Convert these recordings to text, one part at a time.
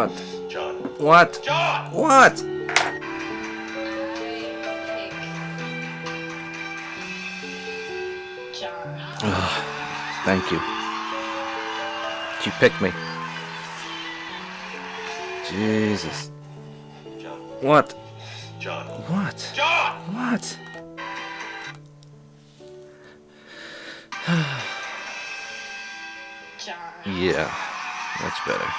What? John. What? John! What? Oh, thank you. You picked me. Jesus. John. What? John. What? John! What? Yeah, that's better.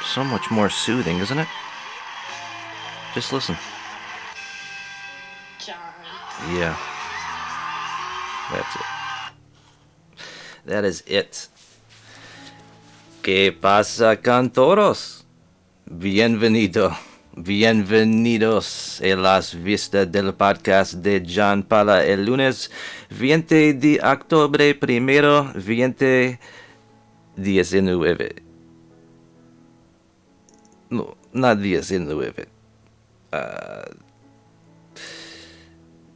So much more soothing, isn't it? Just listen. Yeah. That's it. That is it. ¿Qué pasa con todos? Bienvenido. Bienvenidos a las vistas del podcast de Jon para el lunes 20 de octubre primero 2019. No, not 19.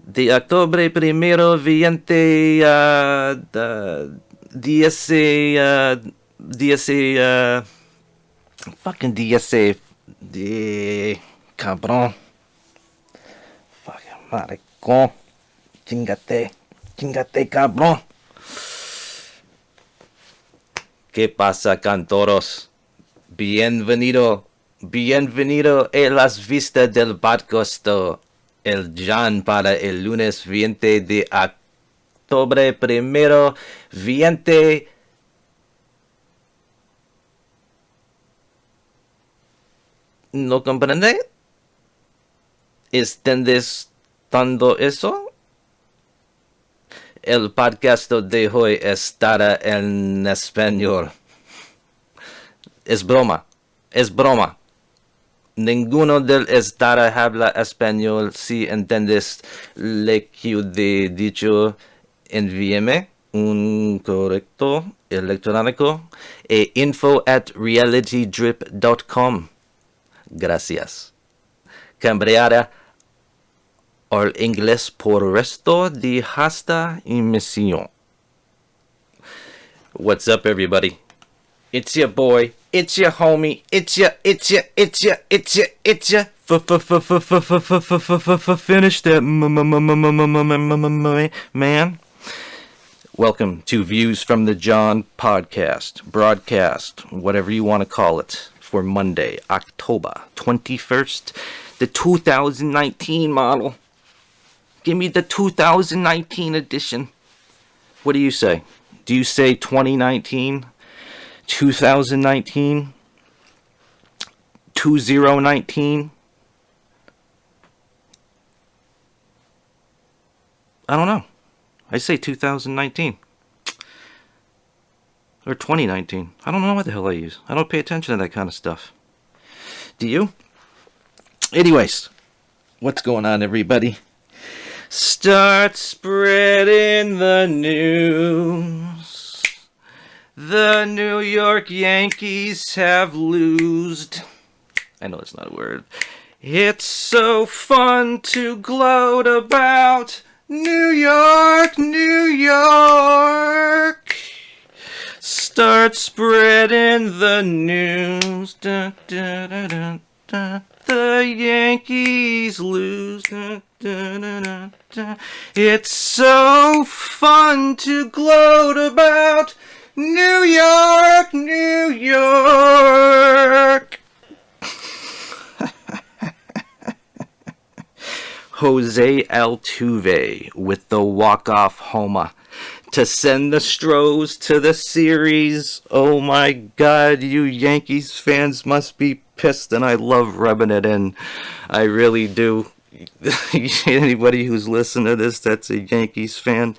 De octubre primero 20 fucking DSA de cabrón. Fucking maricón. Chingate cabrón. ¿Qué pasa con todos? Bienvenido a las vistas del podcast el Jon para el lunes 20 de octubre primero 20. ¿No comprende? ¿Entiendes todo eso? El podcast de hoy estará en español. Es broma. Ninguno del estará habla español. Si entiendes lo que he dicho, envíame un correo electrónico a info@realitydrip.com. Gracias. Cambiará al inglés por resto de esta emisión. What's up, everybody? It's your boy. It's your homie. It's your. Finish that, man. Welcome to Views from the Jon Podcast, broadcast, whatever you want to call it, for Monday, October 21st, the 2019 model. Give me the 2019 edition. What do you say? Do you say 2019? 2019? 2019? I don't know. I say 2019. Or 2019. I don't know what the hell I use. I don't pay attention to that kind of stuff. Do you? Anyways, what's going on, everybody? Start spreading the news. The New York Yankees have lost. I know that's not a word. It's so fun to gloat about New York, New York. Start spreading the news. Dun, dun, dun, dun, dun. The Yankees lose. Dun, dun, dun, dun, dun. It's so fun to gloat about New York, New York. Jose Altuve with the walk-off homer to send the Stros to the series. Oh my God, you Yankees fans must be pissed, and I love rubbing it in. I really do. Anybody who's listening to this that's a Yankees fan,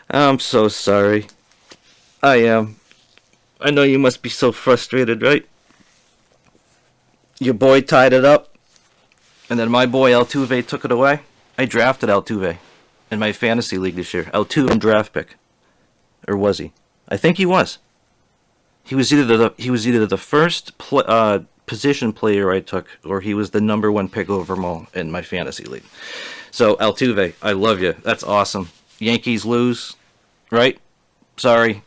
I'm so sorry. I am. I know you must be so frustrated, right? Your boy tied it up, and then my boy Altuve took it away. I drafted Altuve in my fantasy league this year. Altuve draft pick, or was he? I think he was. He was either the first position player I took, or he was the number one pick overall in my fantasy league. So Altuve, I love you. That's awesome. Yankees lose, right? Sorry.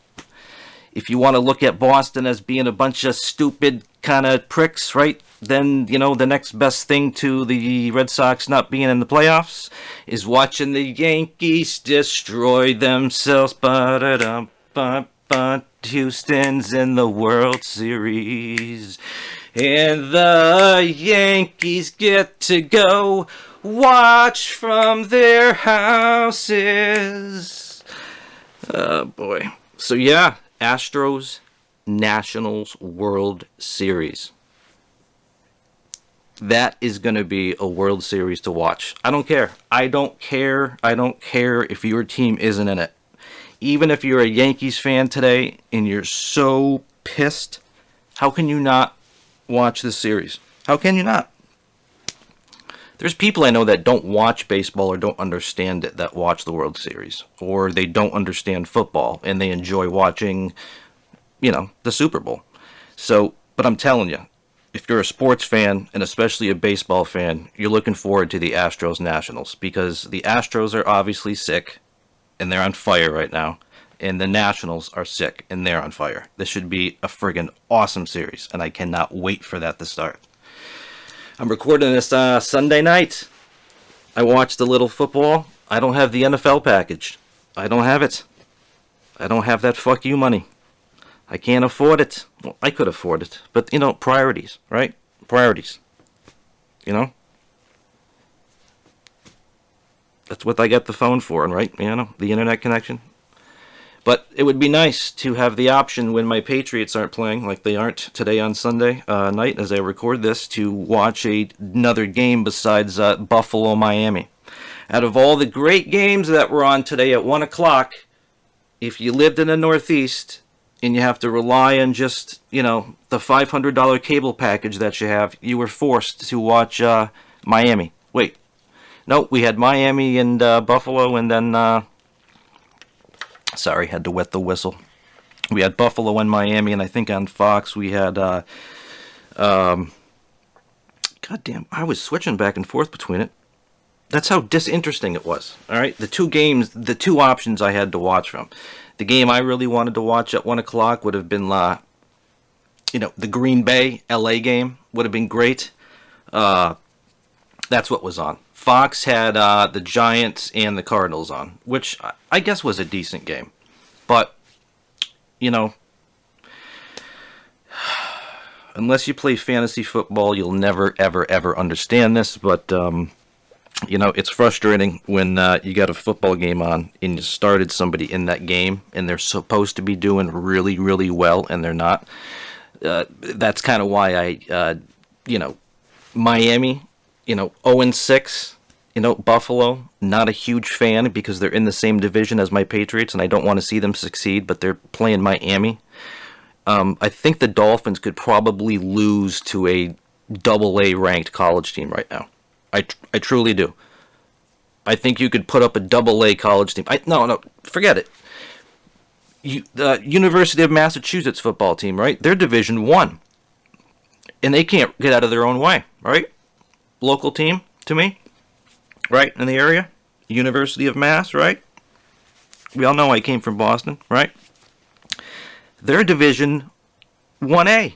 If you want to look at Boston as being a bunch of stupid kind of pricks, right? Then, you know, the next best thing to the Red Sox not being in the playoffs is watching the Yankees destroy themselves. But Houston's in the World Series. And the Yankees get to go watch from their houses. Oh, boy. So, yeah, Astros Nationals World Series. That is going to be a World Series to watch. I don't care. I don't care if your team isn't in it. Even if you're a Yankees fan today and you're so pissed, how can you not watch this series? How can you not? There's people I know that don't watch baseball or don't understand it that watch the World Series. Or they don't understand football and they enjoy watching, you know, the Super Bowl. So, but I'm telling you, if you're a sports fan, and especially a baseball fan, you're looking forward to the Astros Nationals. Because the Astros are obviously sick, and they're on fire right now. And the Nationals are sick, and they're on fire. This should be a friggin' awesome series, and I cannot wait for that to start. I'm recording this Sunday night. I watched a little football. I don't have the NFL package. I don't have it. I don't have that fuck you money. I can't afford it. Well, I could afford it. But, you know, priorities, right? Priorities. You know? That's what I got the phone for, right? You know, the internet connection. But it would be nice to have the option when my Patriots aren't playing, like they aren't today on Sunday night as I record this, to watch another game besides Buffalo-Miami. Out of all the great games that were on today at 1 o'clock, if you lived in the Northeast and you have to rely on just, you know, the $500 cable package that you have, you were forced to watch Miami. Wait. No, we had Miami and Buffalo, and then... sorry, had to wet the whistle. We had Buffalo and Miami, and I think on Fox we had... goddamn, I was switching back and forth between it. That's how disinteresting it was. All right, the two games, the two options I had to watch from. The game I really wanted to watch at 1 o'clock would have been, you know, the Green Bay LA game would have been great. That's what was on. Fox had the Giants and the Cardinals on, which I guess was a decent game. But, you know, unless you play fantasy football, you'll never, ever, ever understand this. But, you know, it's frustrating when you got a football game on and you started somebody in that game and they're supposed to be doing really, really well and they're not. That's kind of why I, you know, Miami, you know, 0-6, you know, Buffalo, not a huge fan because they're in the same division as my Patriots and I don't want to see them succeed, but they're playing Miami. I think the Dolphins could probably lose to a AA ranked college team right now. I truly do. I think you could put up a AA college team. No, forget it. The University of Massachusetts football team, right? They're Division 1. And they can't get out of their own way, right? Local team, to me, right, in the area. University of Mass, right? We all know I came from Boston, right? They're Division 1A.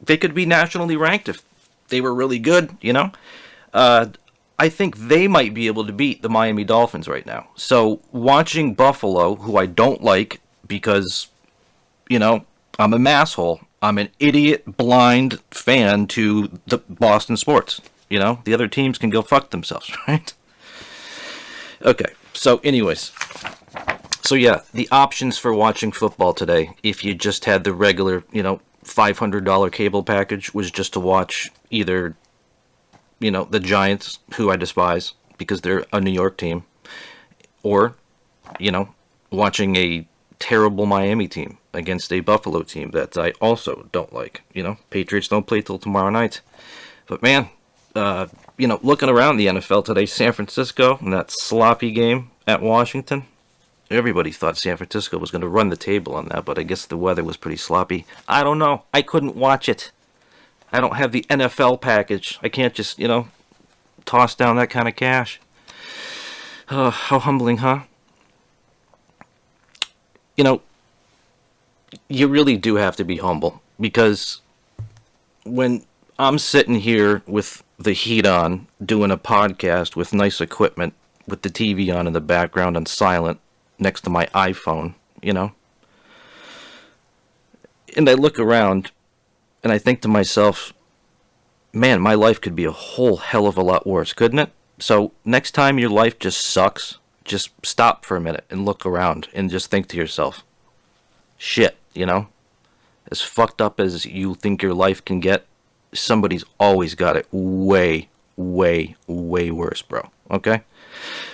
They could be nationally ranked if they were really good, you know. I think they might be able to beat the Miami Dolphins right now. So watching Buffalo, who I don't like because, you know, I'm a masshole. I'm an idiot, blind fan to the Boston sports. You know, the other teams can go fuck themselves, right? Okay, so anyways. So yeah, the options for watching football today, if you just had the regular, you know, $500 cable package, was just to watch either, you know, the Giants, who I despise because they're a New York team, or, you know, watching a terrible Miami team against a Buffalo team that I also don't like. You know, Patriots don't play till tomorrow night. But man, you know, looking around the NFL today, San Francisco and that sloppy game at Washington, everybody thought San Francisco was going to run the table on that, but I guess the weather was pretty sloppy. I don't know. I couldn't watch it. I don't have the NFL package. I can't just, you know, toss down that kind of cash. How humbling, huh? You know, you really do have to be humble, because when I'm sitting here with the heat on, doing a podcast with nice equipment, with the TV on in the background on silent, next to my iPhone, and I look around and I think to myself, man, my life could be a whole hell of a lot worse, couldn't it? So next time your life just sucks, just stop for a minute and look around and just think to yourself, shit, as fucked up as you think your life can get, somebody's always got it way, way, way worse, bro. Okay?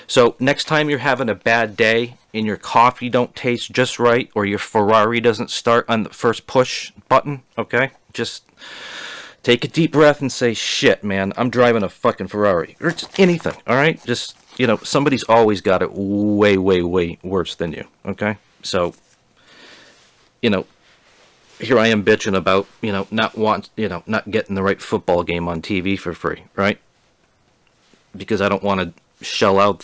So next time you're having a bad day and your coffee don't taste just right, or your Ferrari doesn't start on the first push button, okay? Just take a deep breath and say, shit, man, I'm driving a fucking Ferrari. Or just anything, alright? Just, somebody's always got it way, way, way worse than you, okay? So, here I am bitching about, not getting the right football game on TV for free, right? Because I don't want to shell out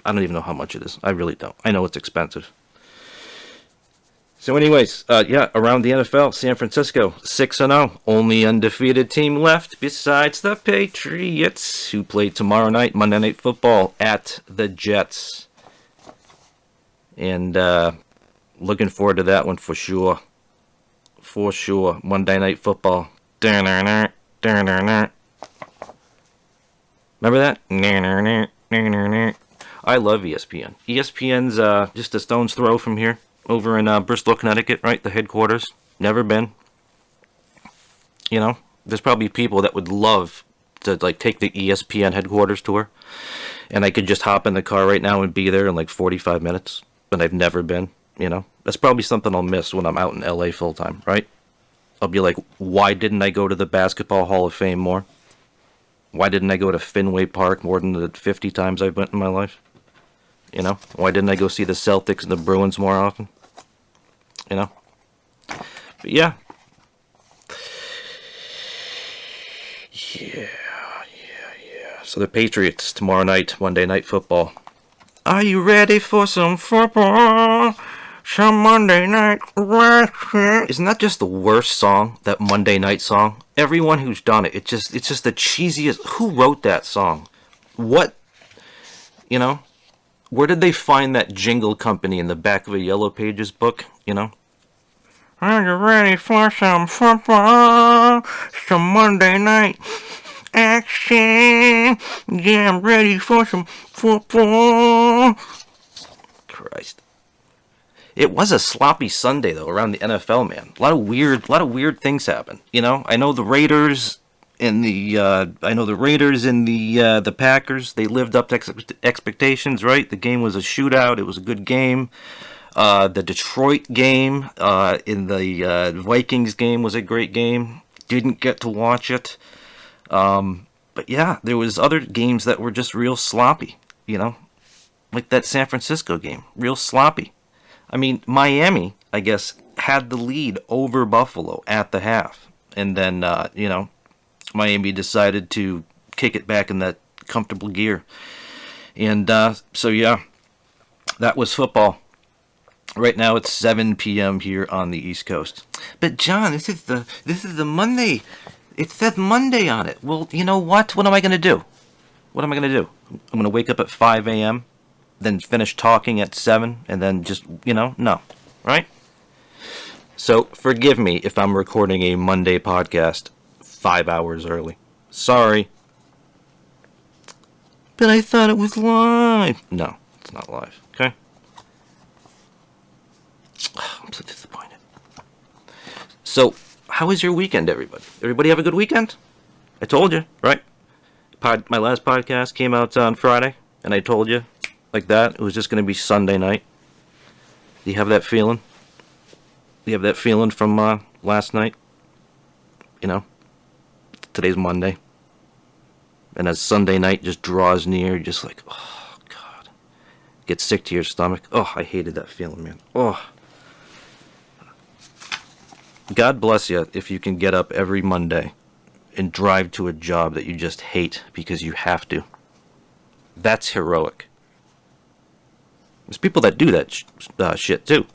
I don't even know how much it is. I really don't. I know it's expensive. So anyways, around the NFL, San Francisco, 6-0. Only undefeated team left besides the Patriots, who play tomorrow night, Monday Night Football, at the Jets. And looking forward to that one for sure. For sure. Monday Night Football. Remember that? I love ESPN. ESPN's just a stone's throw from here, over in Bristol, Connecticut, right? The headquarters. Never been. There's probably people that would love to take the ESPN headquarters tour, and I could just hop in the car right now and be there in 45 minutes, but I've never been. That's probably something I'll miss when I'm out in LA full time, right? I'll be like, why didn't I go to the Basketball Hall of Fame more? Why didn't I go to Fenway Park more than the 50 times I've went in my life? Why didn't I go see the Celtics and the Bruins more often? But yeah. Yeah. So the Patriots tomorrow night, Monday Night Football. Are you ready for some football? Some Monday Night Football. Isn't that just the worst song? That Monday Night song? Everyone who's done it, it's just the cheesiest. Who wrote that song? What? Where did they find that jingle company in the back of a Yellow Pages book? Are you ready for some football? Some Monday night action. Yeah, I'm ready for some football. Christ. It was a sloppy Sunday though around the NFL, man. A lot of weird things happen. I know the Raiders and the Packers, they lived up to expectations, right? The game was a shootout. It was a good game. The Detroit game, in the Vikings game was a great game. Didn't get to watch it. But yeah, there was other games that were just real sloppy, like that San Francisco game, real sloppy. I mean, Miami, I guess, had the lead over Buffalo at the half. And then, Miami decided to kick it back in that comfortable gear. And so, yeah, that was football. Right now it's 7 p.m. here on the East Coast. But John, this is the Monday. It says Monday on it. Well, you know what? What am I going to do? I'm going to wake up at 5 a.m., then finish talking at 7, and then just, no. Right? So, forgive me if I'm recording a Monday podcast 5 hours early. Sorry. But I thought it was live. No, it's not live. Okay? I'm so disappointed. So, how was your weekend, everybody? Everybody have a good weekend? I told you, right? My last podcast came out on Friday, and I told you, like that, it was just going to be Sunday night. Do you have that feeling? Do you have that feeling from last night? Today's Monday. And as Sunday night just draws near, you're just like, oh, God. Get sick to your stomach. Oh, I hated that feeling, man. Oh. God bless you if you can get up every Monday and drive to a job that you just hate because you have to. That's heroic. There's people that do that shit too.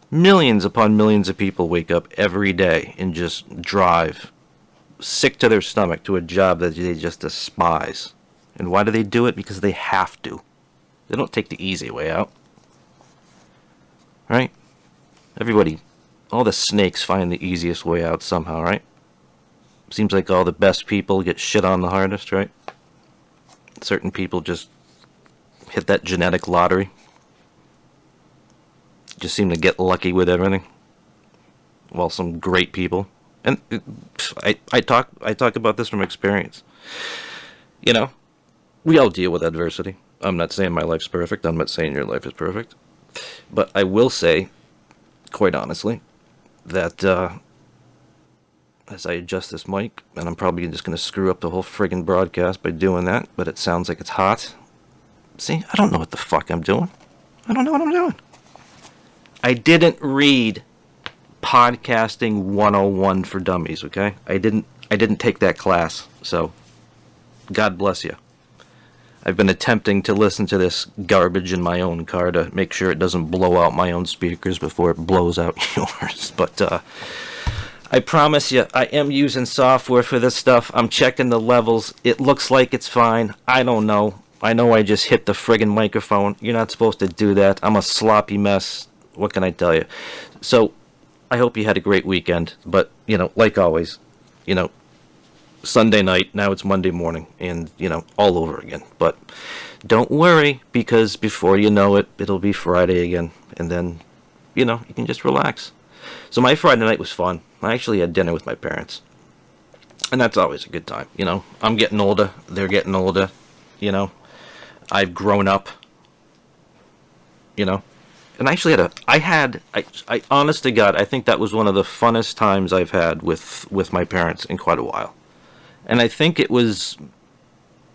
Millions upon millions of people wake up every day and just drive sick to their stomach to a job that they just despise. And why do they do it? Because they have to. They don't take the easy way out. Right? Everybody, all the snakes find the easiest way out somehow, right? Seems like all the best people get shit on the hardest, right? Certain people just hit that genetic lottery. Just seem to get lucky with everything. While some great people, and I talk about this from experience. You know, we all deal with adversity. I'm not saying my life's perfect. I'm not saying your life is perfect. But I will say, quite honestly, that as I adjust this mic, and I'm probably just going to screw up the whole friggin' broadcast by doing that, but it sounds like it's hot. See, I don't know what the fuck I'm doing. I don't know what I'm doing. I didn't read Podcasting 101 for Dummies, okay? I didn't take that class, so God bless you. I've been attempting to listen to this garbage in my own car to make sure it doesn't blow out my own speakers before it blows out yours. But I promise you, I am using software for this stuff. I'm checking the levels. It looks like it's fine. I don't know. I know I just hit the friggin' microphone. You're not supposed to do that. I'm a sloppy mess. What can I tell you? So, I hope you had a great weekend. But, you know, like always, you know, Sunday night, now it's Monday morning, and, you know, all over again. But don't worry, because before you know it, it'll be Friday again, and then, you know, you can just relax. So my Friday night was fun. I actually had dinner with my parents, and that's always a good time, you know. I'm getting older, they're getting older, you know. I've grown up, you know. And I actually I honest to God, I think that was one of the funnest times I've had with my parents in quite a while. And I think it was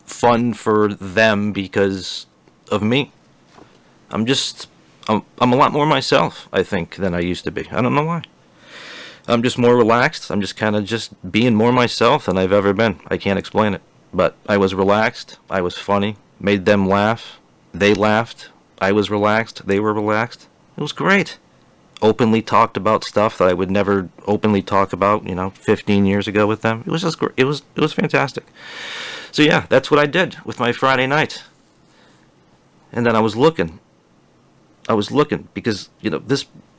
fun for them because of me. I'm a lot more myself, I think, than I used to be. I don't know why. I'm just more relaxed. I'm just kind of just being more myself than I've ever been. I can't explain it. But I was relaxed. I was funny. Made them laugh. They laughed. I was relaxed. They were relaxed. It was great. Openly talked about stuff that I would never openly talk about, you know, 15 years ago with them. It was just great. It was fantastic. So yeah, that's what I did with my Friday night. And then I was looking because, you know,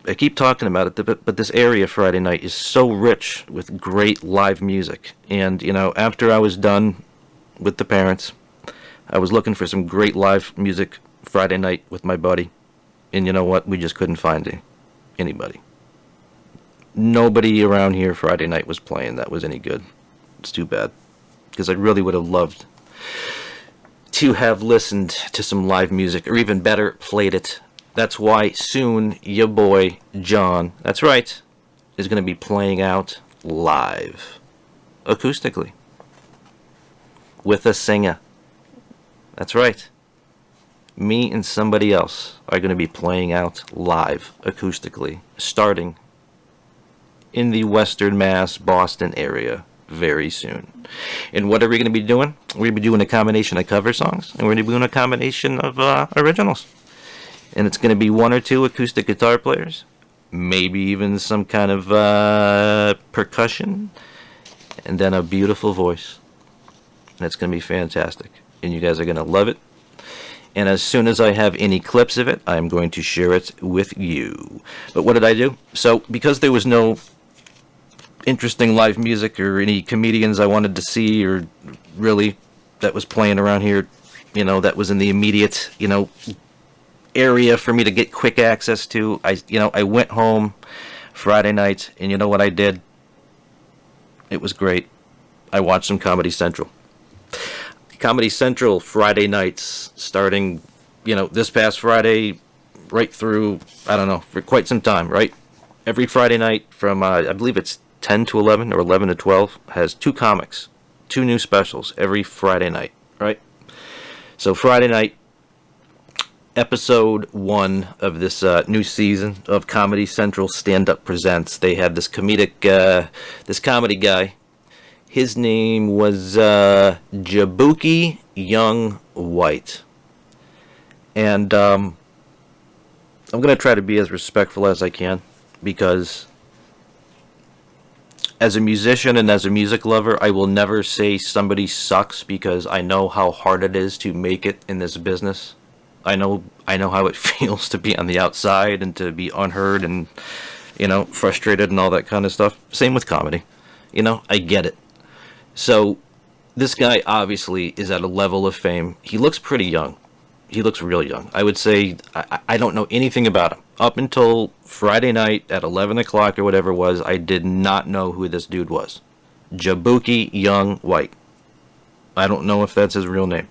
I keep talking about it, but this area Friday night is so rich with great live music. And, you know, after I was done with the parents, I was looking for some great live music Friday night with my buddy. And you know what? We just couldn't find anybody. Nobody around here Friday night was playing that was any good. It's too bad. Because I really would have loved to have listened to some live music, or even better, played it. That's why soon your boy John, that's right, is going to be playing out live, acoustically, with a singer. That's right. Me and somebody else are going to be playing out live, acoustically, starting in the Western Mass, Boston area very soon. And what are we going to be doing? We're going to be doing a combination of cover songs, and we're going to be doing a combination of originals. And it's going to be one or two acoustic guitar players, maybe even some kind of percussion, and then a beautiful voice. And it's going to be fantastic. And you guys are going to love it. And as soon as I have any clips of it, I'm going to share it with you. But what did I do? So, because there was no interesting live music or any comedians I wanted to see, or really that was playing around here, you know, that was in the immediate, you know, area for me to get quick access to, I went home Friday night, and you know what I did? It was great. I watched some Comedy Central. Comedy Central Friday nights, starting, you know, this past Friday, right through, I don't know, for quite some time, right? Every Friday night from, I believe it's 10 to 11 or 11 to 12, has two comics, two new specials every Friday night, right? So Friday night, episode 1 of this new season of Comedy Central Stand Up Presents, they had this this comedy guy. His name was Jabuki Young White. And I'm going to try to be as respectful as I can, because as a musician and as a music lover, I will never say somebody sucks, because I know how hard it is to make it in this business. I know how it feels to be on the outside and to be unheard and, frustrated and all that kind of stuff. Same with comedy. I get it. So this guy obviously is at a level of fame. He looks pretty young. He looks real young. I would say I don't know anything about him. Up until Friday night at 11 o'clock or whatever it was, I did not know who this dude was. Jabuki Young White. I don't know if that's his real name,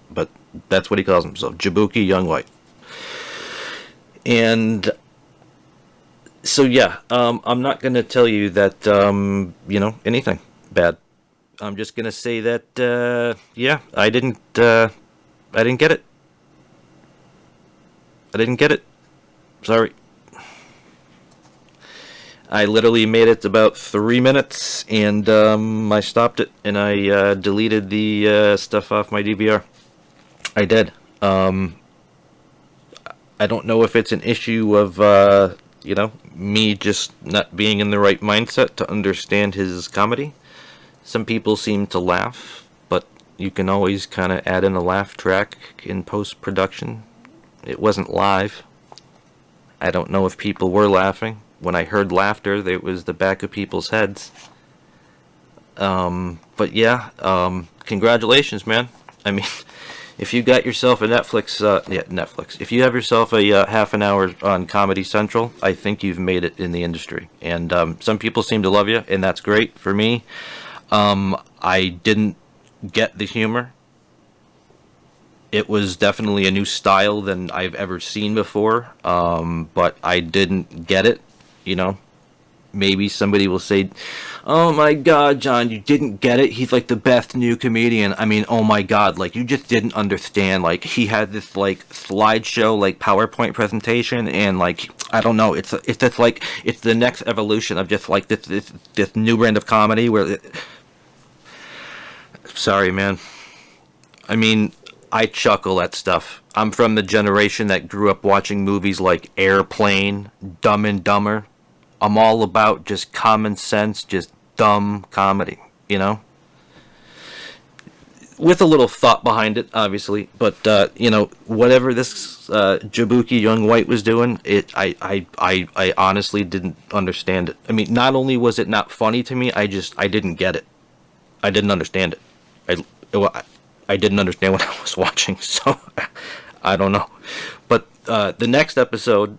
but that's what he calls himself, Jabuki Young White. And so yeah, I'm not going to tell you that, anything bad. I'm just going to say that, yeah, I didn't get it. I didn't get it. Sorry. I literally made it about 3 minutes, and I stopped it, and I deleted the stuff off my DVR. I did. I don't know if it's an issue of, me just not being in the right mindset to understand his comedy. Some people seem to laugh, but you can always kind of add in a laugh track in post-production. It wasn't live. I don't know if people were laughing. When I heard laughter, it was the back of people's heads. But yeah, congratulations, man. I mean, if you got yourself a Netflix. If you have yourself a half an hour on Comedy Central, I think you've made it in the industry. And some people seem to love you, and that's great. For me, I didn't get the humor. It was definitely a new style than I've ever seen before, but I didn't get it, Maybe somebody will say, oh my god, John, you didn't get it? He's like the best new comedian. I mean, oh my god, like, you just didn't understand. Like, he had this, like, slideshow, like, PowerPoint presentation, and, like, I don't know, it's just, like, it's the next evolution of just, like, this new brand of comedy where... Sorry, man. I mean... I chuckle at stuff. I'm from the generation that grew up watching movies like Airplane, Dumb and Dumber. I'm all about just common sense, just dumb comedy, With a little thought behind it, obviously. But, whatever this Jabuki Young White was doing, I honestly didn't understand it. I mean, not only was it not funny to me, I didn't get it. I didn't understand it. I didn't understand what I was watching, so I don't know. But the next episode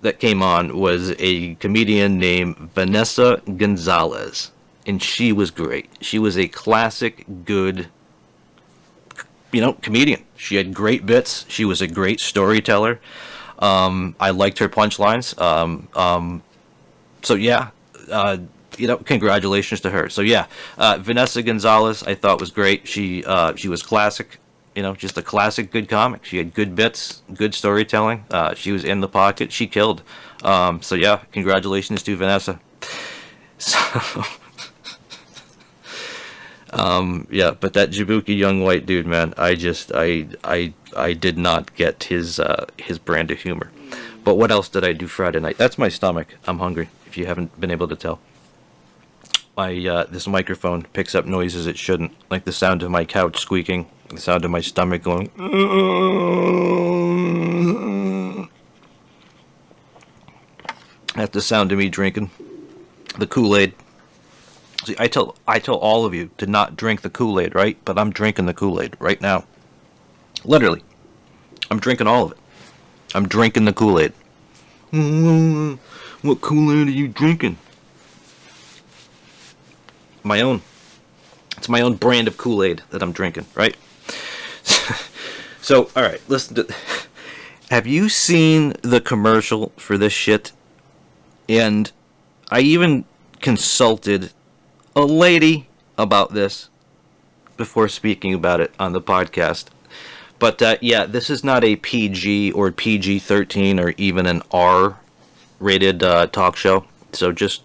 that came on was a comedian named Vanessa Gonzalez, and she was great. She was a classic good, comedian. She had great bits. She was a great storyteller. I liked her punchlines. So yeah. Congratulations to her. So yeah, Vanessa Gonzalez, I thought was great. She was classic, just a classic good comic. She had good bits, good storytelling. She was in the pocket. She killed. So yeah, congratulations to Vanessa. So, yeah, but that Jabuki Young White dude, man, I did not get his brand of humor. But what else did I do Friday night? That's my stomach. I'm hungry, if you haven't been able to tell. This microphone picks up noises it shouldn't, like the sound of my couch squeaking, the sound of my stomach going. That's the sound of me drinking the Kool-Aid. See, I tell all of you to not drink the Kool-Aid, right? But I'm drinking the Kool-Aid right now. Literally, I'm drinking all of it. I'm drinking the Kool-Aid. What Kool-Aid are you drinking? My own. It's my own brand of Kool-Aid that I'm drinking, right? So, alright, listen to... Have you seen the commercial for this shit? And I even consulted a lady about this before speaking about it on the podcast. But, yeah, this is not a PG or PG-13 or even an R-rated talk show. So just...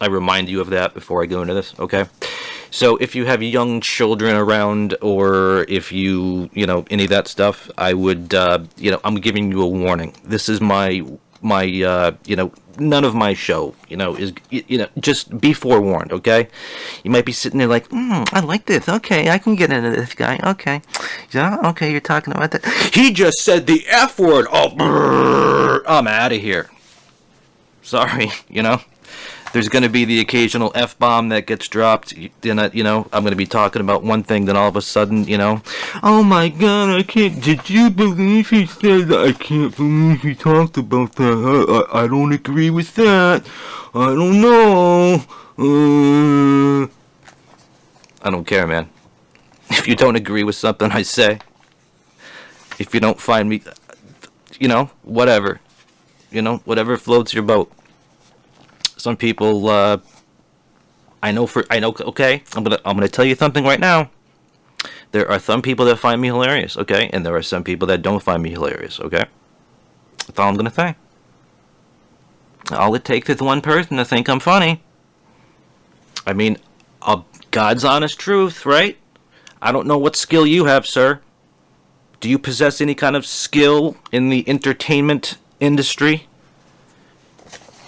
I remind you of that before I go into this, okay? So if you have young children around, or if you know, any of that stuff, I would, you know, I'm giving you a warning. This is my, you know, none of my show, you know, is, you know, just be forewarned, okay? You might be sitting there like, I like this. Okay, I can get into this guy. Okay. Yeah, okay, you're talking about that. He just said the F word. Oh, brrr, I'm out of here. Sorry, you know. There's going to be the occasional F-bomb that gets dropped. Then, you know, I'm going to be talking about one thing, then all of a sudden, you know, oh my God, I can't, did you believe he said that? I can't believe he talked about that. I don't agree with that. I don't know. I don't care, man. If you don't agree with something I say, if you don't find me, you know, whatever. You know, whatever floats your boat. Some people, I know, okay, I'm gonna tell you something right now. There are some people that find me hilarious, okay? And there are some people that don't find me hilarious, okay? That's all I'm gonna say. All it takes is one person to think I'm funny. I mean, God's honest truth, right? I don't know what skill you have, sir. Do you possess any kind of skill in the entertainment industry?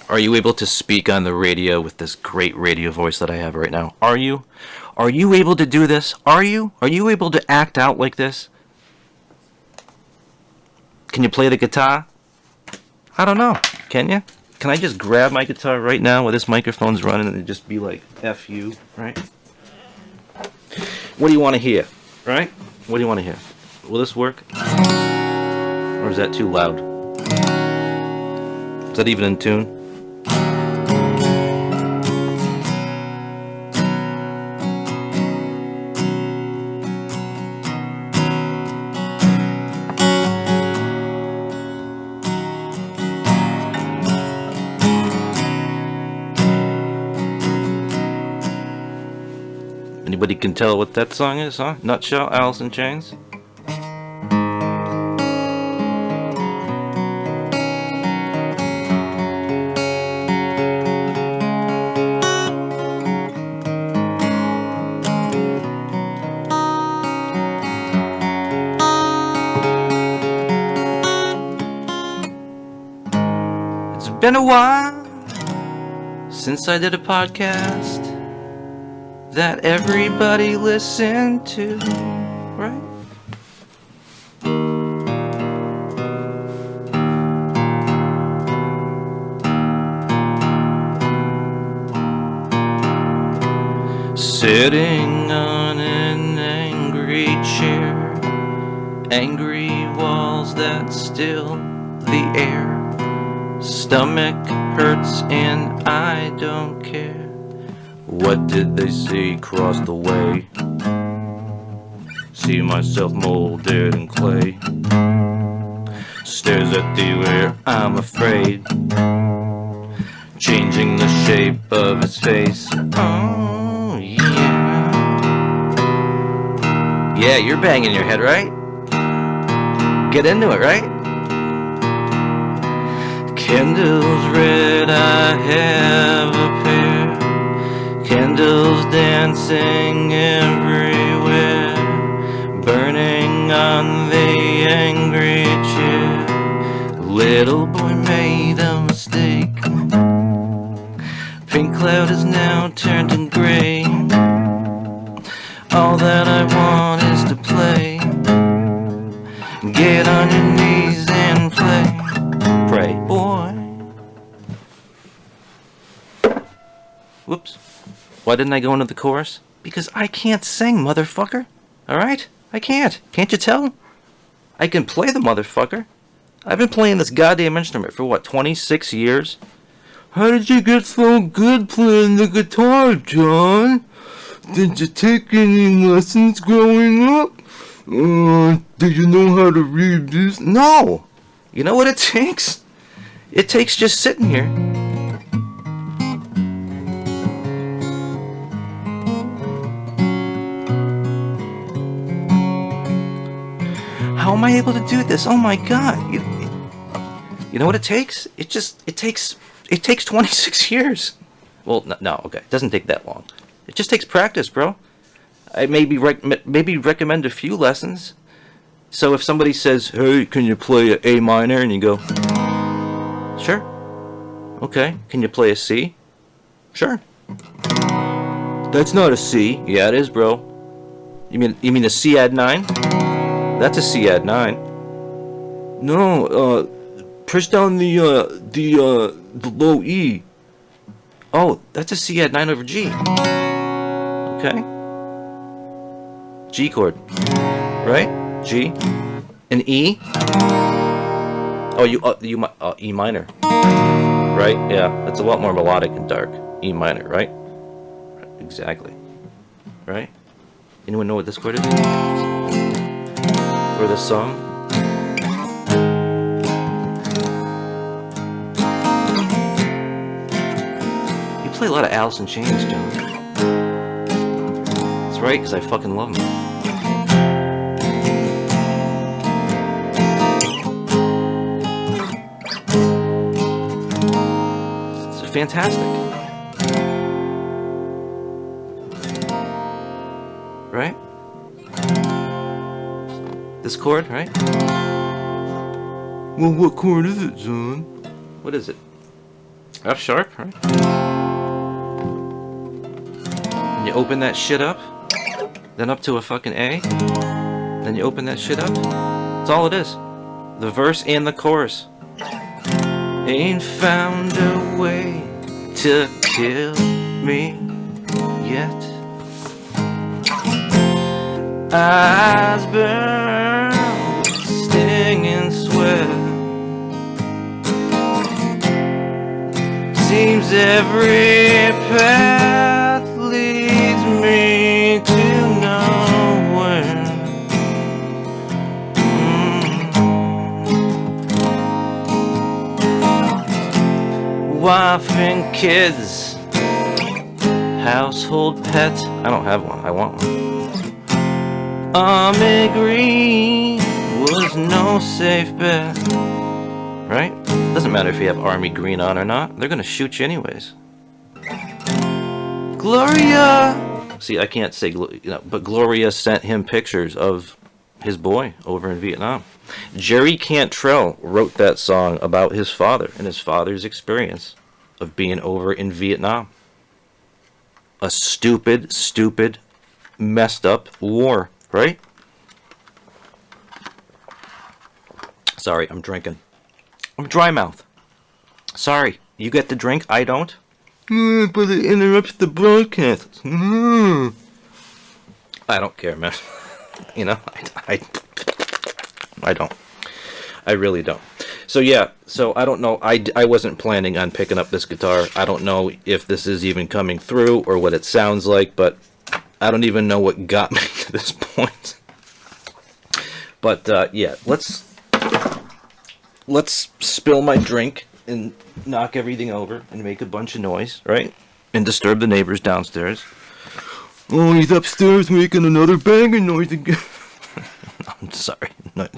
Are you able to speak on the radio with this great radio voice that I have right now? Are you? Are you able to do this? Are you? Are you able to act out like this? Can you play the guitar? I don't know. Can you? Can I just grab my guitar right now while this microphone's running and just be like, F you, right? What do you want to hear? Right? What do you want to hear? Will this work? Or is that too loud? Is that even in tune? Anybody can tell what that song is, huh? Nutshell, Alice in Chains. It's been a while since I did a podcast that everybody listened to, right? Sitting on an angry chair, angry walls that still the air, stomach hurts and I don't care. What did they see across the way? See myself molded in clay. Stares at the air, I'm afraid. Changing the shape of his face. Oh, yeah. Yeah, you're banging your head, right? Get into it, right? Candles red, I have a pair. Candles dancing everywhere, burning on the angry chair. Little boy made a mistake. Pink cloud is now turned to gray. All that I want is to play. Get on your knees and play. Pray, boy. Whoops. Why didn't I go into the chorus? Because I can't sing, motherfucker. Alright? I can't. Can't you tell? I can play the motherfucker. I've been playing this goddamn instrument for what, 26 years? How did you get so good playing the guitar, John? Did you take any lessons growing up? Did you know how to read this? No! You know what it takes? It takes just sitting here. How am I able to do this? Oh my God! You know what it takes? It takes 26 years. Well, no, okay, it doesn't take that long. It just takes practice, bro. I maybe recommend a few lessons. So if somebody says, "Hey, can you play A minor?" and you go, "Sure." Okay. Can you play a C? Sure. That's not a C. Yeah, it is, bro. You mean a C add 9? That's a C add 9. No, press down the low E. Oh, that's a C add 9 over G. Okay. G chord. Right? G. An E. Oh, E minor. Right? Yeah, that's a lot more melodic and dark. E minor, right? Exactly. Right? Anyone know what this chord is? Or this song? You play a lot of Alice in Chains, John. That's right, because I fucking love them. It's fantastic. Right? This chord, right? Well, what chord is it, John? What is it? F sharp, right? And you open that shit up, then up to a fucking A, then you open that shit up. That's all it is. The verse and the chorus. Ain't found a way to kill me yet. Eyes burn, stinging sweat. Seems every path leads me to nowhere. Wife and kids, household pet. I don't have one, I want one. Army green was no safe bet. Right? Doesn't matter if you have army green on or not. They're gonna shoot you anyways. Gloria! See, I can't say, but Gloria sent him pictures of his boy over in Vietnam. Jerry Cantrell wrote that song about his father and his father's experience of being over in Vietnam. A stupid, messed up war. Right? Sorry, I'm drinking. I'm dry mouth. Sorry, you get the drink, I don't. But it interrupts the broadcast. I don't care, man. You know, I don't. I really don't. So yeah, so I don't know. I wasn't planning on picking up this guitar. I don't know if this is even coming through or what it sounds like, but I don't even know what got me to this point. But yeah, let's spill my drink and knock everything over and make a bunch of noise, right? And disturb the neighbors downstairs. Oh, he's upstairs making another banging noise again. I'm sorry. No,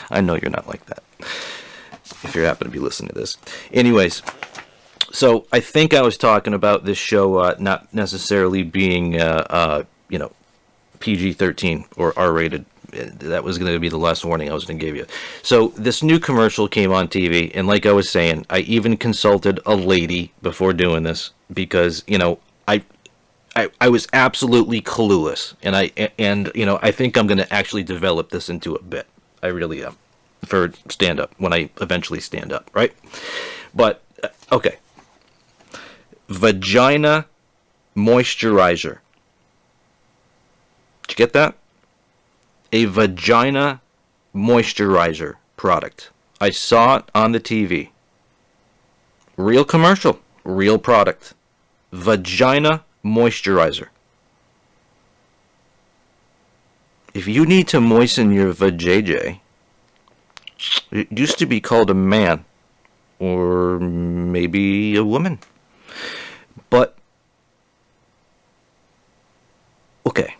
I know you're not like that. If you happen to be listening to this. Anyways, so I think I was talking about this show not necessarily being, PG-13 or R-rated. That was going to be the last warning I was going to give you. So this new commercial came on TV, and like I was saying, I even consulted a lady before doing this because, I was absolutely clueless, and I think I'm going to actually develop this into a bit. I really am, for stand-up, when I eventually stand up, right? But, okay. Vagina moisturizer. Did you get that? A vagina moisturizer product. I saw it on the TV. Real commercial. Real product. Vagina moisturizer. If you need to moisten your vajayjay, it used to be called a man. Or maybe a woman. But, okay.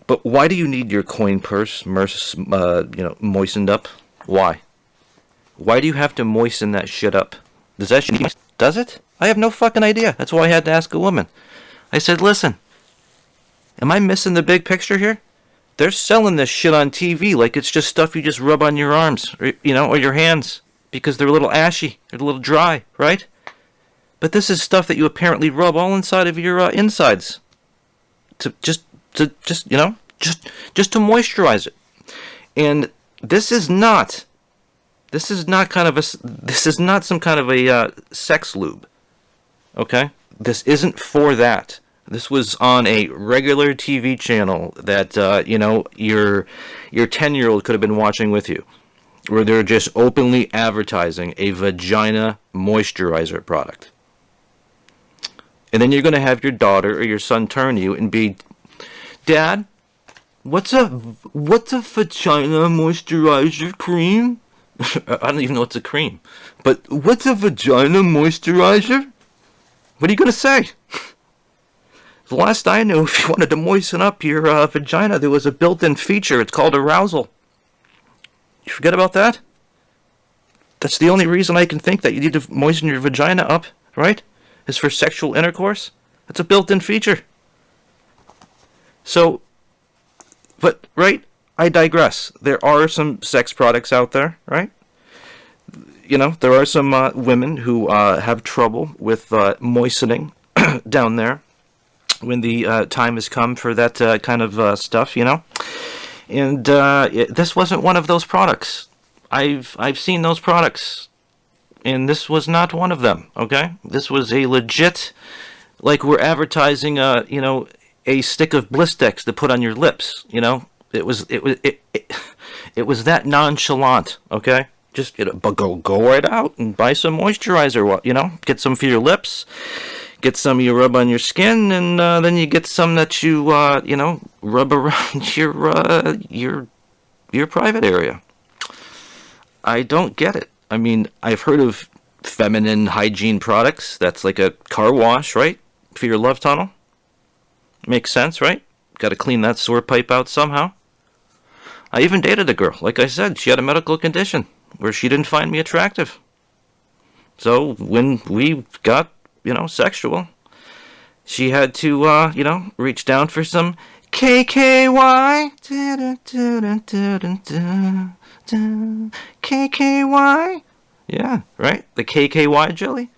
But why do you need your coin purse, moistened up? Why? Why do you have to moisten that shit up? Does that shit need? Does it? I have no fucking idea. That's why I had to ask a woman. I said, listen, am I missing the big picture here? They're selling this shit on TV like it's just stuff you just rub on your arms, or, or your hands, because they're a little ashy, they're a little dry, right? But this is stuff that you apparently rub all inside of your insides, just to moisturize it. And this is not some kind of a sex lube, okay? This isn't for that. This was on a regular TV channel that, your 10-year-old could have been watching with you, where they're just openly advertising a vagina moisturizer product. And then you're going to have your daughter or your son turn to you and be, Dad, what's a vagina moisturizer cream? I don't even know what's a cream. But what's a vagina moisturizer? What are you going to say? The last I knew, if you wanted to moisten up your vagina, there was a built-in feature. It's called arousal. You forget about that? That's the only reason I can think that you need to moisten your vagina up, right? Is for sexual intercourse. That's a built-in feature. So, but, right? I digress. There are some sex products out there, right? There are some women who have trouble with moistening down there when the time has come for that kind of stuff, And this wasn't one of those products. I've seen those products, and this was not one of them, okay? This was a legit, like we're advertising, a stick of Blistex to put on your lips, It was was that nonchalant, okay? Just go right out and buy some moisturizer, get some for your lips. Get some you rub on your skin, and then you get some that you rub around your private area. I don't get it. I mean, I've heard of feminine hygiene products. That's like a car wash, right? For your love tunnel. Makes sense, right? Got to clean that sore pipe out somehow. I even dated a girl. Like I said, she had a medical condition where she didn't find me attractive. So when we got sexual, she had to, reach down for some KKY. KKY. Yeah, right? The KKY jelly.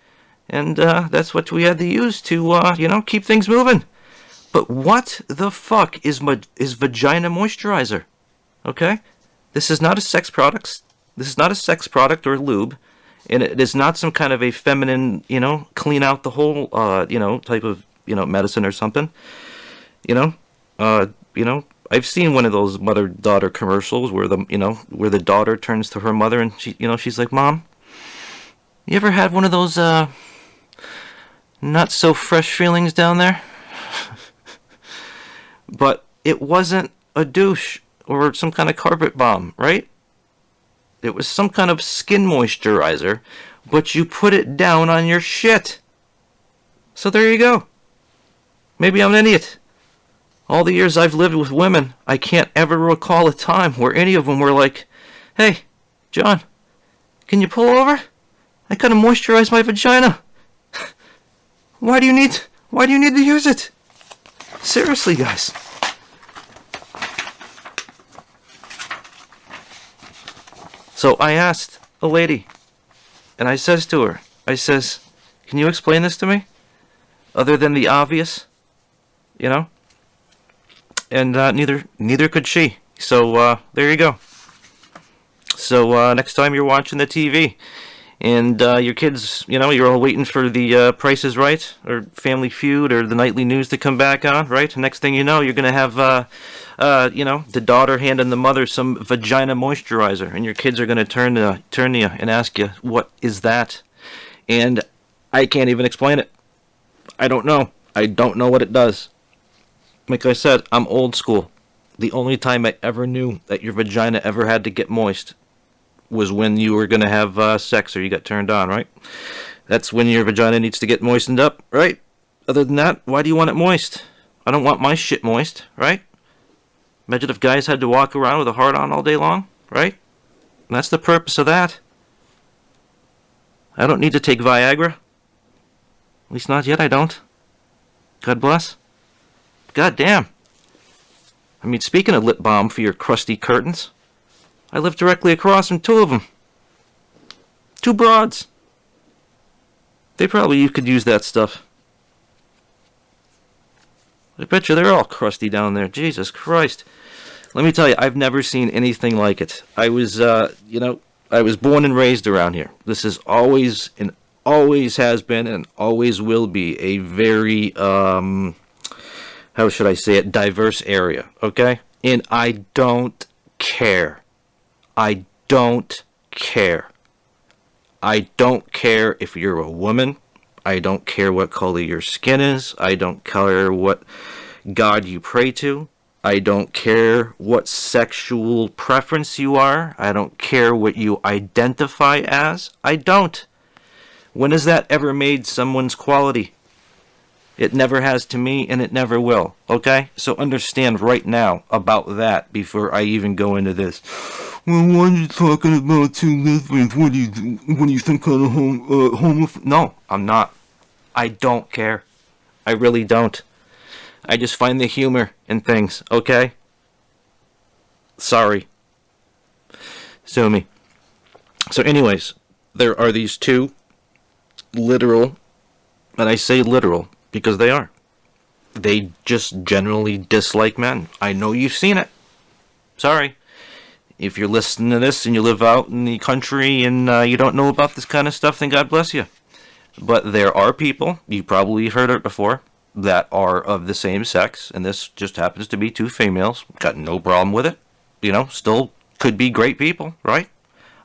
And that's what we had to use to, keep things moving. But what the fuck is vagina moisturizer? Okay? This is not a sex product. This is not a sex product or lube. And it is not some kind of a feminine, clean out the whole, type of, medicine or something. I've seen one of those mother-daughter commercials where where the daughter turns to her mother and she, she's like, Mom, you ever had one of those, not so fresh feelings down there? But it wasn't a douche or some kind of carpet bomb, right? It was some kind of skin moisturizer, but you put it down on your shit. So there you go. Maybe I'm an idiot. All the years I've lived with women, I can't ever recall a time where any of them were like, Hey, John, can you pull over? I gotta moisturize my vagina. Why do you need to use it? Seriously, guys. So I asked a lady, and I says to her, can you explain this to me? Other than the obvious, And neither could she. So there you go. So next time you're watching the TV, and your kids, you're all waiting for the Price is Right, or Family Feud, or the nightly news to come back on, right? Next thing you know, you're going to have, the daughter handing the mother some vagina moisturizer, and your kids are going to turn to you and ask you, what is that? And I can't even explain it. I don't know. I don't know what it does. Like I said, I'm old school. The only time I ever knew that your vagina ever had to get moist was when you were going to have sex or you got turned on, right? That's when your vagina needs to get moistened up, right? Other than that, why do you want it moist? I don't want my shit moist, right? Imagine if guys had to walk around with a heart on all day long, right? And that's the purpose of that. I don't need to take Viagra. At least not yet, I don't. God bless. God damn. I mean, speaking of lip balm for your crusty curtains, I live directly across from two of them. Two broads. You could use that stuff. I bet you they're all crusty down there. Jesus Christ. Let me tell you, I've never seen anything like it. I was born and raised around here. This is always and always has been and always will be a very, how should I say it, diverse area, okay? And I don't care. I don't care. I don't care if you're a woman. I don't care what color your skin is. I don't care what God you pray to. I don't care what sexual preference you are. I don't care what you identify as. I don't. When has that ever made someone's quality? It never has to me, and it never will. Okay? So understand right now about that before I even go into this. Well, why are you talking about two lesbians? What do you think kind of homophobic? No, I'm not. I don't care. I really don't. I just find the humor in things, okay? Sorry. Sue me. So anyways, there are these two literal, and I say literal because they are. They just generally dislike men. I know you've seen it. Sorry. If you're listening to this and you live out in the country and you don't know about this kind of stuff, then God bless you. But there are people, you probably heard it before, that are of the same sex, and this just happens to be two females. Got no problem with it. You know, still could be great people, right?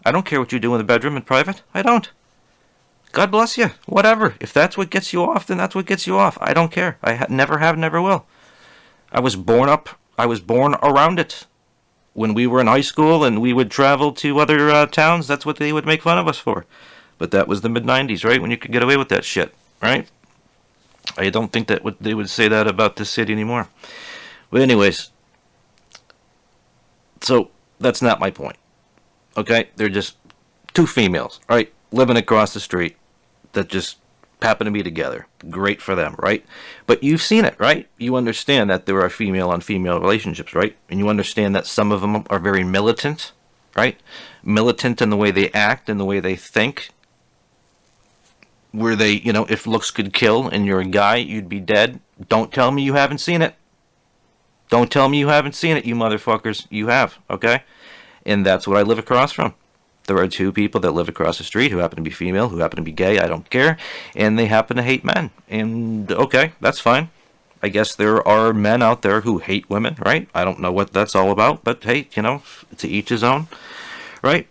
I don't care what you do in the bedroom in private. I don't. God bless you. Whatever. If that's what gets you off, then that's what gets you off. I don't care. Never have, never will. I was born around it. When we were in high school and we would travel to other towns, that's what they would make fun of us for. But that was the mid-90s, right? When you could get away with that shit, right? I don't think that they would say that about this city anymore. But anyways, so that's not my point. Okay? They're just two females, right? Living across the street that just happen to be together. Great for them, right? But you've seen it, right? You understand that there are female-on-female relationships, right? And you understand that some of them are very militant, right? Militant in the way they act and the way they think. Where they, if looks could kill and you're a guy, you'd be dead. Don't tell me you haven't seen it. Don't tell me you haven't seen it, you motherfuckers. You have, okay? And that's what I live across from. There are two people that live across the street who happen to be female, who happen to be gay, I don't care, and they happen to hate men. And, okay, that's fine. I guess there are men out there who hate women, right? I don't know what that's all about, but hey, to each his own, right?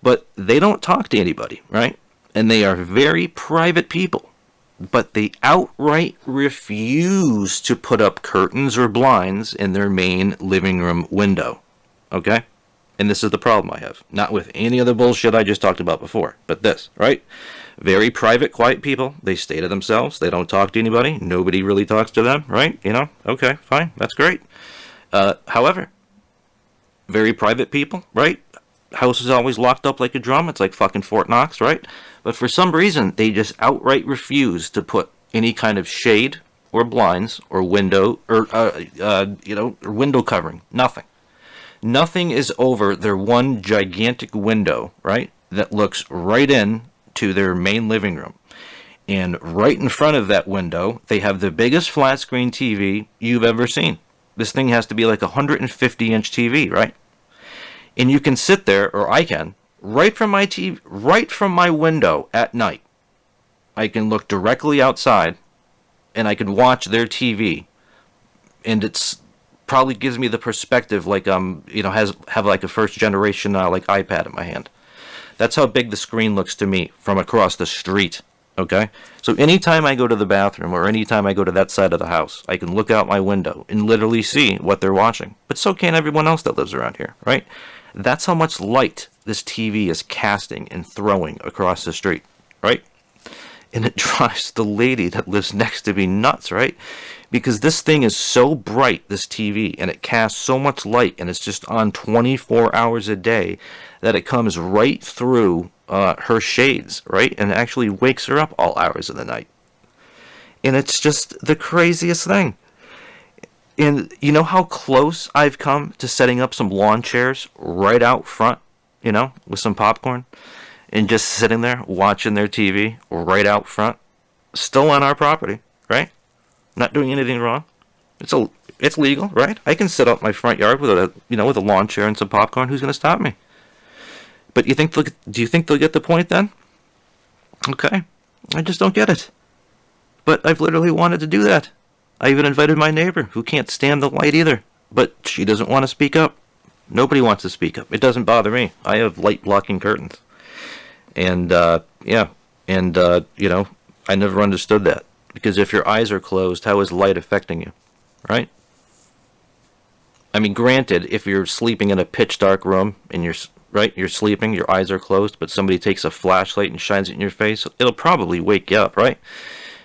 But they don't talk to anybody, right? And they are very private people. But they outright refuse to put up curtains or blinds in their main living room window, okay? And this is the problem I have. Not with any of the bullshit I just talked about before, but this, right? Very private, quiet people. They stay to themselves. They don't talk to anybody. Nobody really talks to them, right? Okay, fine. That's great. However, very private people, right? House is always locked up like a drum. It's like fucking Fort Knox, right? But for some reason, they just outright refuse to put any kind of shade or blinds or window or window covering. Nothing. Nothing is over their one gigantic window, right, that looks right in to their main living room. And right in front of that window, they have the biggest flat screen TV you've ever seen. This thing has to be like a 150-inch TV, right? And you can sit there, or I can, right from my TV, right from my window at night. I can look directly outside, and I can watch their TV, and it's probably gives me the perspective like have like a first generation like iPad in my hand. That's how big the screen looks to me from across the street. Okay, so anytime I go to the bathroom or anytime I go to that side of the house, I can look out my window and literally see what they're watching. But so can everyone else that lives around here, right? That's how much light this TV is casting and throwing across the street, right? And it drives the lady that lives next to me nuts, right? Because this thing is so bright, this TV, and it casts so much light, and it's just on 24 hours a day, that it comes right through her shades, right? And actually wakes her up all hours of the night. And it's just the craziest thing. And you know how close I've come to setting up some lawn chairs right out front, with some popcorn, and just sitting there watching their TV right out front, still on our property, right? Not doing anything wrong. It's legal, right? I can sit up my front yard with a lawn chair and some popcorn. Who's going to stop me? But do you think they'll get the point then? Okay, I just don't get it. But I've literally wanted to do that. I even invited my neighbor, who can't stand the light either, but she doesn't want to speak up. Nobody wants to speak up. It doesn't bother me. I have light blocking curtains. And, I never understood that. Because if your eyes are closed, how is light affecting you? Right? I mean, granted, if you're sleeping in a pitch dark room and you're sleeping, your eyes are closed, but somebody takes a flashlight and shines it in your face, it'll probably wake you up, right?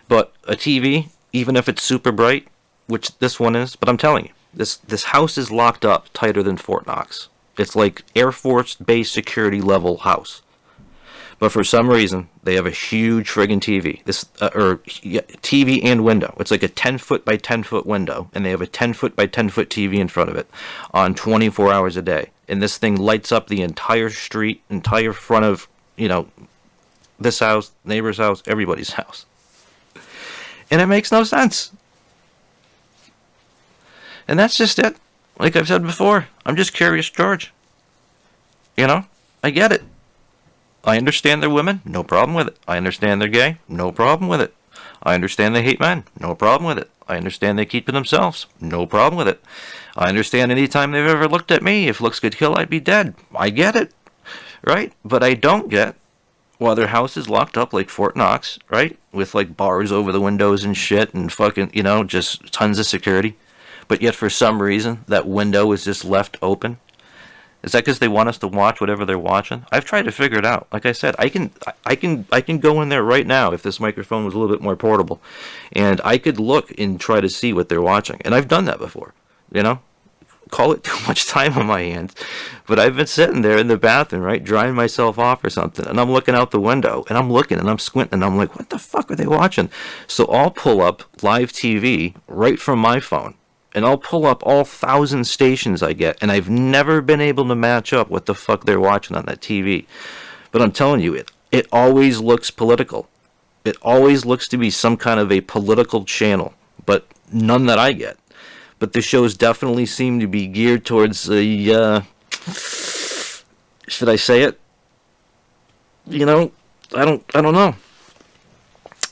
But a TV, even if it's super bright, which this one is, but I'm telling you, this house is locked up tighter than Fort Knox. It's like Air Force Base security level house. But for some reason, they have a huge friggin' TV. TV and window. It's like a 10-foot by 10-foot window, and they have a 10-foot by 10-foot TV in front of it on 24 hours a day. And this thing lights up the entire street, entire front of, this house, neighbor's house, everybody's house. And it makes no sense. And that's just it. Like I've said before, I'm just Curious George. I get it. I understand they're women, no problem with it. I understand they're gay, no problem with it. I understand they hate men, no problem with it. I understand they keep to themselves, no problem with it. I understand any time they've ever looked at me, if looks could kill, I'd be dead. I get it, right? But I don't get why their house is locked up like Fort Knox, right? With like bars over the windows and shit and fucking, just tons of security. But yet for some reason, that window is just left open. Is that because they want us to watch whatever they're watching? I've tried to figure it out. Like I said, I can go in there right now if this microphone was a little bit more portable, and I could look and try to see what they're watching. And I've done that before. Call it too much time on my hands, but I've been sitting there in the bathroom, right, drying myself off or something, and I'm looking out the window, and I'm looking, and I'm squinting, and I'm like, what the fuck are they watching? So I'll pull up live TV right from my phone. And I'll pull up all 1,000 stations I get, and I've never been able to match up what the fuck they're watching on that TV. But I'm telling you, it always looks political. It always looks to be some kind of a political channel, but none that I get. But the shows definitely seem to be geared towards the, should I say it? I don't know.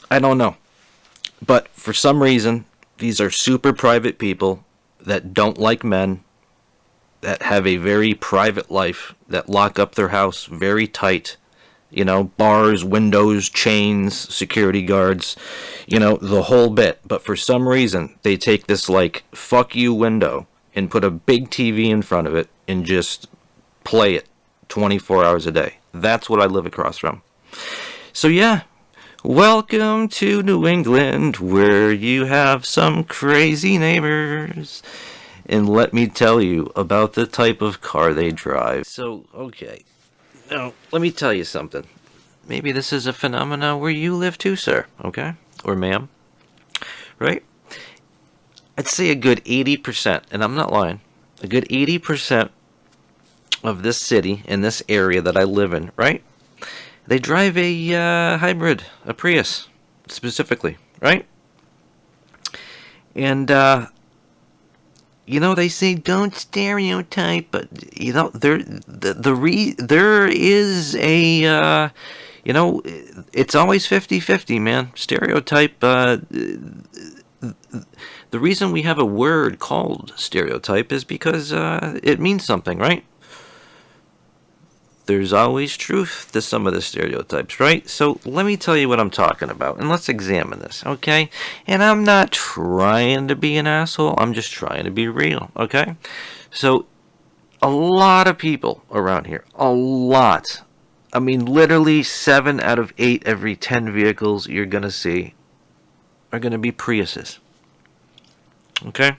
I don't know. But for some reason, these are super private people that don't like men, that have a very private life, that lock up their house very tight. Bars, windows, chains, security guards, the whole bit. But for some reason, they take this, like, fuck you window and put a big TV in front of it and just play it 24 hours a day. That's what I live across from. So, yeah. Welcome to New England, where you have some crazy neighbors. And let me tell you about the type of car they drive. So, okay. Now, let me tell you something. Maybe this is a phenomena where you live too, sir. Okay? Or ma'am. Right? I'd say a good 80%, and I'm not lying, a good 80% of this city, in this area that I live in, right? They drive a hybrid, a Prius, specifically, right? And, they say don't stereotype, but, there is a, it's always 50-50, man. Stereotype, the reason we have a word called stereotype is because it means something, right? There's always truth to some of the stereotypes, right? So let me tell you what I'm talking about, and let's examine this, okay? And I'm not trying to be an asshole, I'm just trying to be real, okay? So, a lot of people around here, a lot. I mean, literally 7 out of 8 every 10 vehicles you're going to see are going to be Priuses, okay?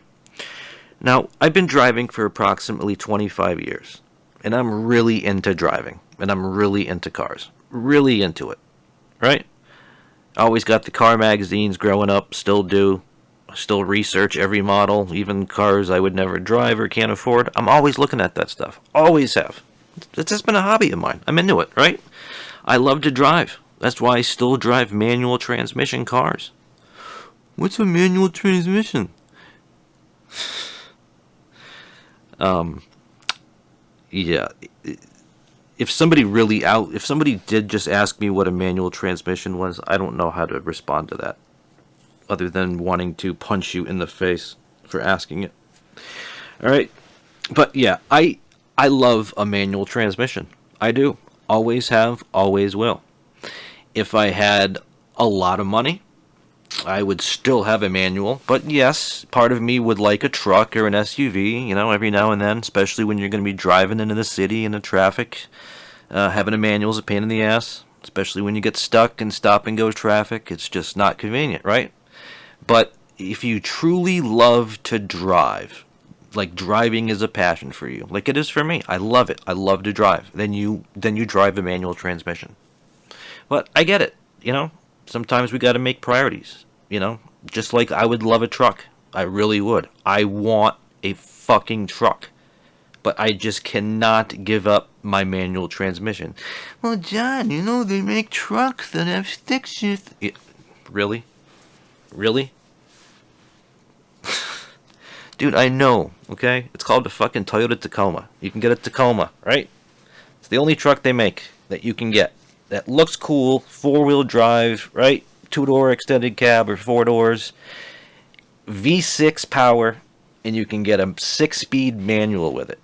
Now, I've been driving for approximately 25 years. And I'm really into driving. And I'm really into cars. Really into it. Right? Always got the car magazines growing up, still do. Still research every model, even cars I would never drive or can't afford. I'm always looking at that stuff. Always have. It's just been a hobby of mine. I'm into it, right? I love to drive. That's why I still drive manual transmission cars. What's a manual transmission? Yeah. If somebody did just ask me what a manual transmission was, I don't know how to respond to that, other than wanting to punch you in the face for asking it. All right, but yeah, I love a manual transmission. I do. Always have, always will. If I had a lot of money, I would still have a manual. But yes, part of me would like a truck or an SUV, every now and then, especially when you're going to be driving into the city in the traffic. Having a manual is a pain in the ass, especially when you get stuck in stop-and-go traffic. It's just not convenient, right? But if you truly love to drive, like driving is a passion for you, like it is for me. I love it. I love to drive. Then you drive a manual transmission. But I get it, Sometimes we got to make priorities, Just like I would love a truck. I really would. I want a fucking truck. But I just cannot give up my manual transmission. Well, John, they make trucks that have stick shift. Yeah, really? Really? Dude, I know, okay? It's called the fucking Toyota Tacoma. You can get a Tacoma, right? It's the only truck they make that you can get. That looks cool, 4-wheel drive, right? 2-door extended cab or 4 doors. V6 power, and you can get a 6-speed manual with it.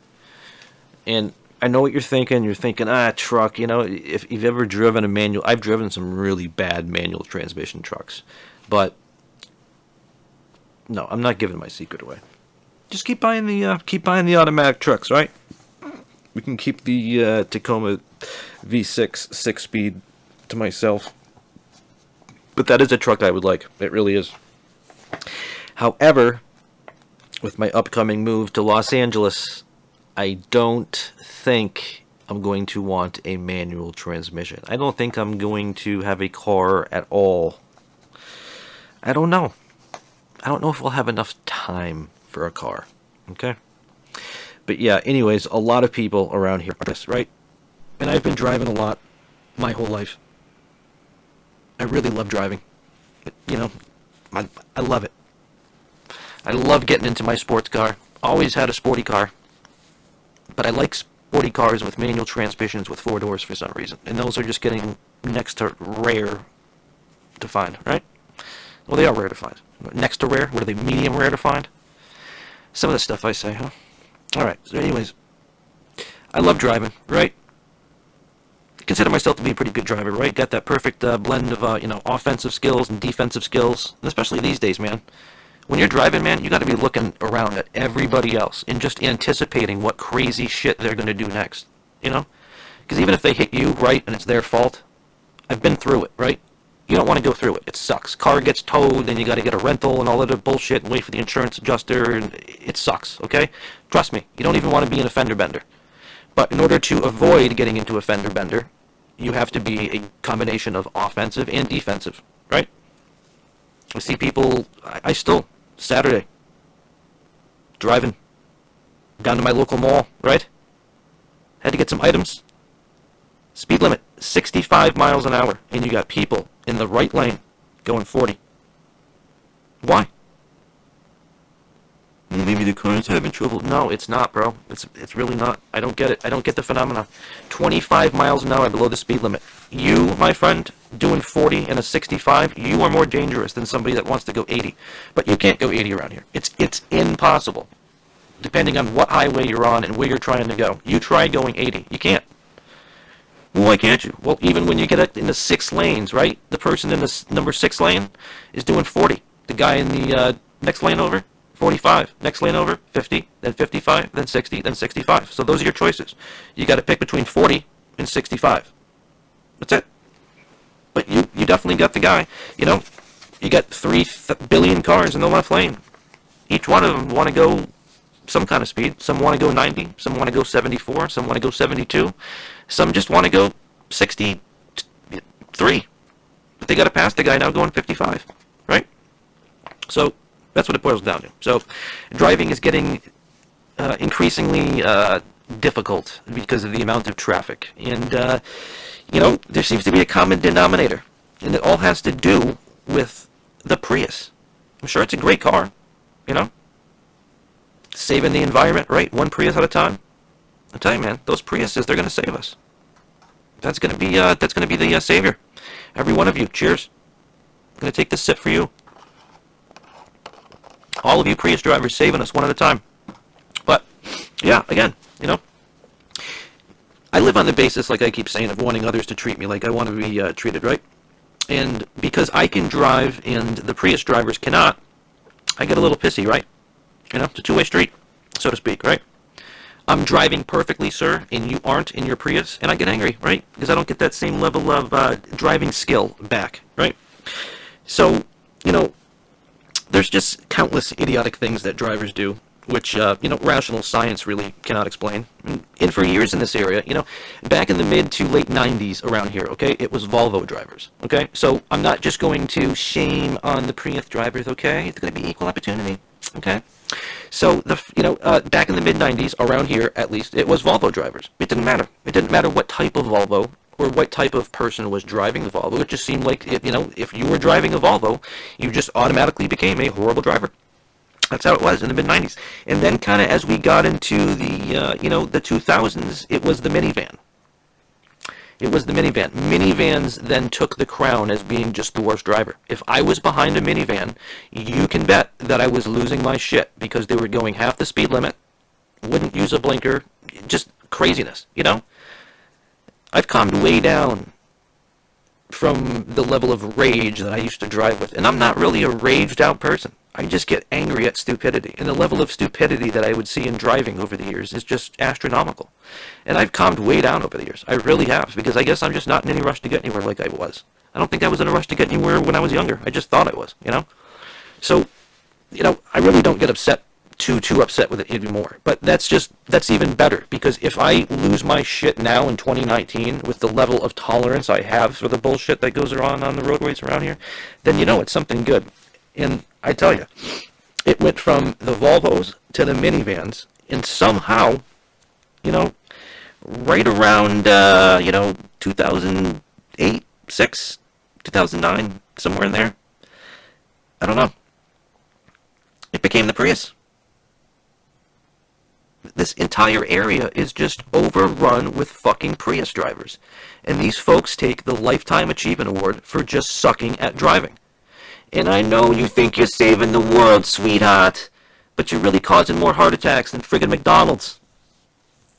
And I know what you're thinking. You're thinking, truck, if you've ever driven a manual. I've driven some really bad manual transmission trucks. But no, I'm not giving my secret away. Just keep buying the automatic trucks, right? We can keep the Tacoma V6 6-speed to myself. But that is a truck I would like. It really is. However, with my upcoming move to Los Angeles, I don't think I'm going to want a manual transmission. I don't think I'm going to have a car at all. I don't know. I don't know if we'll have enough time for a car. Okay? But yeah, anyways, a lot of people around here are this, right? And I've been driving a lot my whole life. I really love driving. I love it. I love getting into my sports car. Always had a sporty car. But I like sporty cars with manual transmissions with 4 doors for some reason. And those are just getting next to rare to find, right? Well, they are rare to find. Next to rare? What are they, medium rare to find? Some of the stuff I say, huh? Alright, so anyways, I love driving, right? I consider myself to be a pretty good driver, right? Got that perfect blend of, offensive skills and defensive skills, especially these days, man. When you're driving, man, you got to be looking around at everybody else and just anticipating what crazy shit they're going to do next, Because even if they hit you, right, and it's their fault, I've been through it, right? You don't want to go through it. It sucks. Car gets towed, then you got to get a rental and all that bullshit and wait for the insurance adjuster, and it sucks, okay? Trust me, you don't even want to be an offender bender. But in order to avoid getting into a fender bender, you have to be a combination of offensive and defensive, right? I see people, I still, Saturday, driving down to my local mall, right? Had to get some items. Speed limit, 65 miles an hour, and you got people in the right lane going 40. Why? Maybe the car's having trouble. No, it's not, bro. It's really not. I don't get it. I don't get the phenomena. 25 miles an hour below the speed limit. You, my friend, doing 40 in a 65, you are more dangerous than somebody that wants to go 80. But you can't go 80 around here. It's impossible. Depending on what highway you're on and where you're trying to go. You try going 80. You can't. Well, why can't you? Well, even when you get in the 6 lanes, right? The person in the number 6 lane is doing 40. The guy in the next lane over, 45. Next lane over, 50. Then 55. Then 60. Then 65. So those are your choices. You got to pick between 40 and 65. That's it. But you definitely got the guy. You got 3 billion cars in the left lane. Each one of them want to go some kind of speed. Some want to go 90. Some want to go 74. Some want to go 72. Some just want to go 63. they got to pass the guy now going 55, right? So that's what it boils down to. So driving is getting increasingly difficult because of the amount of traffic. And, there seems to be a common denominator. And it all has to do with the Prius. I'm sure it's a great car, saving the environment, right? One Prius at a time. I'll tell you, man, those Priuses, they're going to save us. That's going to be the savior. Every one of you, cheers. I'm going to take this sip for you. All of you Prius drivers saving us one at a time. But, yeah, again, I live on the basis, like I keep saying, of wanting others to treat me like I want to be treated, right? And because I can drive and the Prius drivers cannot, I get a little pissy, right? It's a two-way street, so to speak, right? I'm driving perfectly, sir, and you aren't in your Prius, and I get angry, right? Because I don't get that same level of driving skill back, right? So, there's just countless idiotic things that drivers do, which, rational science really cannot explain. And for years in this area, back in the mid to late 90s around here, okay, it was Volvo drivers, okay? So I'm not just going to shame on the Prius drivers, okay? It's going to be equal opportunity, okay? So, back in the mid 90s, around here at least, it was Volvo drivers. It didn't matter. It didn't matter what type of Volvo or what type of person was driving the Volvo. It just seemed like, if you were driving a Volvo, you just automatically became a horrible driver. That's how it was in the mid 90s. And then kind of as we got into the, the 2000s, it was the minivan. It was the minivan. Minivans then took the crown as being just the worst driver. If I was behind a minivan, you can bet that I was losing my shit because they were going half the speed limit, wouldn't use a blinker, just craziness, I've calmed way down from the level of rage that I used to drive with. And I'm not really a raged out person. I just get angry at stupidity. And the level of stupidity that I would see in driving over the years is just astronomical. And I've calmed way down over the years. I really have. Because I guess I'm just not in any rush to get anywhere like I was. I don't think I was in a rush to get anywhere when I was younger. I just thought I was, So, I really don't get upset, too upset with it anymore. But that's even better. Because if I lose my shit now in 2019 with the level of tolerance I have for the bullshit that goes on the roadways around here, then it's something good. And I tell you, it went from the Volvos to the minivans, and somehow, right around, 2008, 6, 2009, somewhere in there, I don't know, it became the Prius. This entire area is just overrun with fucking Prius drivers. And these folks take the Lifetime Achievement Award for just sucking at driving. And I know you think you're saving the world, sweetheart, but you're really causing more heart attacks than friggin' McDonald's.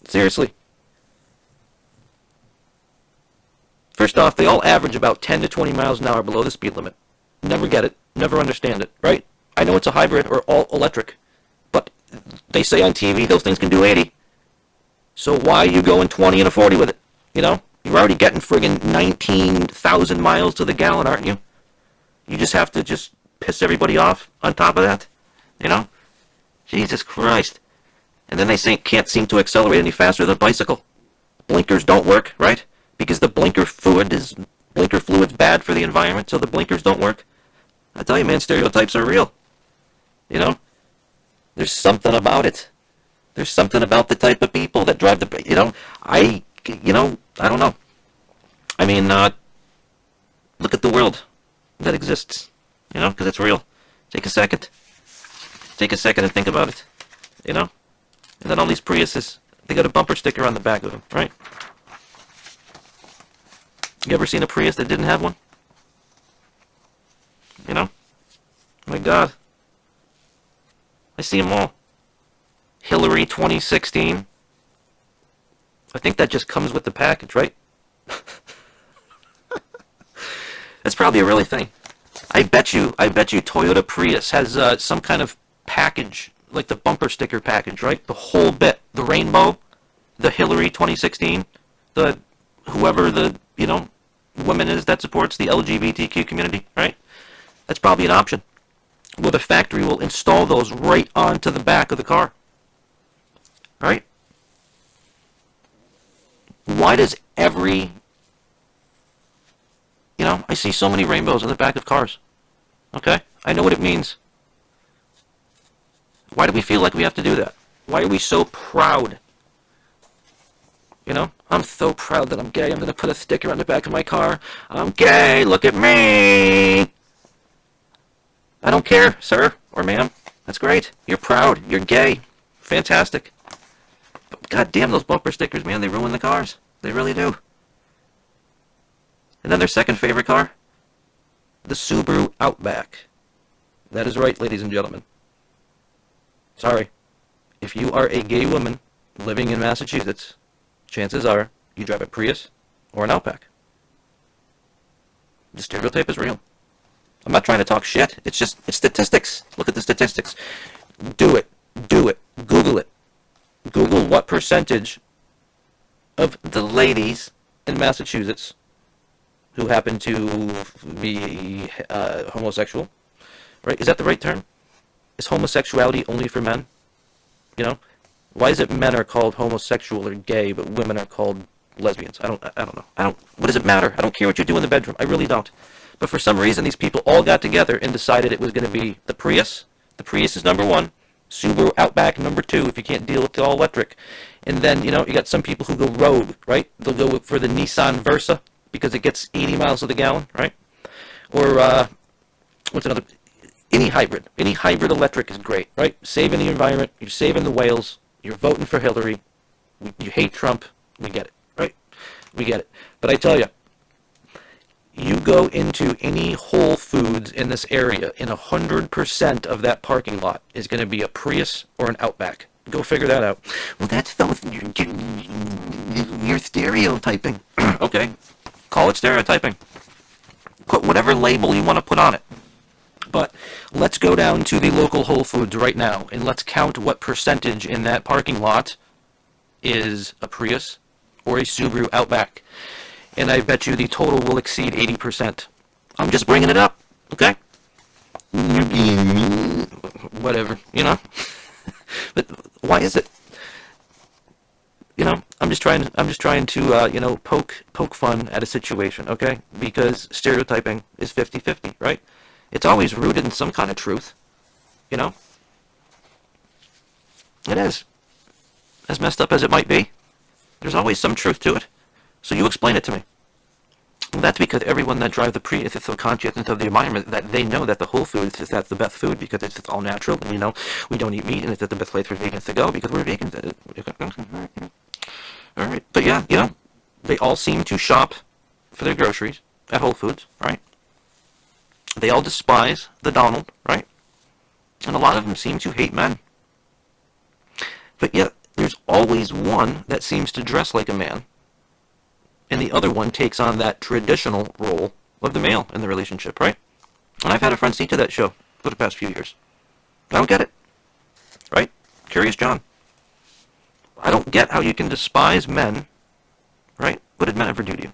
Seriously. First off, they all average about 10 to 20 miles an hour below the speed limit. Never get it. Never understand it, right? I know it's a hybrid or all electric, but they say on TV those things can do 80. So why are you going 20 and a 40 with it? You're already getting friggin' 19,000 miles to the gallon, aren't you? You just have to just piss everybody off on top of that, Jesus Christ. And then they can't seem to accelerate any faster than a bicycle. Blinkers don't work, right? Because the blinker fluid's bad for the environment, so the blinkers don't work. I tell you, man, stereotypes are real. There's something about it. There's something about the type of people that drive the, I don't know. I mean, look at the world that exists, because it's real. Take a second and think about it, And then all these Priuses, they got a bumper sticker on the back of them, right? You ever seen a Prius that didn't have one? My God. I see them all. Hillary 2016. I think that just comes with the package, right? That's probably a really thing. I bet you Toyota Prius has some kind of package, like the bumper sticker package, right? The whole bit. The rainbow, the Hillary 2016, the whoever the, woman is that supports the LGBTQ community, right? That's probably an option. Well, the factory will install those right onto the back of the car. Right? Why does every You know, I see so many rainbows on the back of cars. Okay? I know what it means. Why do we feel like we have to do that? Why are we so proud? You know, I'm so proud that I'm gay. I'm going to put a sticker on the back of my car. I'm gay, look at me! I don't care, sir or ma'am. That's great. You're proud. You're gay. Fantastic. But God damn those bumper stickers, man. They ruin the cars. They really do. And then their second favorite car? The Subaru Outback. That is right, ladies and gentlemen. Sorry. If you are a gay woman living in Massachusetts, chances are you drive a Prius or an Outback. The stereotype is real. I'm not trying to talk shit. It's statistics. Look at the statistics. Do it. Google it. Google what percentage of the ladies in Massachusetts who happen to be homosexual, right? Is that the right term? Is homosexuality only for men? You know? Why is it men are called homosexual or gay, but women are called lesbians? I don't know. What does it matter? I don't care what you do in the bedroom. I really don't. But for some reason, these people all got together and decided it was going to be the Prius. The Prius is number one. Subaru Outback number two, if you can't deal with the all-electric. And then, you know, you got some people who go road, right? They'll go for the Nissan Versa because it gets 80 miles to the gallon, right? Or, what's another? Any hybrid. Any hybrid electric is great, right? Saving the environment. You're saving the whales. You're voting for Hillary. You hate Trump. We get it, right? We get it. But I tell you, you go into any Whole Foods in this area, and 100% of that parking lot is going to be a Prius or an Outback. Go figure that out. Well, that's you're stereotyping. Okay, call it stereotyping. Put whatever label you want to put on it. But let's go down to the local Whole Foods right now, and let's count what percentage in that parking lot is a Prius or a Subaru Outback. And I bet you the total will exceed 80%. I'm just bringing it up, okay? Whatever, you know? But why is it? You know, I'm just trying to, you know, poke fun at a situation, okay? Because stereotyping is 50-50, right? It's always rooted in some kind of truth, you know? It is. As messed up as it might be, there's always some truth to it. So you explain it to me. Well, that's because everyone that drives the Prius is so conscious of the environment that they know that the Whole Foods is that's the best food because it's all natural. And, you know, we don't eat meat, and it's the best place for vegans to go because we're vegans. All right, but yeah, you know, they all seem to shop for their groceries at Whole Foods, right? They all despise the Donald, right? And a lot of them seem to hate men. But yet, there's always one that seems to dress like a man. And the other one takes on that traditional role of the male in the relationship, right? And I've had a front seat to that show for the past few years. I don't get it, right? Curious John. I don't get how you can despise men, right? What did men ever do to you?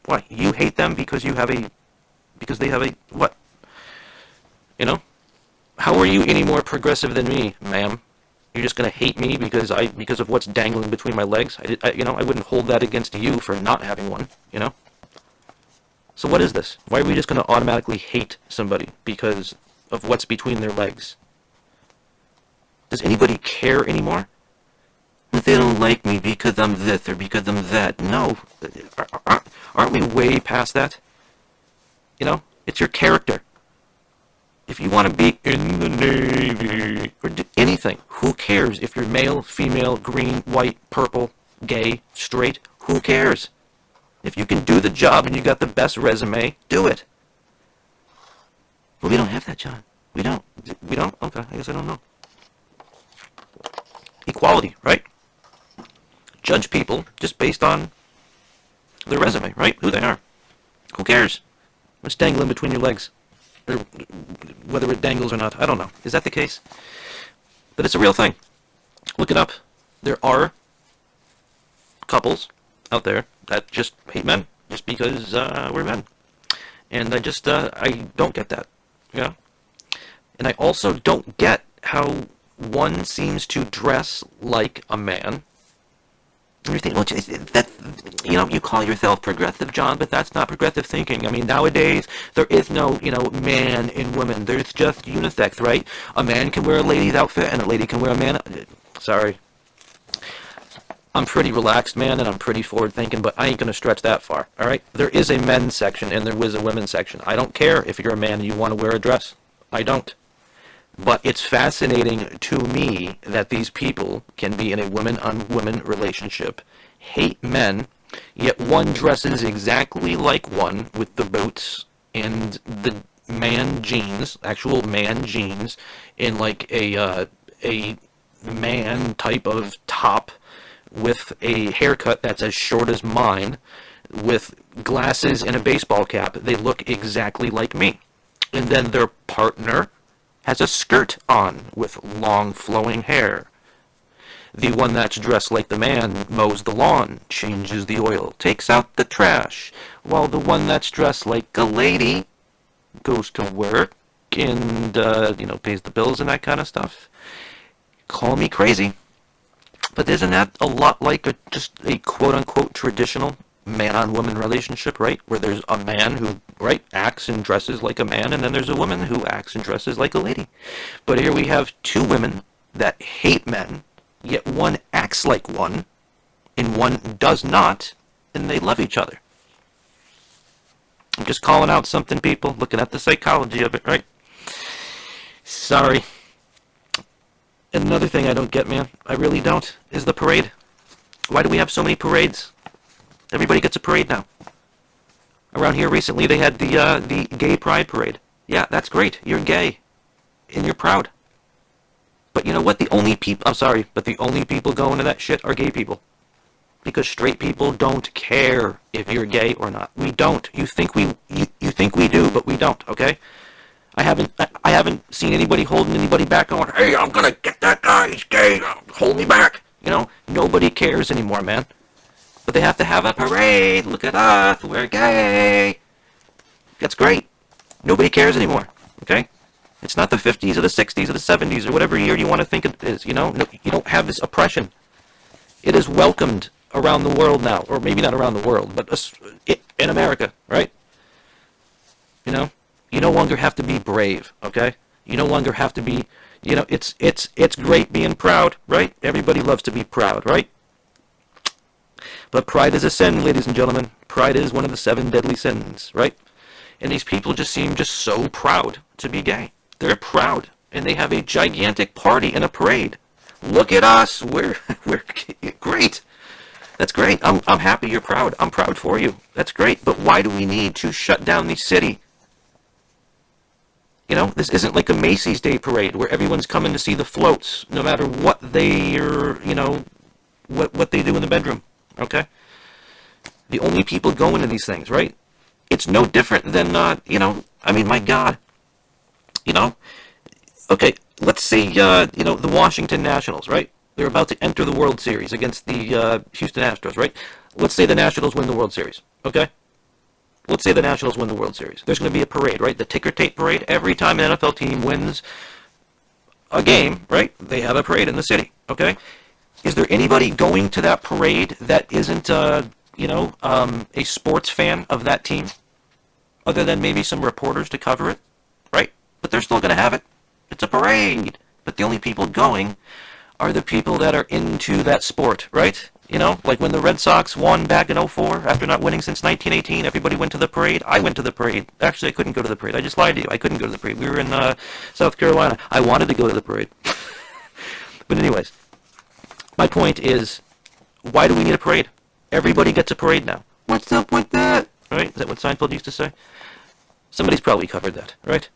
Why? You hate them because they have a, what? You know? How are you any more progressive than me, ma'am? You're just gonna hate me because of what's dangling between my legs. You know, I wouldn't hold that against you for not having one. You know. So what is this? Why are we just gonna automatically hate somebody because of what's between their legs? Does anybody care anymore? They don't like me because I'm this or because I'm that. No, aren't we way past that? You know, it's your character. If you want to be in the Navy or do anything, who cares if you're male, female, green, white, purple, gay, straight? Who cares? If you can do the job and you got the best resume, do it. Well, we don't have that, John. We don't. We don't? Okay, I guess I don't know. Equality, right? Judge people just based on their resume, right? Who they are. Who cares? What's dangling between your legs? Or whether it dangles or not, I don't know. Is that the case? But it's a real thing. Look it up. There are couples out there that just hate men just because we're men. And I don't get that. Yeah. And I also don't get how one seems to dress like a man And you think, well, that, you call yourself progressive, John, but that's not progressive thinking. I mean, nowadays, there is no, man and woman. There's just unisex, right? A man can wear a lady's outfit, and a lady can wear a man... Sorry. I'm pretty relaxed, man, and I'm pretty forward-thinking, but I ain't going to stretch that far, all right? There is a men's section, and there is a women's section. I don't care if you're a man and you want to wear a dress. I don't. But it's fascinating to me that these people can be in a women-on-women relationship, hate men, yet one dresses exactly like one with the boots and the man jeans, actual man jeans, in like a man type of top with a haircut that's as short as mine, with glasses and a baseball cap. They look exactly like me. And then their partner has a skirt on with long flowing hair. The one that's dressed like the man mows the lawn, changes the oil, takes out the trash, while the one that's dressed like a lady goes to work and, pays the bills and that kind of stuff. Call me crazy, but isn't that a lot like just a quote-unquote traditional man-on-woman relationship, right? Where there's a man who, right, acts and dresses like a man, and then there's a woman who acts and dresses like a lady. But here we have two women that hate men, yet one acts like one, and one does not, and they love each other. I'm just calling out something, people, looking at the psychology of it, right? Sorry. And another thing I don't get, man, I really don't, is the parade. Why do we have so many parades? Everybody gets a parade now. Around here recently, they had the gay pride parade. Yeah, that's great. You're gay, and you're proud. But you know what? The only people going to that shit are gay people. Because straight people don't care if you're gay or not. We don't. You think we do, but we don't. Okay? I haven't seen anybody holding anybody back going, hey, I'm gonna get that guy. He's gay. Hold me back. Nobody cares anymore, man. But they have to have a parade. Look at us. We're gay. That's great. Nobody cares anymore. Okay? It's not the 50s or the 60s or the 70s or whatever year you want to think it is. No, you don't have this oppression. It is welcomed around the world now. Or maybe not around the world, but in America, right? You no longer have to be brave, okay? You no longer have to be, it's great being proud, right? Everybody loves to be proud, right? But pride is a sin, ladies and gentlemen. Pride is one of the 7 deadly sins, right? And these people just seem so proud to be gay. They're proud, and they have a gigantic party and a parade. Look at us. We're great. That's great. I'm happy you're proud. I'm proud for you. That's great. But why do we need to shut down the city? This isn't like a Macy's Day Parade where everyone's coming to see the floats, no matter what they're, what they do in the bedroom. Okay? The only people going to these things, right? It's no different than, my God. Okay, let's say, the Washington Nationals, right? They're about to enter the World Series against the Houston Astros, right? Let's say the Nationals win the World Series, okay? Let's say the Nationals win the World Series. There's going to be a parade, right? The ticker tape parade. Every time an NFL team wins a game, right, they have a parade in the city, okay? Is there anybody going to that parade that isn't, a sports fan of that team? Other than maybe some reporters to cover it, right? But they're still going to have it. It's a parade. But the only people going are the people that are into that sport, right? Like when the Red Sox won back in 2004 after not winning since 1918, everybody went to the parade. I went to the parade. Actually, I couldn't go to the parade. I just lied to you. I couldn't go to the parade. We were in South Carolina. I wanted to go to the parade. But anyways, my point is, why do we need a parade? Everybody gets a parade now. What's up with that? Right? Is that what Seinfeld used to say? Somebody's probably covered that, right?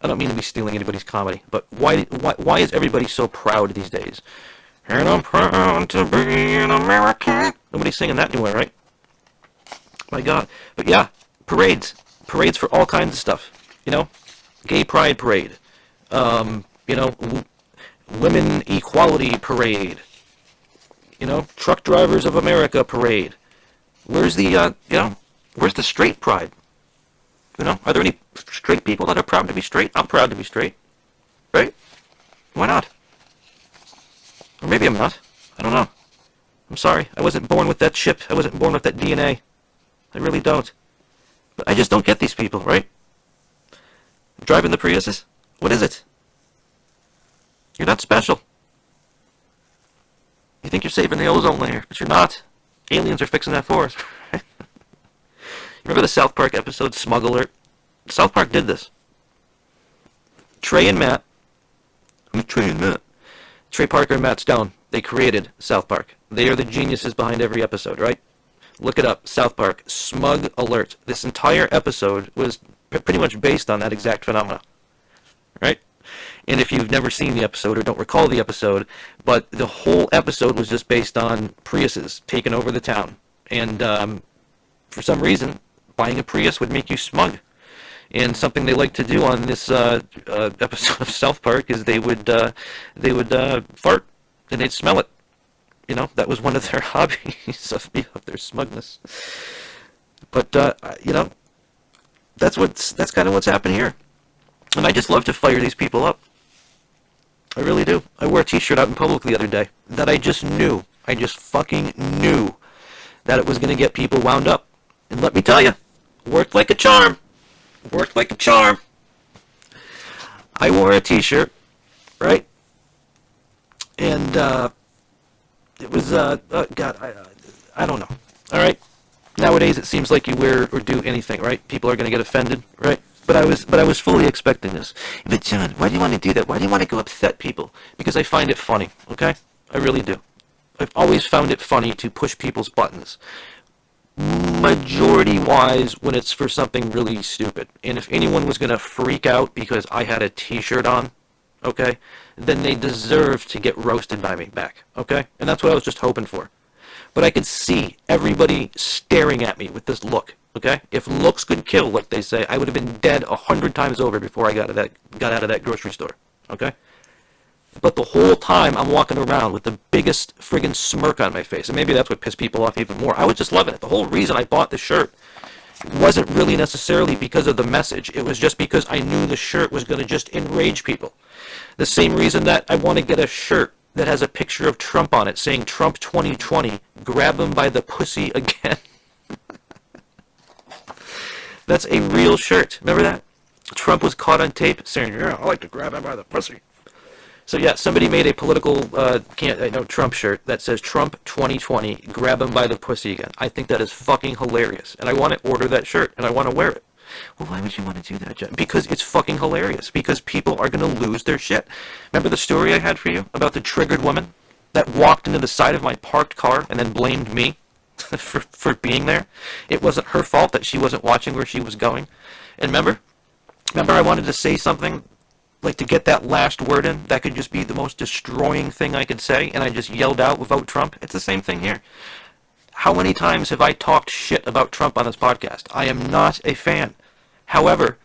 I don't mean to be stealing anybody's comedy, but why is everybody so proud these days? And I'm proud to be an American. Nobody's singing that anywhere, right? My God. But yeah, parades. Parades for all kinds of stuff. Gay pride parade. Women equality parade. Truck drivers of America parade. Where's the, where's the straight pride? Are there any straight people that are proud to be straight? I'm proud to be straight. Right? Why not? Or maybe I'm not. I don't know. I'm sorry. I wasn't born with that chip. I wasn't born with that DNA. I really don't. But I just don't get these people, right? Driving the Priuses? What is it? You're not special. You think you're saving the ozone layer, but you're not. Aliens are fixing that for us. Remember the South Park episode, Smug Alert? South Park did this. Trey and Matt. Who's Trey and Matt? Trey Parker and Matt Stone. They created South Park. They are the geniuses behind every episode, right? Look it up. South Park. Smug Alert. This entire episode was pretty much based on that exact phenomena. Right? And if you've never seen the episode or don't recall the episode, but the whole episode was just based on Priuses taking over the town. And for some reason, buying a Prius would make you smug. And something they like to do on this episode of South Park is they would fart and they'd smell it. You know, that was one of their hobbies of their smugness. But you know, that's kind of what's happened here. And I just love to fire these people up. I really do. I wore a t-shirt out in public the other day that I just fucking knew that it was going to get people wound up. And let me tell you, worked like a charm. Worked like a charm. I wore a t-shirt, right? And it was, God, I don't know. All right? Nowadays it seems like you wear or do anything, right? People are going to get offended, right? But I was fully expecting this. But John, why do you want to do that? Why do you want to go upset people? Because I find it funny, okay? I really do. I've always found it funny to push people's buttons. Majority-wise, when it's for something really stupid. And if anyone was going to freak out because I had a t-shirt on, okay, then they deserve to get roasted by me back, okay? And that's what I was just hoping for. But I could see everybody staring at me with this look, okay? If looks could kill, like they say, I would have been dead 100 times over before I got out of that grocery store, okay? But the whole time I'm walking around with the biggest friggin' smirk on my face. And maybe that's what pissed people off even more. I was just loving it. The whole reason I bought the shirt wasn't really necessarily because of the message. It was just because I knew the shirt was going to just enrage people. The same reason that I want to get a shirt that has a picture of Trump on it saying Trump 2020, grab him by the pussy again. That's a real shirt. Remember that? Trump was caught on tape saying, yeah, I like to grab him by the pussy. So yeah, somebody made a political Trump shirt that says Trump 2020, grab him by the pussy again. I think that is fucking hilarious. And I want to order that shirt and I want to wear it. Well, why would you want to do that, Jen? Because it's fucking hilarious. Because people are going to lose their shit. Remember the story I had for you about the triggered woman that walked into the side of my parked car and then blamed me for being there? It wasn't her fault that she wasn't watching where she was going. And remember I wanted to say something, like to get that last word in, that could just be the most destroying thing I could say, and I just yelled out, vote Trump. It's the same thing here. How many times have I talked shit about Trump on this podcast? I am not a fan. However,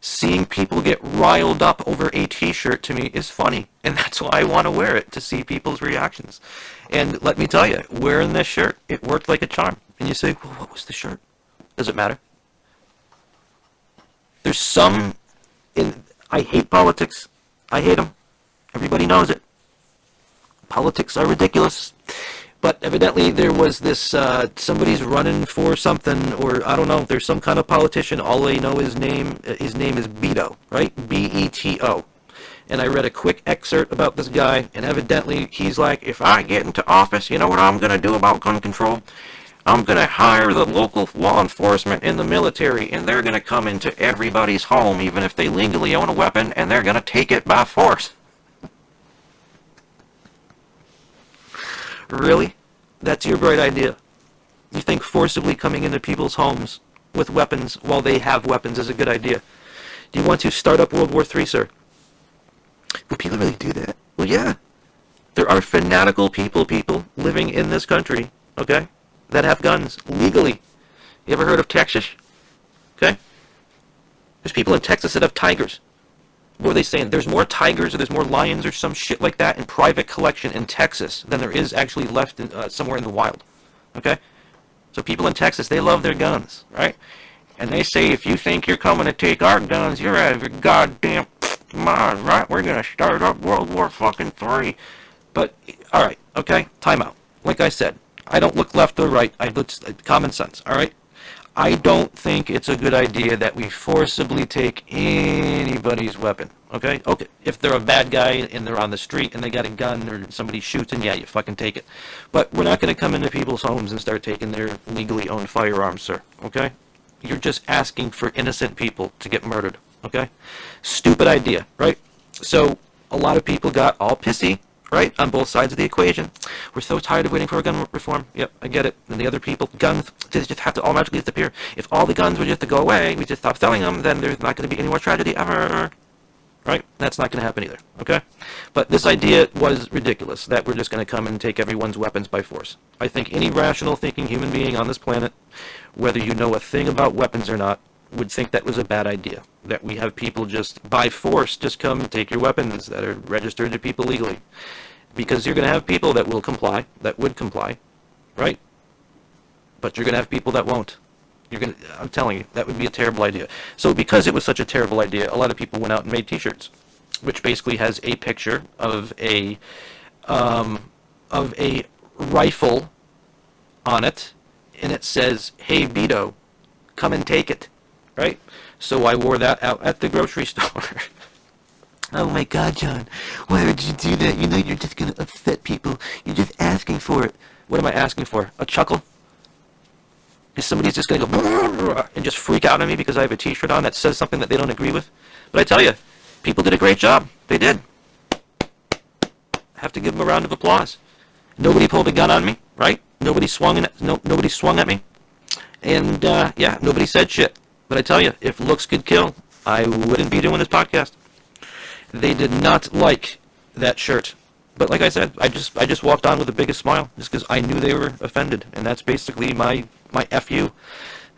seeing people get riled up over a t-shirt to me is funny, and that's why I want to wear it, to see people's reactions. And let me tell you, wearing this shirt, it worked like a charm. And you say, well, what was the shirt? Does it matter? There's some... I hate politics. I hate them. Everybody knows it. Politics are ridiculous. But evidently there was this, somebody's running for something, or I don't know, there's some kind of politician. All I know his name is Beato, right? B-E-T-O. And I read a quick excerpt about this guy, and evidently he's like, if I get into office, you know what I'm going to do about gun control? I'm going to hire the local law enforcement and the military, and they're going to come into everybody's home, even if they legally own a weapon, and they're going to take it by force. Really? That's your bright idea? You think forcibly coming into people's homes with weapons while they have weapons is a good idea? Do you want to start up World War III, sir? Will people really do that? Well, yeah. There are fanatical people living in this country, okay, that have guns legally. You ever heard of Texas? Okay? There's people in Texas that have tigers. What are they saying? There's more tigers or there's more lions or some shit like that in private collection in Texas than there is actually left in, somewhere in the wild. Okay? So people in Texas, they love their guns, right? And they say, if you think you're coming to take our guns, you're out of your goddamn mind, right? We're going to start up World War fucking III. But, alright, okay? Time out. Like I said, I don't look left or right. I look common sense, all right? I don't think it's a good idea that we forcibly take anybody's weapon, okay? Okay, if they're a bad guy and they're on the street and they got a gun or somebody shoots and yeah, you fucking take it. But we're not going to come into people's homes and start taking their legally owned firearms, sir, okay? You're just asking for innocent people to get murdered, okay? Stupid idea, right? So a lot of people got all pissy, right, on both sides of the equation. We're so tired of waiting for a gun reform. Yep, I get it. And the other people, guns just have to automatically disappear. If all the guns were just to go away, we just stop selling them, then there's not going to be any more tragedy ever. Right? That's not going to happen either. Okay? But this idea was ridiculous, that we're just going to come and take everyone's weapons by force. I think any rational thinking human being on this planet, whether you know a thing about weapons or not, would think that was a bad idea. That we have people just by force just come and take your weapons that are registered to people legally. Because you're going to have people that will comply, that would comply, right? But you're going to have people that won't. I'm telling you, that would be a terrible idea. So because it was such a terrible idea, a lot of people went out and made t-shirts, which basically has a picture of a rifle on it, and it says, "Hey Beato, come and take it," right? So I wore that out at the grocery store. Oh my God, John, why would you do that? You know you're just going to upset people. You're just asking for it. What am I asking for? A chuckle? Is somebody's just going to go and just freak out on me because I have a t-shirt on that says something that they don't agree with? But I tell you, people did a great job. They did. I have to give them a round of applause. Nobody pulled a gun on me, right? Nobody swung at me. And, yeah, nobody said shit. But I tell you, if looks could kill, I wouldn't be doing this podcast. They did not like that shirt. But like I said, I just walked on with the biggest smile just because I knew they were offended. And that's basically my FU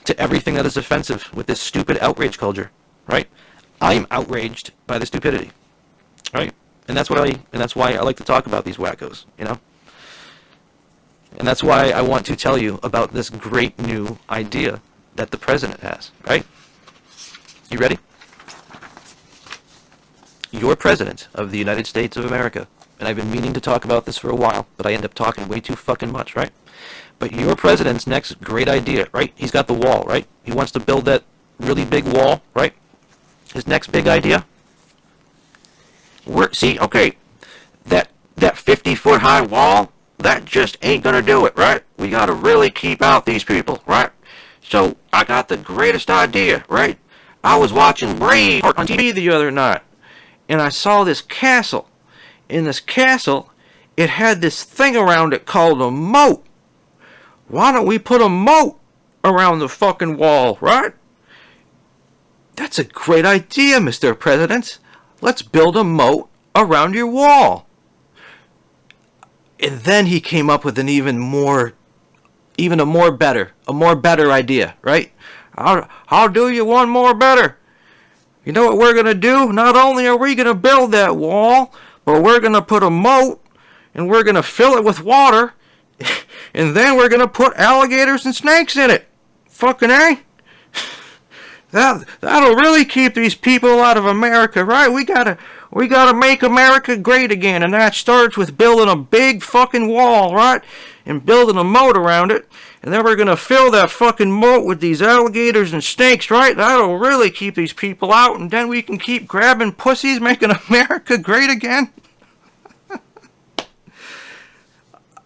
to everything that is offensive with this stupid outrage culture, right? I'm outraged by the stupidity, right? And that's why I like to talk about these wackos, you know? And that's why I want to tell you about this great new idea that the president has, right? You ready? You're president of the United States of America, and I've been meaning to talk about this for a while, but I end up talking way too fucking much, right? But your president's next great idea, right? He's got the wall, right? He wants to build that really big wall, right? His next big idea? Okay, that 50-foot high wall, that just ain't gonna do it, right? We gotta really keep out these people, right? So I got the greatest idea, right? I was watching Braveheart on TV the other night, and I saw this castle. In this castle, it had this thing around it called a moat. Why don't we put a moat around the fucking wall, right? That's a great idea, Mr. President. Let's build a moat around your wall. And then he came up with a more better idea, right? I'll do you one more better. You know what we're going to do? Not only are we going to build that wall, but we're going to put a moat, and we're going to fill it with water, and then we're going to put alligators and snakes in it. Fucking A. That'll really keep these people out of America, right? We gotta make America great again, and that starts with building a big fucking wall, right? And building a moat around it. And then we're going to fill that fucking moat with these alligators and snakes, right? That'll really keep these people out, and then we can keep grabbing pussies, making America great again.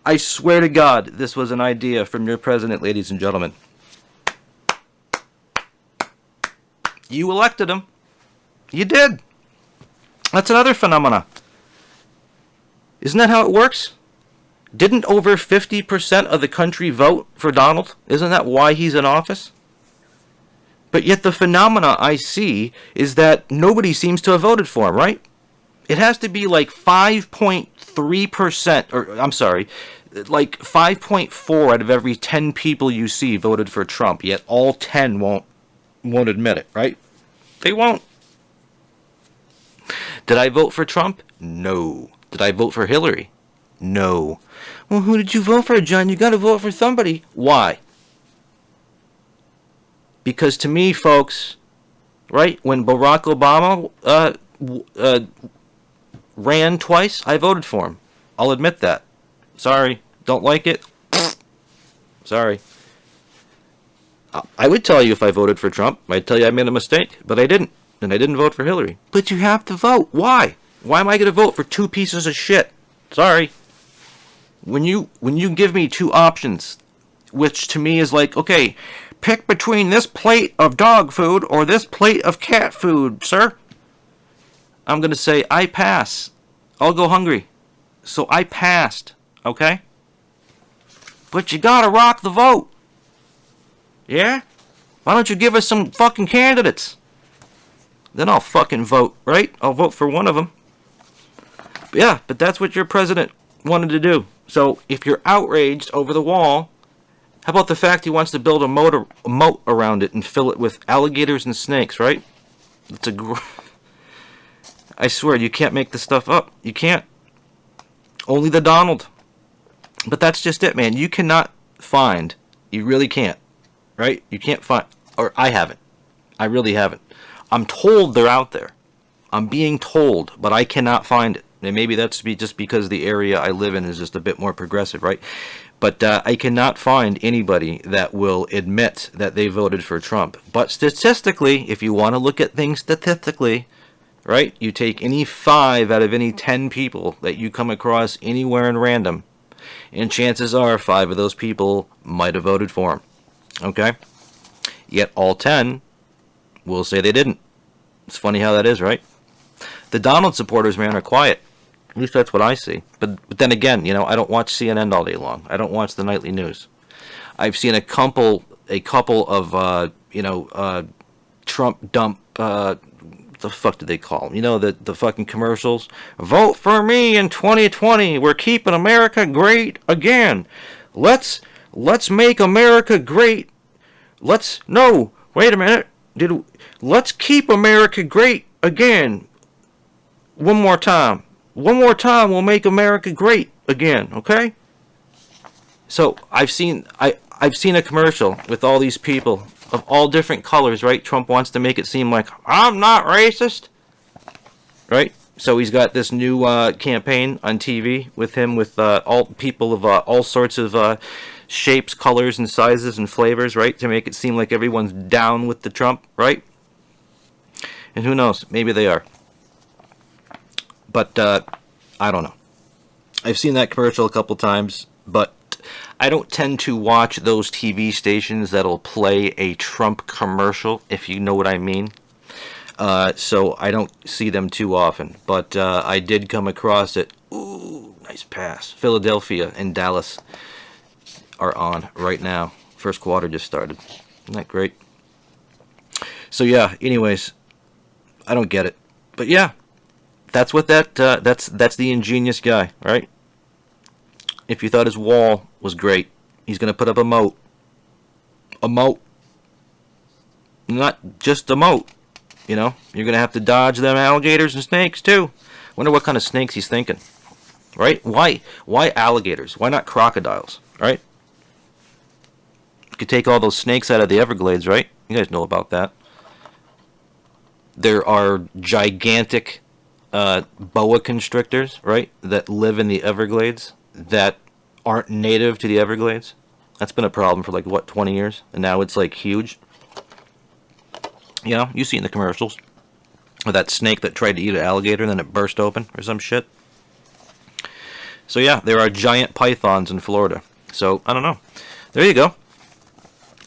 I swear to God, this was an idea from your president, ladies and gentlemen. You elected him. You did. That's another phenomena. Isn't that how it works? Didn't over 50% of the country vote for Donald? Isn't that why he's in office? But yet the phenomena I see is that nobody seems to have voted for him, right? It has to be like 5.3%, or I'm sorry, like 5.4 out of every 10 people you see voted for Trump, yet all 10 won't admit it, right? They won't. Did I vote for Trump? No. Did I vote for Hillary? No. Well, who did you vote for, John? You got to vote for somebody. Why? Because to me, folks, right, when Barack Obama ran twice, I voted for him. I'll admit that. Sorry, don't like it. Sorry. I would tell you if I voted for Trump. I'd tell you I made a mistake, but I didn't. And I didn't vote for Hillary. But you have to vote. Why? Why am I going to vote for two pieces of shit? Sorry. When you give me two options, which to me is like, okay, pick between this plate of dog food or this plate of cat food, sir. I'm going to say, I pass. I'll go hungry. So I passed, okay? But you got to rock the vote. Yeah? Why don't you give us some fucking candidates? Then I'll fucking vote, right? I'll vote for one of them. Yeah, but that's what your president wanted to do. So if you're outraged over the wall, how about the fact he wants to build a moat around it and fill it with alligators and snakes, right? It's I swear, you can't make this stuff up. You can't. Only the Donald. But that's just it, man. You cannot find. You really can't. Right? You can't find. Or I haven't. I really haven't. I'm told they're out there. I'm being told, but I cannot find it. And maybe that's just because the area I live in is just a bit more progressive, right? But I cannot find anybody that will admit that they voted for Trump. But statistically, if you want to look at things statistically, right? You take any 5 out of any 10 people that you come across anywhere in random, and chances are 5 of those people might have voted for him. Okay? Yet all 10 will say they didn't. It's funny how that is, right? The Donald supporters, man, are quiet. At least that's what I see. But then again, you know, I don't watch CNN all day long. I don't watch the nightly news. I've seen a couple of Trump dump. The fuck did they call them? You know, the fucking commercials. Vote for me in 2020. We're keeping America great again. Let's make America great. No, wait a minute. Let's keep America great again. One more time. One more time, we'll make America great again, okay? So I've seen a commercial with all these people of all different colors, right? Trump wants to make it seem like I'm not racist, right? So he's got this new campaign on TV with him with all people of all sorts of shapes, colors, and sizes and flavors, right? To make it seem like everyone's down with the Trump, right? And who knows? Maybe they are. But I don't know. I've seen that commercial a couple times, but I don't tend to watch those TV stations that'll play a Trump commercial, if you know what I mean. So I don't see them too often. But I did come across it. Ooh, nice pass. Philadelphia and Dallas are on right now. First quarter just started. Isn't that great? So yeah, anyways, I don't get it. But yeah. That's what that's the ingenious guy, right? If you thought his wall was great, he's going to put up a moat. A moat. Not just a moat, you know? You're going to have to dodge them alligators and snakes, too. Wonder what kind of snakes he's thinking, right? Why alligators? Why not crocodiles, right? You could take all those snakes out of the Everglades, right? You guys know about that. There are gigantic boa constrictors, right, that live in the Everglades that aren't native to the Everglades. That's been a problem for like, what, 20 years? And now it's like huge. You know, you've seen the commercials. Or that snake that tried to eat an alligator and then it burst open or some shit. So yeah, there are giant pythons in Florida. So, I don't know. There you go.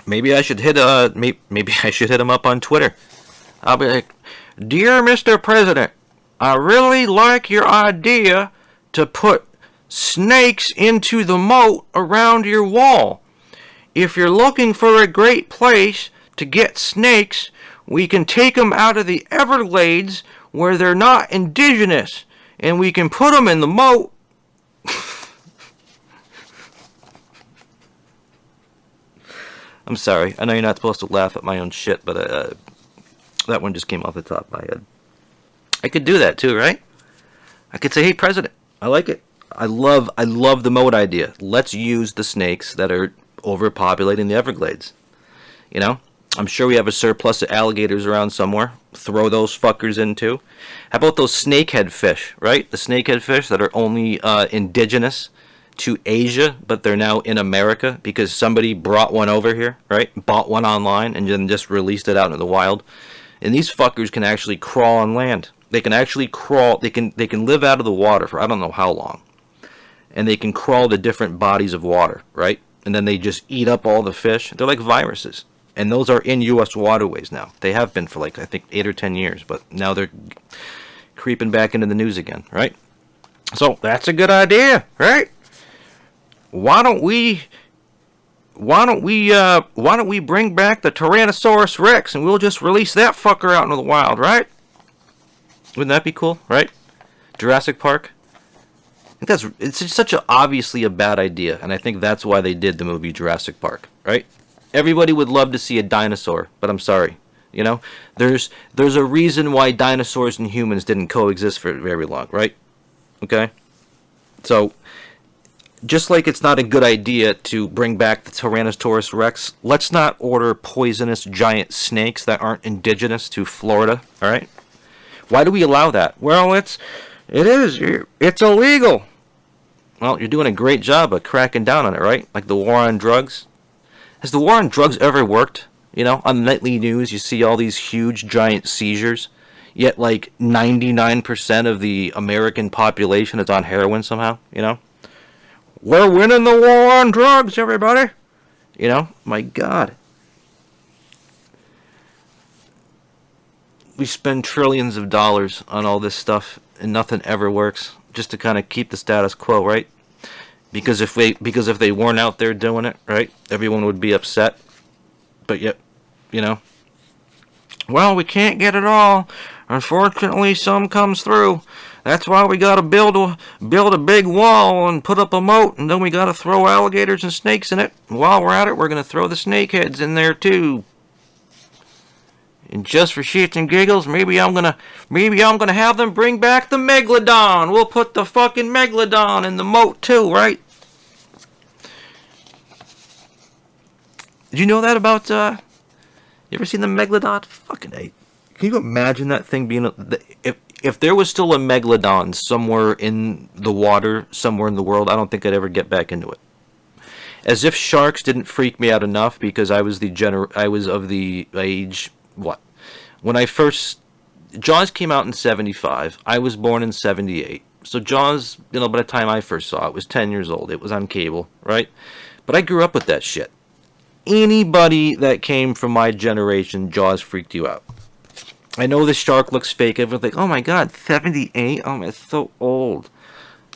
Maybe I should hit maybe I should hit him up on Twitter. I'll be like, "Dear Mr. President, I really like your idea to put snakes into the moat around your wall. If you're looking for a great place to get snakes, we can take them out of the Everglades where they're not indigenous, and we can put them in the moat." I'm sorry. I know you're not supposed to laugh at my own shit, but that one just came off the top of my head. I could do that too, right? I could say, "Hey, President, I like it. I love the moat idea. Let's use the snakes that are overpopulating the Everglades. You know, I'm sure we have a surplus of alligators around somewhere. Throw those fuckers in too. How about those snakehead fish, right? The snakehead fish that are only indigenous to Asia, but they're now in America because somebody brought one over here, right? Bought one online and then just released it out into the wild. And these fuckers can actually crawl on land. They can actually crawl. They can live out of the water for I don't know how long. And they can crawl to different bodies of water, right? And then they just eat up all the fish. They're like viruses. And those are in U.S. waterways now. They have been for like, I think, 8 or 10 years. But now they're creeping back into the news again, right? So that's a good idea, right? Why don't we bring back the Tyrannosaurus Rex and we'll just release that fucker out into the wild, right? Wouldn't that be cool, right? Jurassic Park. I think it's just such obviously a bad idea, and I think that's why they did the movie Jurassic Park, right? Everybody would love to see a dinosaur, but I'm sorry, you know, there's a reason why dinosaurs and humans didn't coexist for very long, right? Okay, so just like it's not a good idea to bring back the Tyrannosaurus Rex, let's not order poisonous giant snakes that aren't indigenous to Florida, all right? Why do we allow that? Well, it's illegal. Well, you're doing a great job of cracking down on it, right? Like the war on drugs. Has the war on drugs ever worked? You know, on the nightly news, you see all these huge, giant seizures. Yet, like, 99% of the American population is on heroin somehow, you know? We're winning the war on drugs, everybody! You know? My God. We spend trillions of dollars on all this stuff, and nothing ever works. Just to kind of keep the status quo, right? Because if they weren't out there doing it, right, everyone would be upset. But yet, you know, well, we can't get it all. Unfortunately, some comes through. That's why we gotta build a big wall and put up a moat, and then we gotta throw alligators and snakes in it. And while we're at it, we're gonna throw the snakeheads in there too. And just for shits and giggles, maybe I'm gonna have them bring back the megalodon. We'll put the fucking megalodon in the moat too, right? Did you know that about? You ever seen the megalodon? Fucking A. Can you imagine that thing being? If there was still a megalodon somewhere in the water, somewhere in the world, I don't think I'd ever get back into it. As if sharks didn't freak me out enough because I was of the age. What? When Jaws came out in 75. I was born in 78. So Jaws, you know, by the time I first saw it was 10 years old. It was on cable, right? But I grew up with that shit. Anybody that came from my generation, Jaws freaked you out. I know the shark looks fake. Everyone's like, oh my God, 78? Oh, it's so old.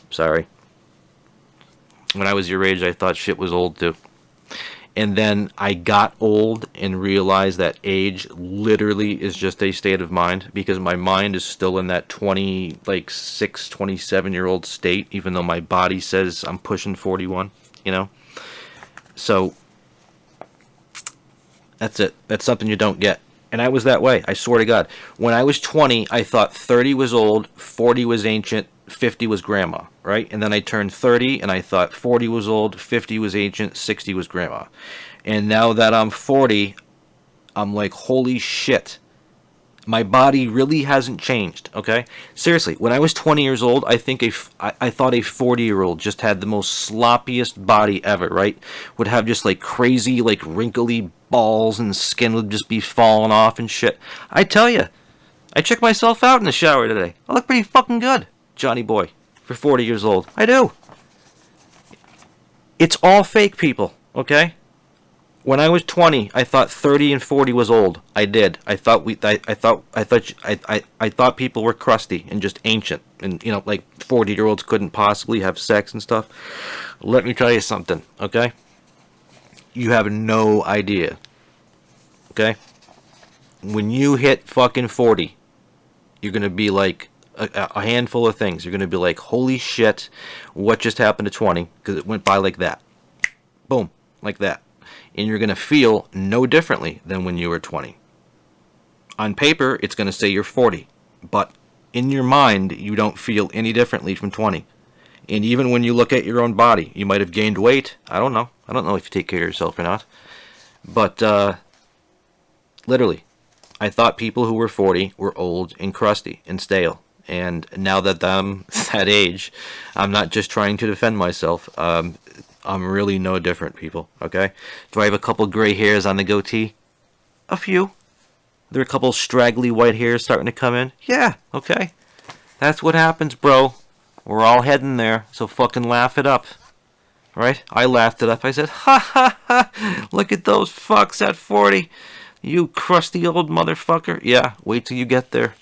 Sorry. When I was your age, I thought shit was old too. And then I got old and realized that age literally is just a state of mind, because my mind is still in that 27-year-old state, even though my body says I'm pushing 41, you know? So that's it. That's something you don't get. And I was that way, I swear to God. When I was 20, I thought 30 was old, 40 was ancient, 50 was grandma, right? And then I turned 30 and I thought 40 was old, 50 was ancient, 60 was grandma. And now that I'm 40, I'm like, holy shit. My body really hasn't changed, okay? Seriously, when I was 20 years old, I thought a 40-year-old just had the most sloppiest body ever, right? Would have just like crazy, like wrinkly balls and skin would just be falling off and shit. I tell you, I checked myself out in the shower today. I look pretty fucking good, Johnny boy, for 40 years old. I do. It's all fake, people, okay? When I was 20, I thought 30 and 40 was old. I did. I thought people were crusty and just ancient, and you know, like 40-year-olds couldn't possibly have sex and stuff. Let me tell you something, okay? You have no idea. Okay? When you hit fucking 40, you're gonna be like a handful of things. You're gonna be like, holy shit, what just happened to 20? Because it went by like that. Boom, like that. And you're going to feel no differently than when you were 20. On paper, it's going to say you're 40. But in your mind, you don't feel any differently from 20. And even when you look at your own body, you might have gained weight. I don't know. I don't know if you take care of yourself or not. But, literally, I thought people who were 40 were old and crusty and stale. And now that I'm that age, I'm not just trying to defend myself. I'm really no different, people, okay? Do I have a couple gray hairs on the goatee? A few. There are a couple straggly white hairs starting to come in? Yeah, okay. That's what happens, bro. We're all heading there, so fucking laugh it up. Right? I laughed it up. I said, ha ha ha, look at those fucks at 40. You crusty old motherfucker. Yeah, wait till you get there.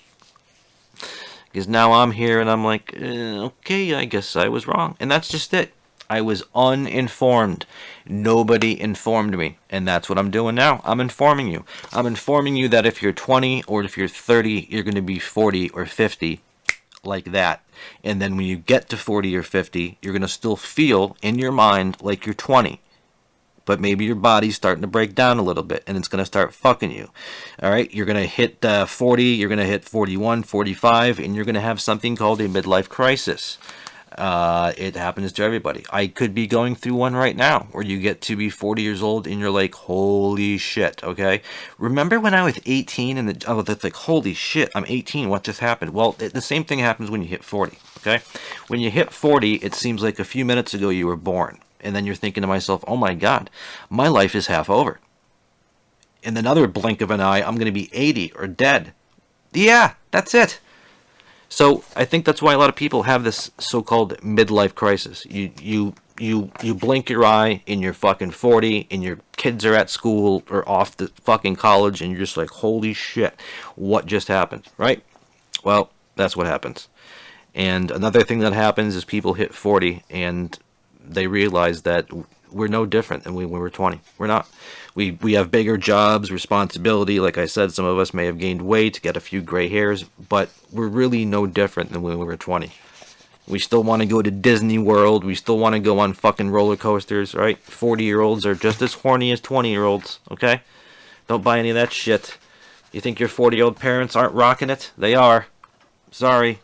Because now I'm here and I'm like, okay, I guess I was wrong. And that's just it. I was uninformed. Nobody informed me. And that's what I'm doing now. I'm informing you. I'm informing you that if you're 20 or if you're 30, you're going to be 40 or 50. Like that. And then when you get to 40 or 50, you're going to still feel in your mind like you're 20. But maybe your body's starting to break down a little bit and it's going to start fucking you. All right, you're going to hit 40, you're going to hit 41, 45, and you're going to have something called a midlife crisis. It happens to everybody. I could be going through one right now where you get to be 40 years old and you're like, holy shit, okay? Remember when I was 18 and I was like, holy shit, I'm 18, what just happened? Well, the same thing happens when you hit 40, okay? When you hit 40, it seems like a few minutes ago you were born. And then you're thinking to myself, oh my God, my life is half over. In another blink of an eye, I'm going to be 80 or dead. Yeah, that's it. So I think that's why a lot of people have this so-called midlife crisis. You blink your eye and you're fucking 40 and your kids are at school or off to fucking college and you're just like, holy shit, what just happened, right? Well, that's what happens. And another thing that happens is people hit 40 and they realize that we're no different than when we were 20. We're not. We have bigger jobs, responsibility. Like I said, some of us may have gained weight, get a few gray hairs, but we're really no different than when we were 20. We still want to go to Disney World. We still want to go on fucking roller coasters, right? 40-year-olds are just as horny as 20-year-olds, okay? Don't buy any of that shit. You think your 40-year-old parents aren't rocking it? They are. Sorry.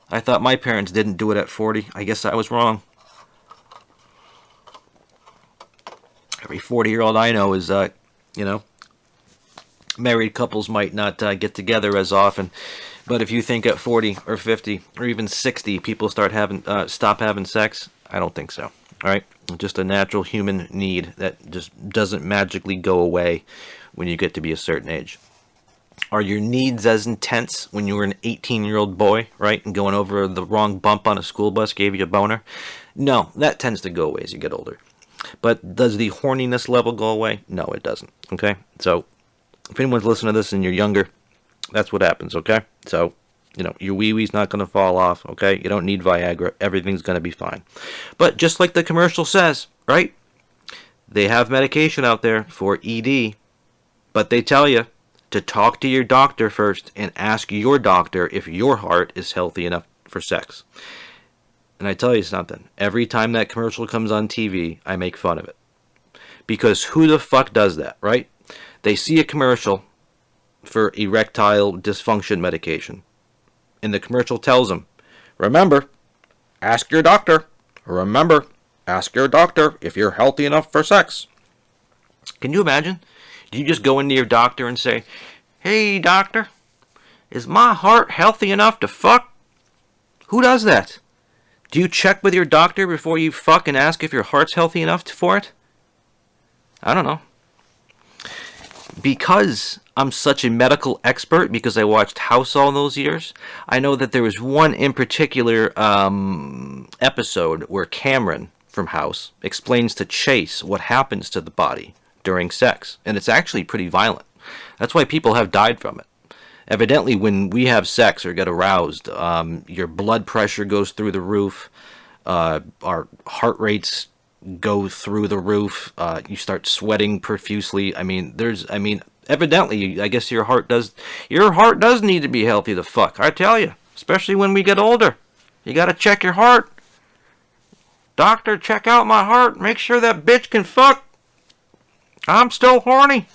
I thought my parents didn't do it at 40. I guess I was wrong. Every 40-year-old I know is, married couples might not get together as often. But if you think at 40 or 50 or even 60, people stop having sex, I don't think so. All right? Just a natural human need that just doesn't magically go away when you get to be a certain age. Are your needs as intense when you were an 18-year-old boy, right, and going over the wrong bump on a school bus gave you a boner? No, that tends to go away as you get older. But does the horniness level go away? No, it doesn't, okay? So, if anyone's listening to this and you're younger, that's what happens, okay? So, your wee-wee's not going to fall off, okay? You don't need Viagra. Everything's going to be fine. But just like the commercial says, right? They have medication out there for ED, but they tell you to talk to your doctor first and ask your doctor if your heart is healthy enough for sex. And I tell you something, every time that commercial comes on TV, I make fun of it. Because who the fuck does that, right? They see a commercial for erectile dysfunction medication. And the commercial tells them, remember, ask your doctor. Remember, ask your doctor if you're healthy enough for sex. Can you imagine? Do you just go into your doctor and say, hey, doctor, is my heart healthy enough to fuck? Who does that? Do you check with your doctor before you fuck and ask if your heart's healthy enough for it? I don't know. Because I'm such a medical expert, because I watched House all those years, I know that there was one in particular episode where Cameron from House explains to Chase what happens to the body during sex. And it's actually pretty violent. That's why people have died from it. Evidently, when we have sex or get aroused, your blood pressure goes through the roof, our heart rates go through the roof, you start sweating profusely. Evidently, I guess your heart does need to be healthy to fuck, I tell you, especially when we get older. You gotta check your heart. Doctor, check out my heart, make sure that bitch can fuck. I'm still horny,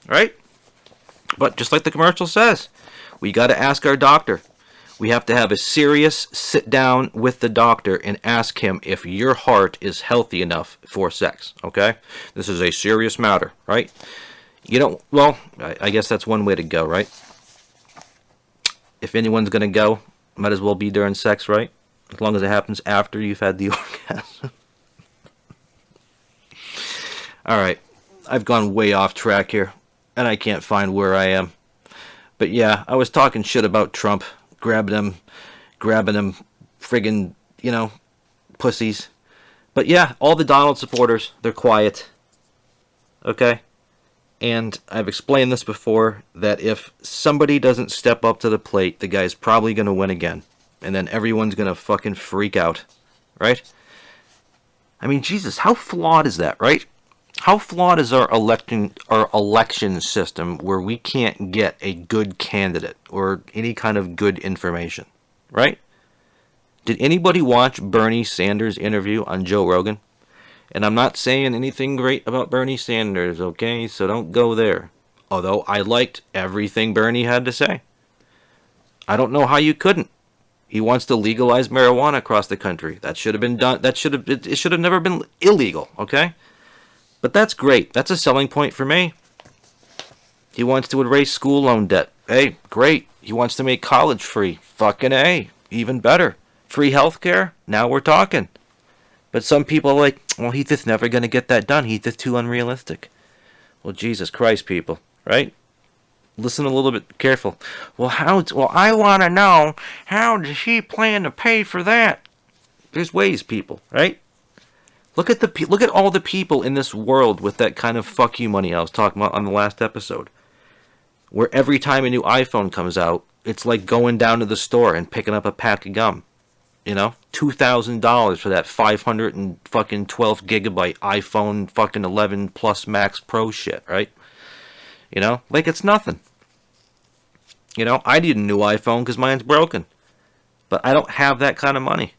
right? But just like the commercial says, we got to ask our doctor. We have to have a serious sit down with the doctor and ask him if your heart is healthy enough for sex, okay? This is a serious matter, right? I guess that's one way to go, right? If anyone's going to go, Might as well be during sex, right? As long as it happens after you've had the orgasm. Alright, I've gone way off track here, and I can't find where I am. But yeah, I was talking shit about Trump, grabbing him, friggin', pussies. But yeah, all the Donald supporters, they're quiet. Okay? And I've explained this before, that if somebody doesn't step up to the plate, the guy's probably going to win again. And then everyone's going to fucking freak out. Right? I mean, Jesus, how flawed is that, right? How flawed is our election system where we can't get a good candidate or any kind of good information, right? Did anybody watch Bernie Sanders' interview on Joe Rogan? And I'm not saying anything great about Bernie Sanders, okay? So don't go there. Although I liked everything Bernie had to say. I don't know how you couldn't. He wants to legalize marijuana across the country. That should have been done. It should have never been illegal, okay? But that's great. That's a selling point for me. He wants to erase school loan debt. Hey, great. He wants to make college free. Fucking A. Even better. Free healthcare? Now we're talking. But some people are like, well, he's just never going to get that done. He's just too unrealistic. Well, Jesus Christ, people. Right? Listen a little bit careful. Well, I want to know, how does he plan to pay for that? There's ways, people. Right? Look at all the people in this world with that kind of fuck you money I was talking about on the last episode. Where every time a new iPhone comes out, it's like going down to the store and picking up a pack of gum. $2,000 for that 512 gigabyte iPhone fucking 11 Plus Max Pro shit, right? Like it's nothing. I need a new iPhone because mine's broken. But I don't have that kind of money.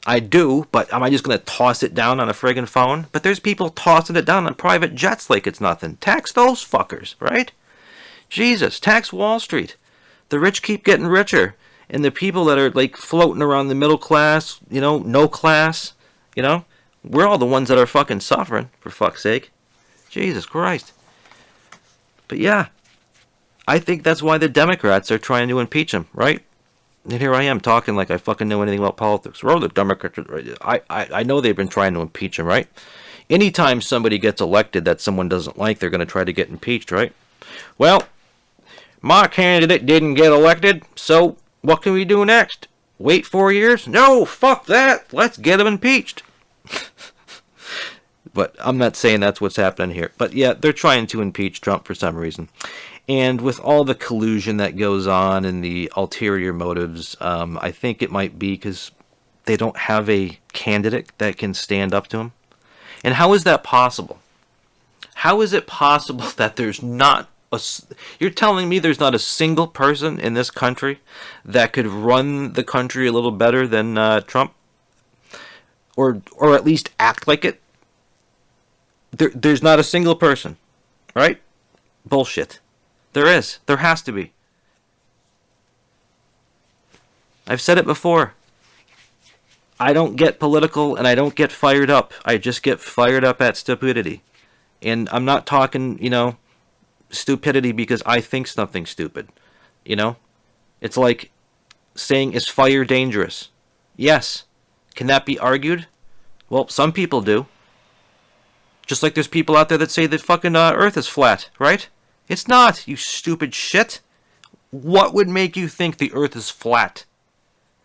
I do, but am I just going to toss it down on a friggin' phone? But there's people tossing it down on private jets like it's nothing. Tax those fuckers, right? Jesus, tax Wall Street. The rich keep getting richer. And the people that are like floating around the middle class, no class, we're all the ones that are fucking suffering, for fuck's sake. Jesus Christ. But yeah, I think that's why the Democrats are trying to impeach him, right? And here I am talking like I fucking know anything about politics. Well, the Democrats, I know they've been trying to impeach him, right? Anytime somebody gets elected that someone doesn't like, they're going to try to get impeached, right? Well, my candidate didn't get elected, so what can we do next? Wait 4 years? No, fuck that. Let's get him impeached. But I'm not saying that's what's happening here. But yeah, they're trying to impeach Trump for some reason. And with all the collusion that goes on and the ulterior motives, I think it might be because they don't have a candidate that can stand up to him. And how is that possible? How is it possible that there's not you're telling me there's not a single person in this country that could run the country a little better than Trump? Or at least act like it? There's not a single person, right? Bullshit. There is. There has to be. I've said it before. I don't get political and I don't get fired up. I just get fired up at stupidity. And I'm not talking, stupidity because I think something's stupid. It's like saying, is fire dangerous? Yes. Can that be argued? Well, some people do. Just like there's people out there that say the fucking earth is flat, right? It's not, you stupid shit. What would make you think the earth is flat?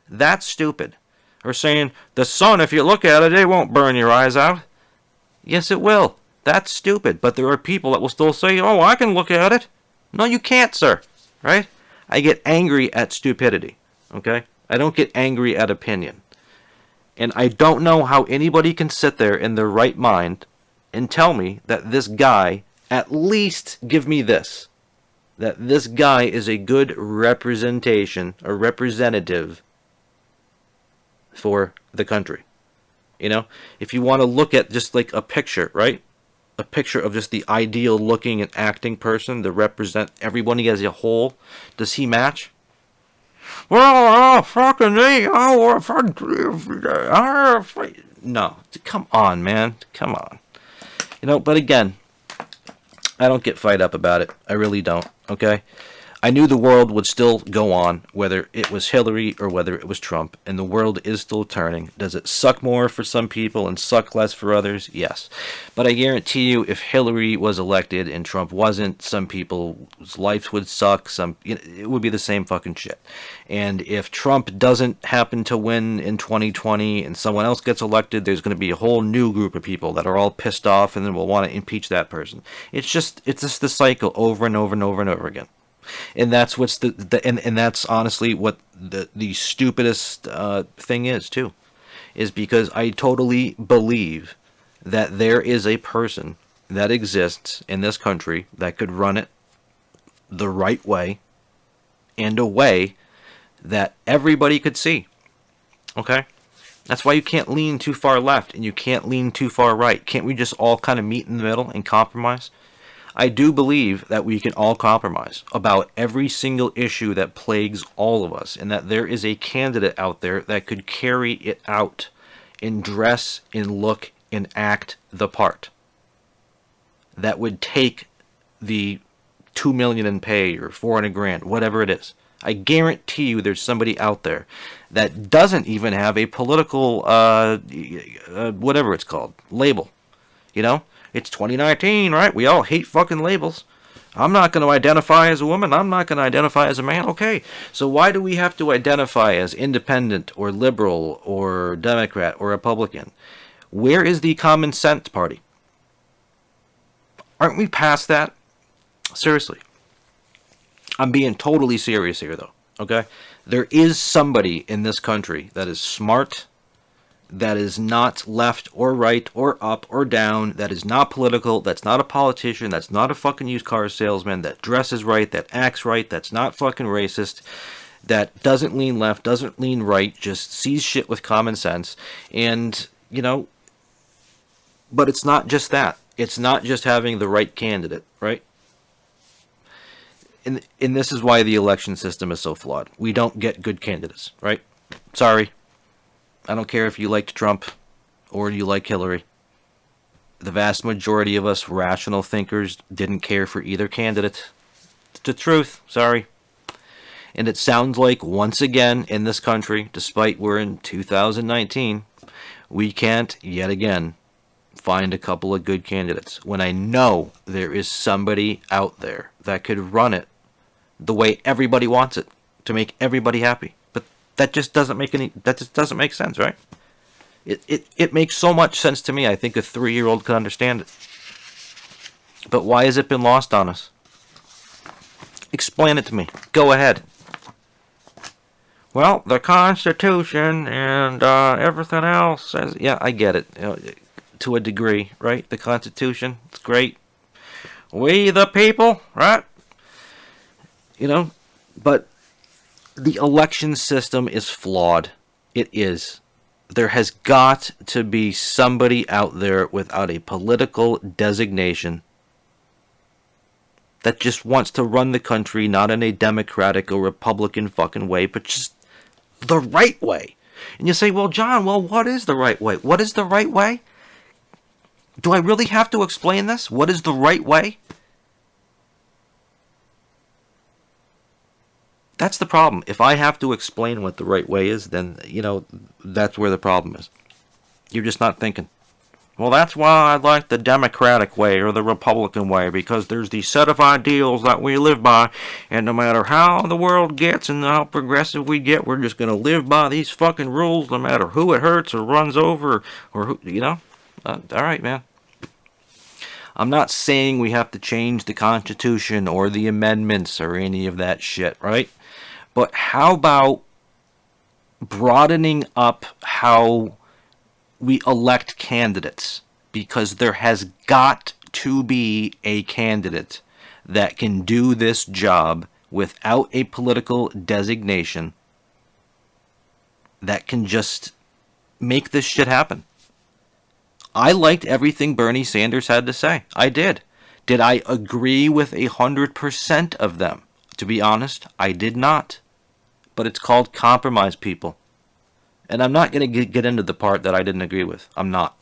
That's stupid. Or saying, the sun, if you look at it, it won't burn your eyes out. Yes, it will. That's stupid. But there are people that will still say, oh, I can look at it. No, you can't, sir. Right? I get angry at stupidity. Okay? I don't get angry at opinion. And I don't know how anybody can sit there in their right mind and tell me that this guy, at least give me this, that this guy is a good representation, a representative for the country. If you want to look at just like a picture, right? A picture of just the ideal looking and acting person to represent everybody as a whole, does he match? Well, fucking me. No, come on, man. Come on. But again, I don't get fired up about it. I really don't, okay? I knew the world would still go on, whether it was Hillary or whether it was Trump, and the world is still turning. Does it suck more for some people and suck less for others? Yes. But I guarantee you, if Hillary was elected and Trump wasn't, some people's lives would suck. It would be the same fucking shit. And if Trump doesn't happen to win in 2020 and someone else gets elected, there's going to be a whole new group of people that are all pissed off and then will want to impeach that person. It's just the cycle over and over and over and over again. And that's what's and that's honestly what the stupidest thing is too, is because I totally believe that there is a person that exists in this country that could run it the right way, and a way that everybody could see. Okay? That's why you can't lean too far left and you can't lean too far right. Can't we just all kind of meet in the middle and compromise? I do believe that we can all compromise about every single issue that plagues all of us, and that there is a candidate out there that could carry it out and dress and look and act the part, that would take the $2 million in pay or $400,000, whatever it is. I guarantee you there's somebody out there that doesn't even have a political, whatever it's called, label, you know? It's 2019, right? We all hate fucking labels. I'm not going to identify as a woman. I'm not going to identify as a man. Okay, so why do we have to identify as independent or liberal or Democrat or Republican? Where is the common sense party? Aren't we past that? Seriously. I'm being totally serious here, though. Okay? There is somebody in this country that is smart, that is not left or right or up or down, that is not political, that's not a politician, that's not a fucking used car salesman, that dresses right, that acts right, that's not fucking racist, that doesn't lean left, doesn't lean right, just sees shit with common sense. And, you know, but it's not just that. It's not just having the right candidate, right? And this is why the election system is so flawed. We don't get good candidates, right? Sorry. I don't care if you liked Trump or you like Hillary. The vast majority of us rational thinkers didn't care for either candidate. It's the truth. Sorry. And it sounds like, once again, in this country, despite we're in 2019, we can't, yet again, find a couple of good candidates. When I know there is somebody out there that could run it the way everybody wants it, to make everybody happy. That just doesn't make sense, right? It makes so much sense to me. I think a 3-year-old could understand it. But why has it been lost on us? Explain it to me. Go ahead. Well, the Constitution and everything else says... Yeah, I get it. You know, to a degree, right? The Constitution, it's great. We the people, right? You know, but... the election system is flawed. It is. There has got to be somebody out there without a political designation that just wants to run the country, not in a Democratic or Republican fucking way, but just the right way. And you say, well, John, what is the right way? What is the right way? Do I really have to explain this? What is the right way? That's the problem. If I have to explain what the right way is, then, you know, that's where the problem is. You're just not thinking. Well, that's why I like the Democratic way or the Republican way, because there's these set of ideals that we live by, and no matter how the world gets and how progressive we get, we're just going to live by these fucking rules no matter who it hurts or runs over or who, you know? All right, man. I'm not saying we have to change the Constitution or the amendments or any of that shit, right? But how about broadening up how we elect candidates? Because there has got to be a candidate that can do this job without a political designation, that can just make this shit happen. I liked everything Bernie Sanders had to say. I did. Did I agree with 100% of them? To be honest, I did not. But it's called compromise, people. And I'm not going to get into the part that I didn't agree with. I'm not.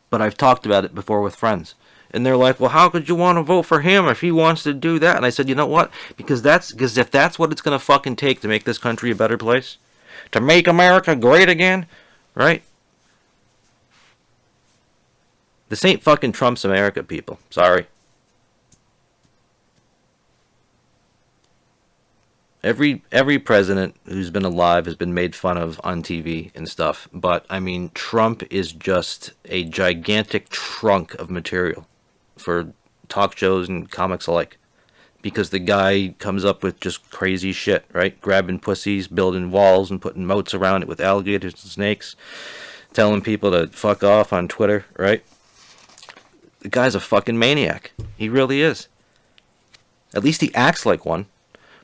But I've talked about it before with friends. And they're like, well, how could you want to vote for him if he wants to do that? And I said, you know what? Because if that's what it's going to fucking take to make this country a better place, to make America great again, right? This ain't fucking Trump's America, people. Sorry. Every president who's been alive has been made fun of on TV and stuff. But, I mean, Trump is just a gigantic trunk of material for talk shows and comics alike. Because the guy comes up with just crazy shit, right? Grabbing pussies, building walls, and putting moats around it with alligators and snakes. Telling people to fuck off on Twitter, right? The guy's a fucking maniac. He really is. At least he acts like one.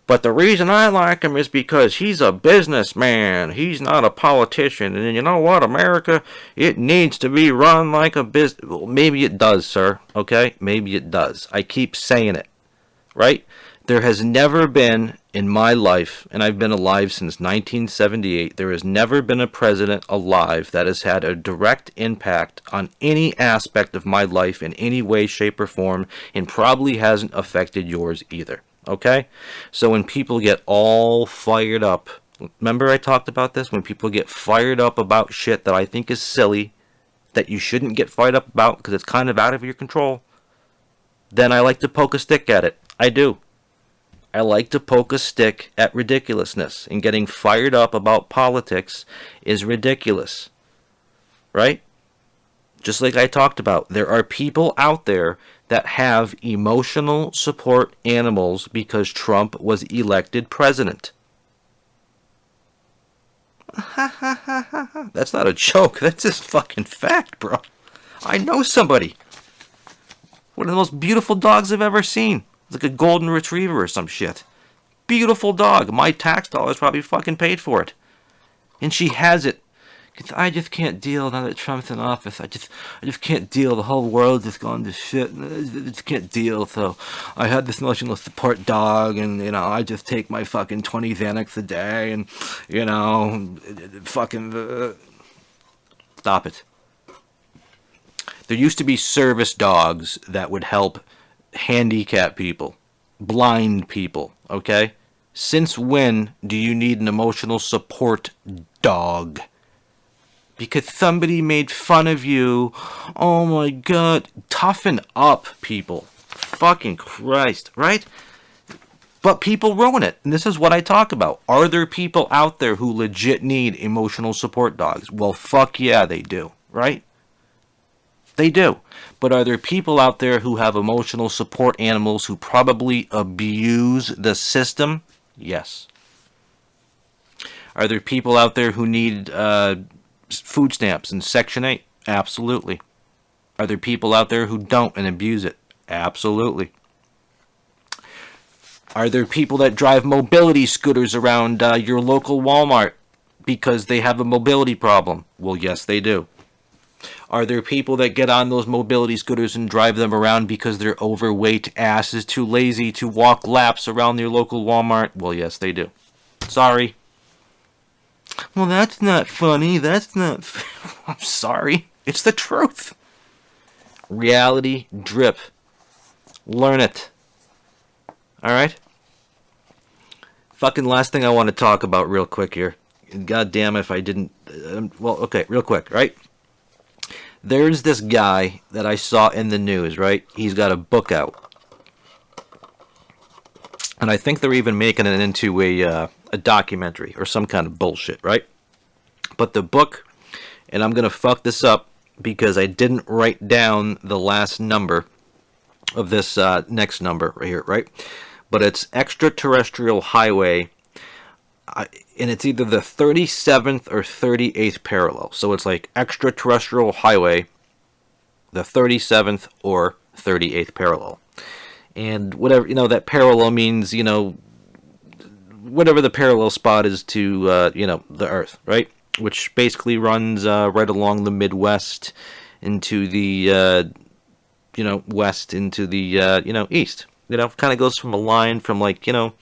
But the reason I like him is because he's a businessman. He's not a politician. And you know what, America? It needs to be run like a business. Well, maybe it does, sir. Okay? Maybe it does. I keep saying it. Right? There has never been in my life, and I've been alive since 1978, there has never been a president alive that has had a direct impact on any aspect of my life in any way, shape, or form, and probably hasn't affected yours either. Okay? So when people get all fired up, remember I talked about this? When people get fired up about shit that I think is silly, that you shouldn't get fired up about because it's kind of out of your control, then I like to poke a stick at it. I do. I like to poke a stick at ridiculousness, and getting fired up about politics is ridiculous. Right? Just like I talked about, there are people out there that have emotional support animals because Trump was elected president. That's not a joke. That's just fucking fact, bro. I know somebody. One of the most beautiful dogs I've ever seen. It's like a golden retriever or some shit. Beautiful dog. My tax dollars probably fucking paid for it. And she has it. I just can't deal now that Trump's in office. I just can't deal. The whole world just gone to shit. I just can't deal. So I had this emotional support dog, and you know, I just take my fucking 20 Xanax a day, and you know, fucking stop it. There used to be service dogs that would help handicapped people, blind people. Okay, since when do you need an emotional support dog? Because somebody made fun of you. Oh my god. Toughen up, people. Fucking Christ, right? But people ruin it. And this is what I talk about. Are there people out there who legit need emotional support dogs? Well, fuck yeah, they do, right? They do. But are there people out there who have emotional support animals who probably abuse the system? Yes. Are there people out there who need food stamps and Section 8? Absolutely. Are there people out there who don't and abuse it? Absolutely. Are there people that drive mobility scooters around your local Walmart because they have a mobility problem? Well, yes, they do. Are there people that get on those mobility scooters and drive them around because their overweight ass is too lazy to walk laps around your local Walmart? Well, yes, they do. Sorry. Well, that's not funny. That's not... I'm sorry. It's the truth. Reality drip. Learn it. Alright? Fucking last thing I want to talk about real quick here. God damn if I didn't... well, okay, real quick, right? There's this guy that I saw in the news, right? He's got a book out. And I think they're even making it into a documentary or some kind of bullshit, right? But the book, and I'm going to fuck this up because I didn't write down the last number of this next number right here, right? But it's Extraterrestrial Highway, and it's either the 37th or 38th parallel. So it's like Extraterrestrial Highway, the 37th or 38th parallel. And whatever, you know, that parallel means, you know, whatever the parallel spot is to, you know, the Earth, right? Which basically runs right along the Midwest into the, you know, west into the, you know, east. You know, kind of goes from a line from, like, you know,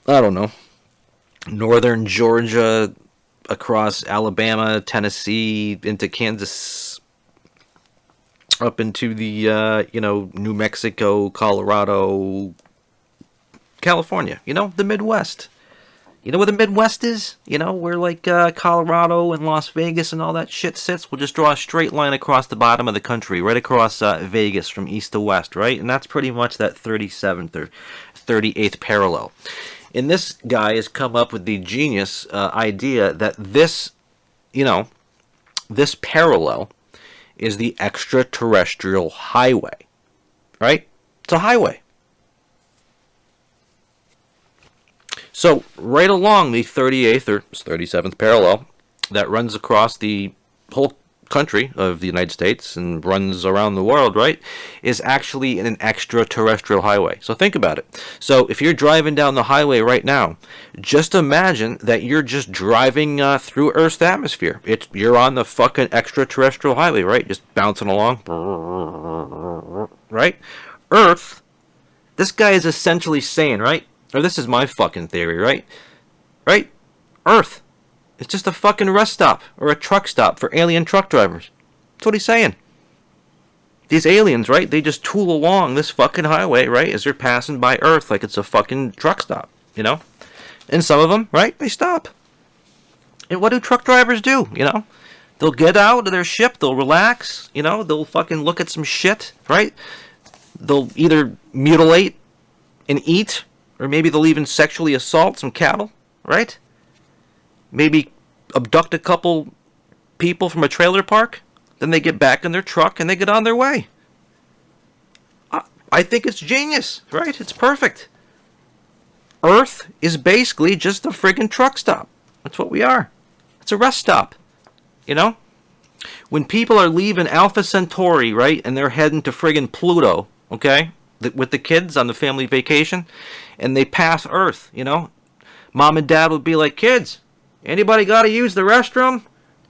I don't know, northern Georgia across Alabama, Tennessee, into Kansas. up into the, New Mexico, Colorado, California, the Midwest. You know where the Midwest is? Where like Colorado and Las Vegas and all that shit sits? We'll just draw a straight line across the bottom of the country, right across Vegas from east to west, right? And that's pretty much that 37th or 38th parallel. And this guy has come up with the genius idea that this parallel is the extraterrestrial highway, right? It's a highway. So, right along the 38th or 37th parallel that runs across the whole country of the United States and runs around the world, right, is actually an extraterrestrial highway. So think about it. So if you're driving down the highway right now, just imagine that you're just driving through Earth's atmosphere. You're on the fucking extraterrestrial highway, right? Just bouncing along, right? Earth, this guy is essentially saying, right? Or this is my fucking theory, right? Right? Earth. It's just a fucking rest stop or a truck stop for alien truck drivers. That's what he's saying. These aliens, right? They just tool along this fucking highway, right? As they're passing by Earth like it's a fucking truck stop, And some of them, right? They stop. And what do truck drivers do, They'll get out of their ship. They'll relax, They'll fucking look at some shit, right? They'll either mutilate and eat, or maybe they'll even sexually assault some cattle, right? Maybe abduct a couple people from a trailer park. Then they get back in their truck and they get on their way. I think it's genius, right? It's perfect. Earth is basically just a friggin' truck stop. That's what we are. It's a rest stop. When people are leaving Alpha Centauri, right, and they're heading to friggin' Pluto, okay, with the kids on the family vacation, and they pass Earth, Mom and Dad would be like, kids, anybody got to use the restroom?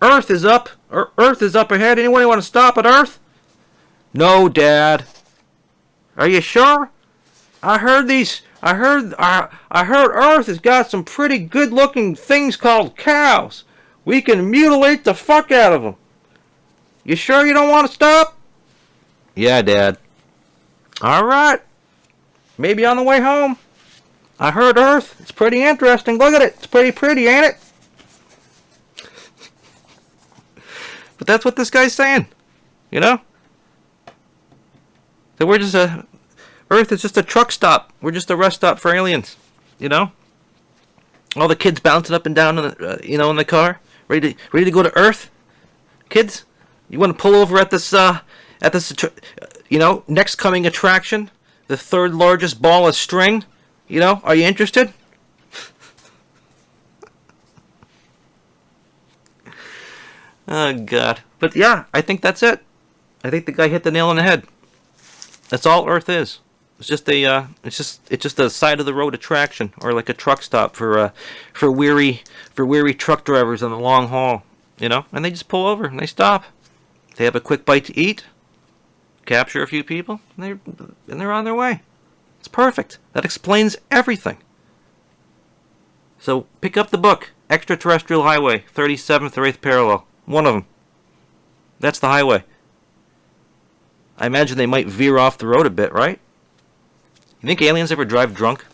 Earth is up. Earth is up ahead. Anyone want to stop at Earth? No, Dad. Are you sure? I heard Earth has got some pretty good-looking things called cows. We can mutilate the fuck out of them. You sure you don't want to stop? Yeah, Dad. All right. Maybe on the way home. I heard Earth. It's pretty interesting. Look at it. It's pretty, ain't it? But that's what this guy's saying. That we're just Earth is just a truck stop. We're just a rest stop for aliens. All the kids bouncing up and down in the car, ready to go to Earth. Kids, you want to pull over at this next coming attraction, the third largest ball of string. Are you interested? Oh, God. But yeah, I think that's it. I think the guy hit the nail on the head. That's all Earth is. It's just a side of the road attraction, or like a truck stop for weary truck drivers on the long haul, And they just pull over and they stop. They have a quick bite to eat, capture a few people, and they're on their way. It's perfect. That explains everything. So pick up the book, Extraterrestrial Highway, 37th or 8th parallel. One of them. That's the highway. I imagine they might veer off the road a bit, right? You think aliens ever drive drunk?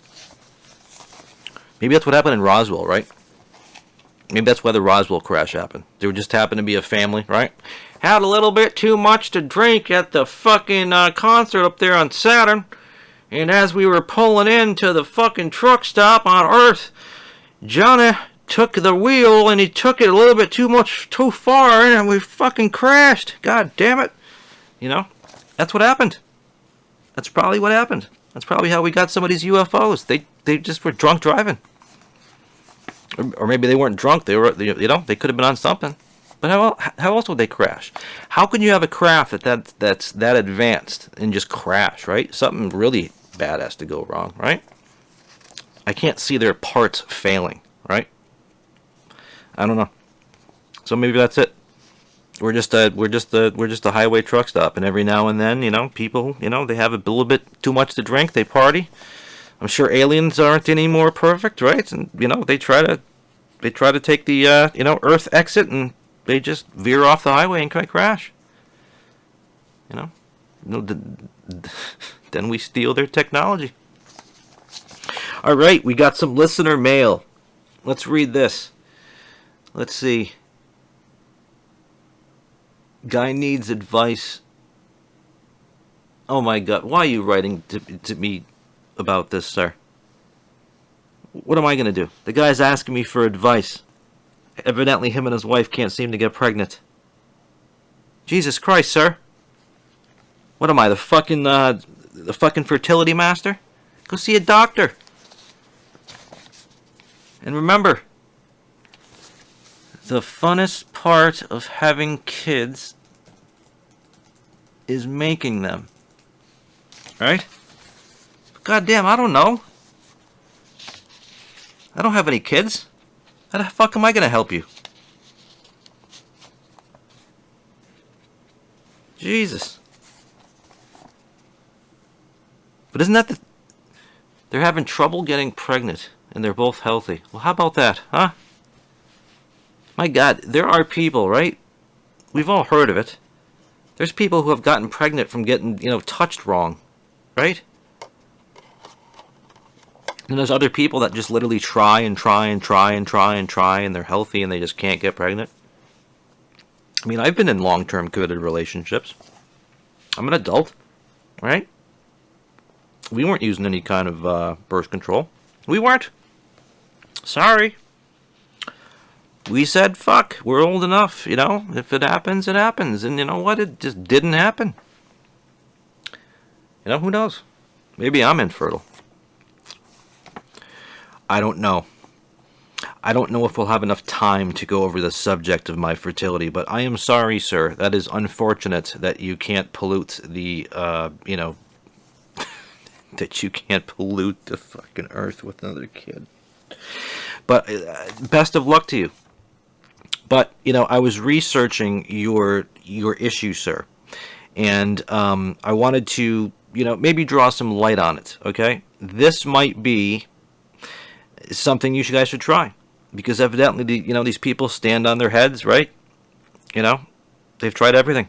Maybe that's what happened in Roswell, right? Maybe that's why the Roswell crash happened. There just happened to be a family, right? Had a little bit too much to drink at the fucking concert up there on Saturn. And as we were pulling into the fucking truck stop on Earth, Johnny took the wheel and he took it a little bit too far, and we fucking crashed. God damn it. That's what happened. That's probably what happened. That's probably how we got some of these UFOs. They just were drunk driving. Or maybe they weren't drunk. They were, they could have been on something. But how else would they crash? How can you have a craft that's that advanced and just crash, right? Something really bad has to go wrong, right? I can't see their parts failing, right? I don't know. So maybe that's it. We're just a highway truck stop, and every now and then, people, they have a little bit too much to drink, they party. I'm sure aliens aren't any more perfect, right? And they try to take the Earth exit, and they just veer off the highway and crash. You know? Then we steal their technology. All right, we got some listener mail. Let's read this. Let's see. Guy needs advice. Oh my God, why are you writing to me about this, sir? What am I going to do? The guy's asking me for advice. Evidently him and his wife can't seem to get pregnant. Jesus Christ, sir. What am I, the fucking fertility master? Go see a doctor. And remember, the funnest part of having kids is making them. Right? God damn, I don't know. I don't have any kids. How the fuck am I going to help you? Jesus. But isn't that they're having trouble getting pregnant and they're both healthy. Well, how about that, huh? My God, there are people, right? We've all heard of it. There's people who have gotten pregnant from getting, touched wrong, right? And there's other people that just literally try and try and try and try and try and they're healthy and they just can't get pregnant. I mean, I've been in long-term committed relationships. I'm an adult, right? We weren't using any kind of birth control. We weren't. Sorry. We said, fuck, we're old enough, If it happens, it happens. And you know what? It just didn't happen. Who knows? Maybe I'm infertile. I don't know. I don't know if we'll have enough time to go over the subject of my fertility, but I am sorry, sir. That is unfortunate that you can't pollute the, that you can't pollute the fucking earth with another kid. But best of luck to you. But, I was researching your issue, sir. And I wanted to, maybe draw some light on it, okay? This might be something you guys should try. Because evidently, these people stand on their heads, right? They've tried everything.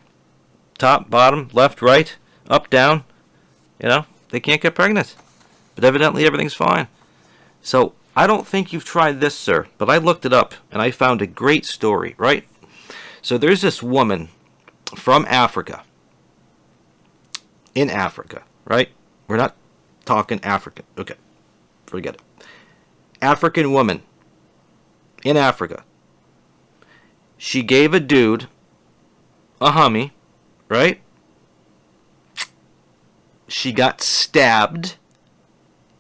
Top, bottom, left, right, up, down. They can't get pregnant. But evidently everything's fine. So, I don't think you've tried this, sir. But I looked it up, and I found a great story, right? So, there's this woman from Africa. In Africa, right? We're not talking African. Okay, forget it. African woman. In Africa. She gave a dude a hummy, right? She got stabbed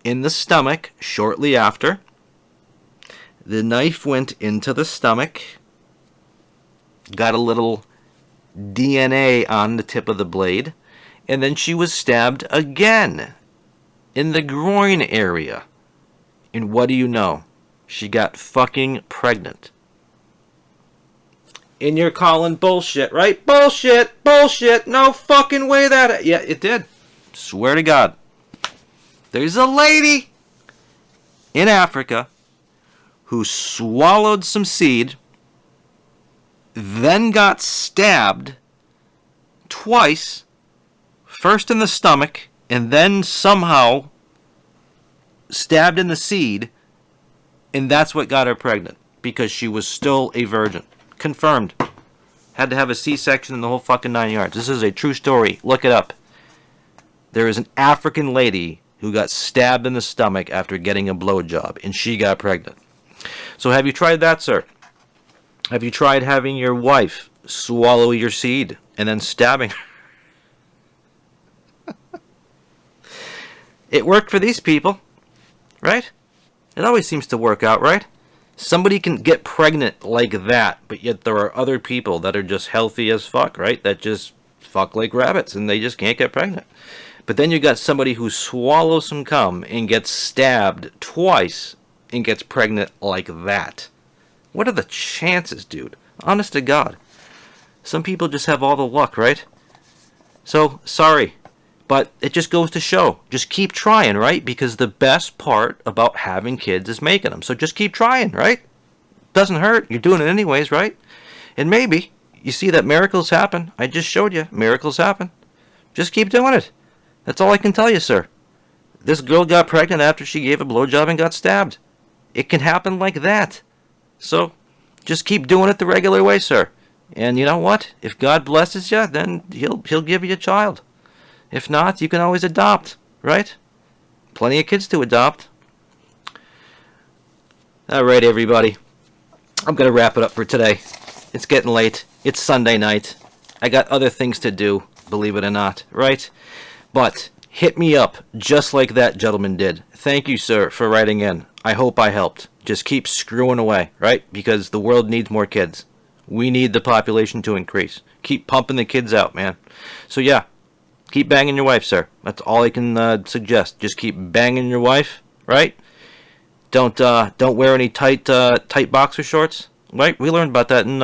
in the stomach shortly after. The knife went into the stomach. Got a little DNA on the tip of the blade. And then she was stabbed again in the groin area. And what do you know? She got fucking pregnant. And you're calling bullshit, right? Bullshit! Bullshit! No fucking way that... Yeah, it did. Swear to God. There's a lady in Africa who swallowed some seed, then got stabbed twice, first in the stomach, and then somehow stabbed in the seed, and that's what got her pregnant, because she was still a virgin. Confirmed. Had to have a C-section in the whole fucking 9 yards. This is a true story. Look it up. There is an African lady who got stabbed in the stomach after getting a blowjob, and she got pregnant. So have you tried that, sir? Have you tried having your wife swallow your seed and then stabbing her? It worked for these people, right? It always seems to work out, right? Somebody can get pregnant like that, but yet there are other people that are just healthy as fuck, right? That just fuck like rabbits, and they just can't get pregnant. But then you got somebody who swallows some cum and gets stabbed twice and gets pregnant like that. What are the chances, dude? Honest to God. Some people just have all the luck, right? So, sorry. But it just goes to show. Just keep trying, right? Because the best part about having kids is making them. So just keep trying, right? Doesn't hurt. You're doing it anyways, right? And maybe you see that miracles happen. I just showed you. Miracles happen. Just keep doing it. That's all I can tell you, sir. This girl got pregnant after she gave a blowjob and got stabbed. It can happen like that. So, just keep doing it the regular way, sir. And you know what? If God blesses you, then he'll give you a child. If not, you can always adopt, right? Plenty of kids to adopt. All right, everybody. I'm going to wrap it up for today. It's getting late. It's Sunday night. I got other things to do, believe it or not, right? But hit me up just like that gentleman did. Thank you, sir, for writing in. I hope I helped. Just keep screwing away, right? Because the world needs more kids. We need the population to increase. Keep pumping the kids out, man. So yeah, keep banging your wife, sir. That's all I can suggest. Just keep banging your wife, right? Don't wear any tight boxer shorts, right? We learned about that in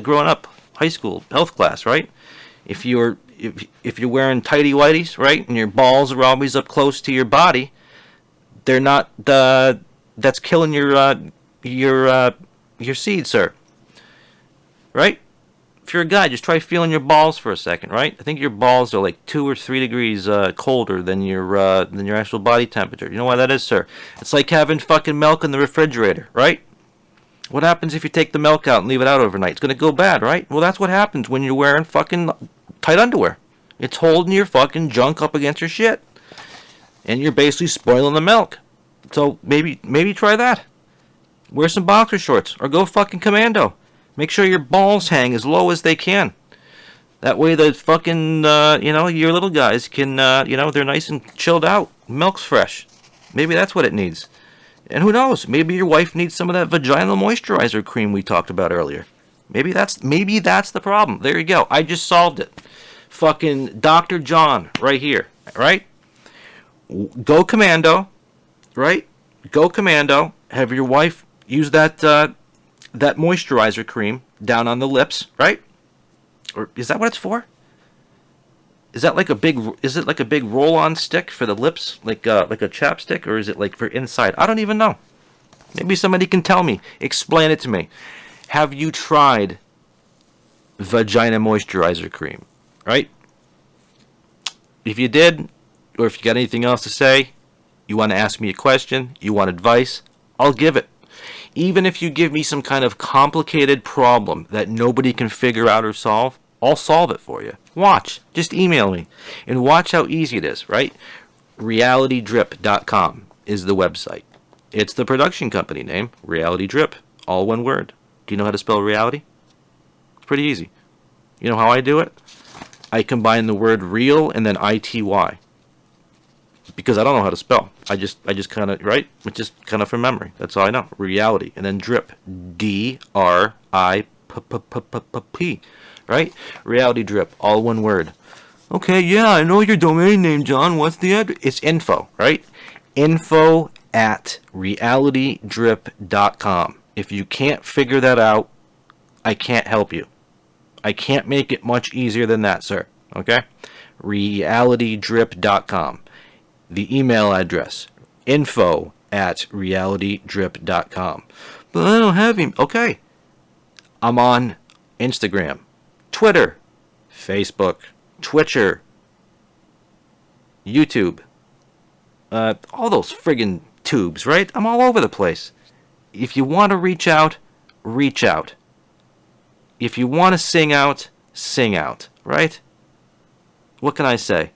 growing up, high school health class, right? If you're wearing tighty whities, right, and your balls are always up close to your body, they're not. That's killing your seed, sir. Right? If you're a guy, just try feeling your balls for a second, right? I think your balls are like 2 or 3 degrees colder than your actual body temperature. You know why that is, sir? It's like having fucking milk in the refrigerator, right? What happens if you take the milk out and leave it out overnight? It's gonna go bad, right? Well, that's what happens when you're wearing fucking tight underwear. It's holding your fucking junk up against your shit, and you're basically spoiling the milk. So maybe try that. Wear some boxer shorts or go fucking commando. Make sure your balls hang as low as they can. That way the fucking, your little guys can, they're nice and chilled out. Milk's fresh. Maybe that's what it needs. And who knows? Maybe your wife needs some of that vaginal moisturizer cream we talked about earlier. Maybe that's the problem. There you go. I just solved it. Fucking Dr. John right here, right? Go commando, right? Go commando. Have your wife use that moisturizer cream down on the lips, right? Or is that what it's for? Is it like a big roll-on stick for the lips, like a chapstick, or is it like for inside? I don't even know. Maybe somebody can tell me. Explain it to me. Have you tried vagina moisturizer cream, right? If you did, or if you got anything else to say, you want to ask me a question, you want advice, I'll give it. Even if you give me some kind of complicated problem that nobody can figure out or solve, I'll solve it for you. Watch. Just email me. And watch how easy it is, right? RealityDrip.com is the website. It's the production company name, Reality Drip. All one word. Do you know how to spell reality? It's pretty easy. You know how I do it? I combine the word real and then ITY. Because I don't know how to spell. I just kind of, right? It's just kind of from memory. That's all I know. Reality. And then drip. DRIPP. Right? Reality Drip. All one word. Okay, yeah, I know your domain name, John. What's the address? It's info, right? info@realitydrip.com. If you can't figure that out, I can't help you. I can't make it much easier than that, sir. Okay? realitydrip.com. The email address, info@realitydrip.com. But I don't have him. Okay. I'm on Instagram, Twitter, Facebook, Twitcher, YouTube, all those friggin' tubes, right? I'm all over the place. If you want to reach out, reach out. If you want to sing out, right? What can I say?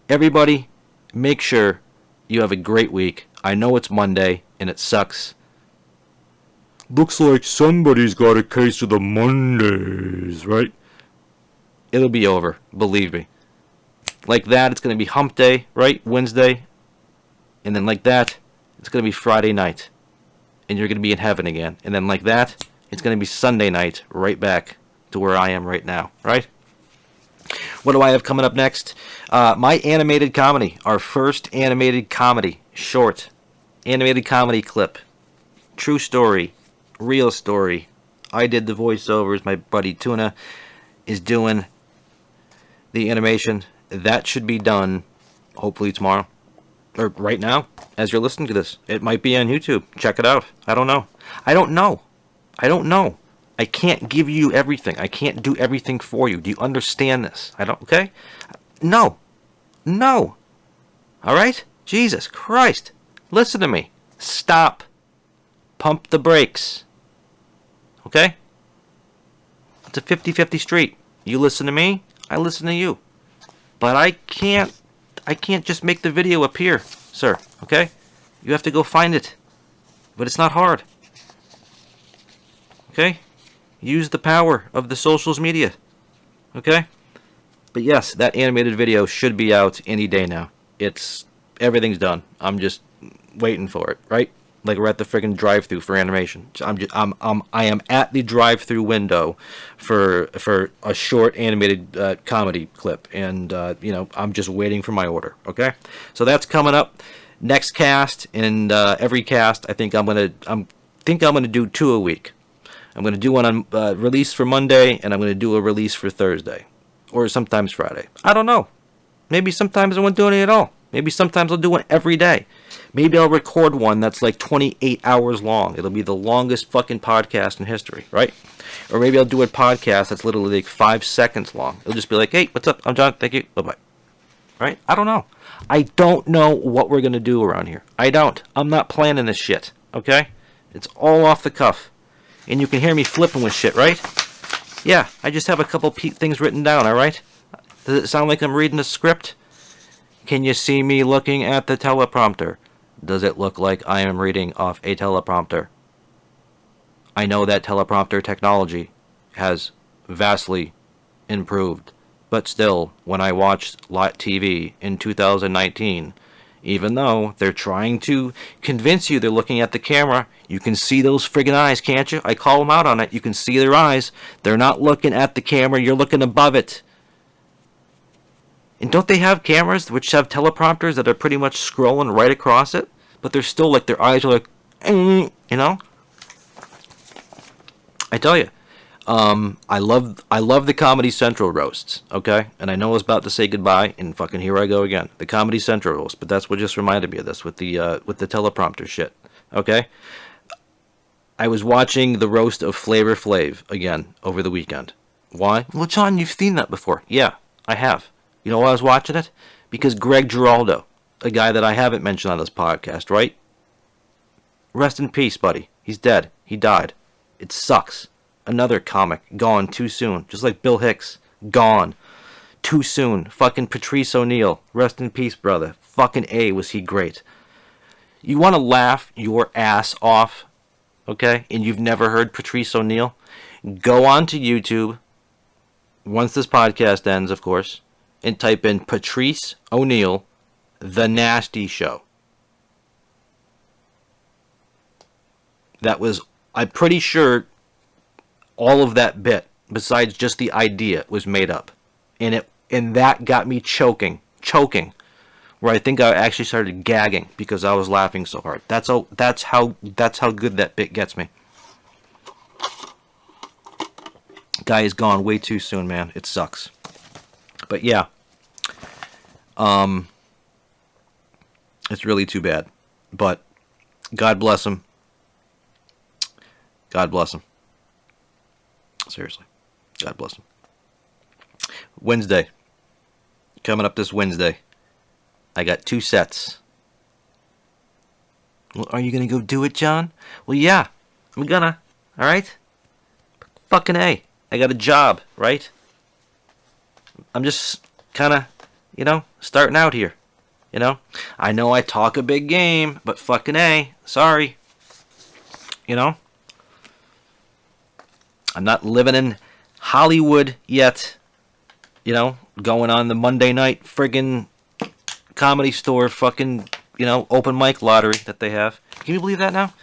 Everybody, make sure you have a great week. I know it's Monday, and it sucks. Looks like somebody's got a case of the Mondays, right? It'll be over, believe me. Like that, it's going to be hump day, right? Wednesday. And then like that, it's going to be Friday night. And you're going to be in heaven again. And then like that, it's going to be Sunday night, right back to where I am right now, right? What do I have coming up next? My animated comedy. Our first animated comedy. Short. Animated comedy clip. True story. Real story. I did the voiceovers. My buddy Tuna is doing the animation. That should be done hopefully tomorrow. Or right now, as you're listening to this. It might be on YouTube. Check it out. I don't know. I can't give you everything. I can't do everything for you. Do you understand this? I don't, okay? No. No. All right? Jesus Christ. Listen to me. Stop. Pump the brakes. Okay? It's a 50-50 street. You listen to me, I listen to you. But I can't just make the video appear, sir. Okay? You have to go find it. But it's not hard. Okay? Use the power of the socials media. Okay? But yes, that animated video should be out any day now. Everything's done. I'm just waiting for it, right? Like we're at the friggin' drive-through for animation. I am at the drive-through window for a short animated comedy clip, and I'm just waiting for my order. Okay, so that's coming up next cast, and every cast I think I'm gonna do 2 a week. I'm gonna do one on release for Monday, and I'm gonna do a release for Thursday, or sometimes Friday. I don't know. Maybe sometimes I won't do any at all. Maybe sometimes I'll do one every day. Maybe I'll record one that's like 28 hours long. It'll be the longest fucking podcast in history, right? Or maybe I'll do a podcast that's literally like 5 seconds long. It'll just be like, hey, what's up? I'm John. Thank you. Bye-bye. Right? I don't know. I don't know what we're going to do around here. I don't. I'm not planning this shit, okay? It's all off the cuff. And you can hear me flipping with shit, right? Yeah, I just have a couple things written down, all right? Does it sound like I'm reading a script? Can you see me looking at the teleprompter? Does it look like I am reading off a teleprompter? I know that teleprompter technology has vastly improved, but still, when I watched TV in 2019, even though they're trying to convince you they're looking at the camera, you can see those friggin' eyes, can't you? I call them out on it. You can see their eyes. They're not looking at the camera. You're looking above it. And don't they have cameras which have teleprompters that are pretty much scrolling right across it? But they're still like, their eyes are like, you know? I tell you, I love the Comedy Central roasts, okay? And I know I was about to say goodbye, and fucking here I go again. The Comedy Central roast, but that's what just reminded me of this with the teleprompter shit, okay? I was watching the roast of Flavor Flav again over the weekend. Why? Well, John, you've seen that before. Yeah, I have. You know why I was watching it? Because Greg Giraldo, a guy that I haven't mentioned on this podcast, right? Rest in peace, buddy. He's dead. He died. It sucks. Another comic gone too soon. Just like Bill Hicks. Gone. Too soon. Fucking Patrice O'Neal. Rest in peace, brother. Fucking A, was he great. You want to laugh your ass off, okay? And you've never heard Patrice O'Neal? Go on to YouTube, once this podcast ends, of course, and type in Patrice O'Neal, The Nasty Show. That was, I'm pretty sure, all of that bit, besides just the idea, was made up. And that got me choking, where I think I actually started gagging because I was laughing so hard. That's how good that bit gets me. Guy is gone way too soon, man. It sucks. But yeah, it's really too bad. But God bless him. God bless him. Seriously, God bless him. Wednesday, coming up this Wednesday, I got 2 sets. Well, are you gonna go do it, John? Well, yeah, I'm gonna. All right. Fucking A. I got a job, right? I'm just kind of, starting out here. I know I talk a big game, but fucking A. Sorry. I'm not living in Hollywood yet. Going on the Monday night friggin' Comedy Store fucking, open mic lottery that they have. Can you believe that now?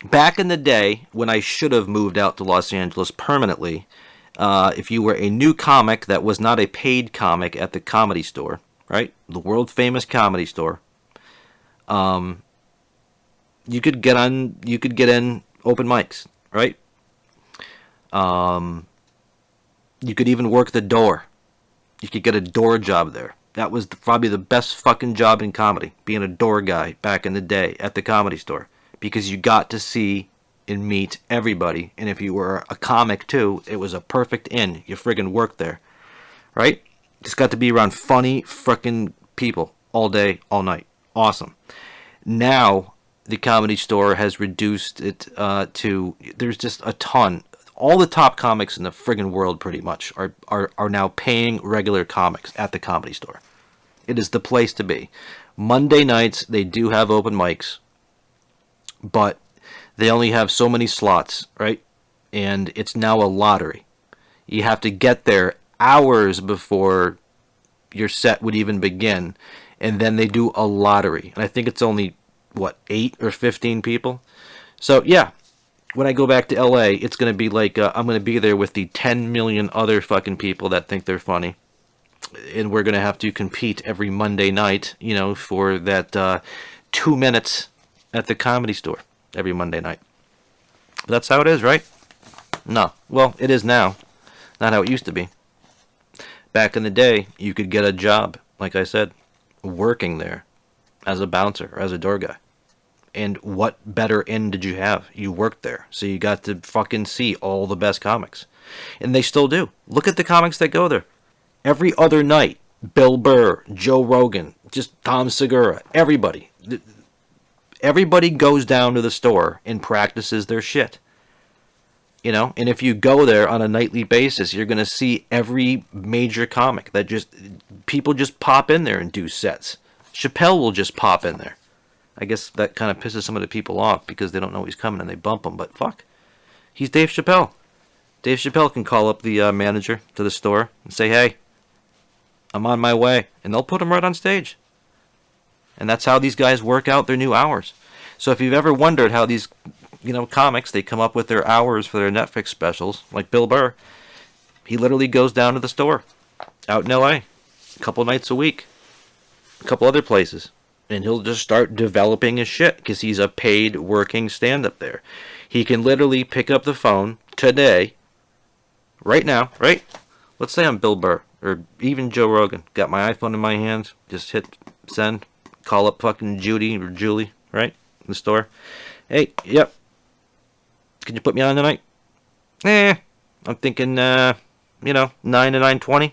Back in the day, when I should have moved out to Los Angeles permanently, if you were a new comic that was not a paid comic at the Comedy Store, right? The world famous Comedy Store. You could get in open mics, right? You could even work the door. You could get a door job there. That was probably the best fucking job in comedy, being a door guy back in the day at the Comedy Store, because you got to see and meet everybody. And if you were a comic too, it was a perfect in. You friggin' worked there, right? Just got to be around funny frickin' people all day, all night. Awesome. Now the Comedy Store has reduced it to, there's just a ton. All the top comics in the friggin' world pretty much are now paying regular comics at the Comedy Store. It is the place to be. Monday nights, they do have open mics, but they only have so many slots, right? And it's now a lottery. You have to get there hours before your set would even begin, and then they do a lottery. And I think it's only, what, 8 or 15 people? So, yeah, when I go back to LA, it's going to be like, I'm going to be there with the 10 million other fucking people that think they're funny. And we're going to have to compete every Monday night, you know, for that 2 minutes at the Comedy Store every Monday night. But that's how it is, right? No. Well, it is now. Not how it used to be. Back in the day, you could get a job, like I said, working there as a bouncer or as a door guy. And what better end did you have? You worked there. So you got to fucking see all the best comics. And they still do. Look at the comics that go there. Every other night, Bill Burr, Joe Rogan, just Tom Segura, everybody. Everybody goes down to the store and practices their shit. You know, and if you go there on a nightly basis, you're going to see every major comic that people just pop in there and do sets. Chappelle will just pop in there. I guess that kind of pisses some of the people off because they don't know he's coming and they bump him, but fuck. He's Dave Chappelle. Dave Chappelle can call up the manager to the store and say, hey, I'm on my way. And they'll put him right on stage. And that's how these guys work out their new hours. So if you've ever wondered how these, you know, comics, they come up with their hours for their Netflix specials, like Bill Burr, he literally goes down to the store out in LA a couple nights a week, a couple other places, and he'll just start developing his shit because he's a paid working stand-up there. He can literally pick up the phone today, right now, right? Let's say I'm Bill Burr, or even Joe Rogan. Got my iPhone in my hands, just hit send, call up fucking Judy or Julie, right, in the store. Hey, yep. Can you put me on tonight? I'm thinking, you know, 9 to 9:20.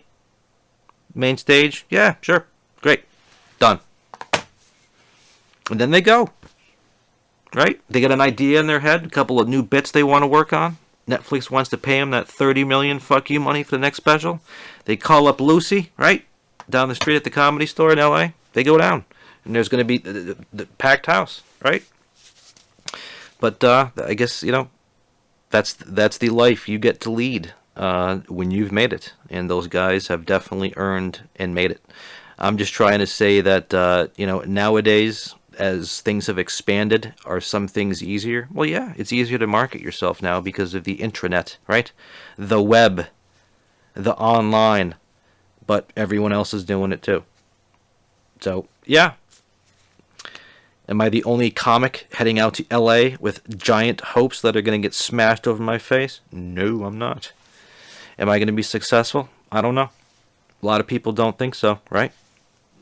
Main stage? Yeah, sure. Great. Done. And then they go. Right? They get an idea in their head, a couple of new bits they want to work on. Netflix wants to pay them that $30 million fuck you money for the next special. They call up Lucy, right? Down the street at the Comedy Store in LA. They go down. And there's going to be the packed house, right? But I guess, you know, that's the life you get to lead when you've made it. And those guys have definitely earned and made it. I'm just trying to say that, you know, nowadays, as things have expanded, are some things easier? Well, yeah, it's easier to market yourself now because of the intranet, right? The web, the online, but everyone else is doing it too. So, yeah. Am I the only comic heading out to LA with giant hopes that are going to get smashed over my face? No, I'm not. Am I going to be successful? I don't know. A lot of people don't think so, right?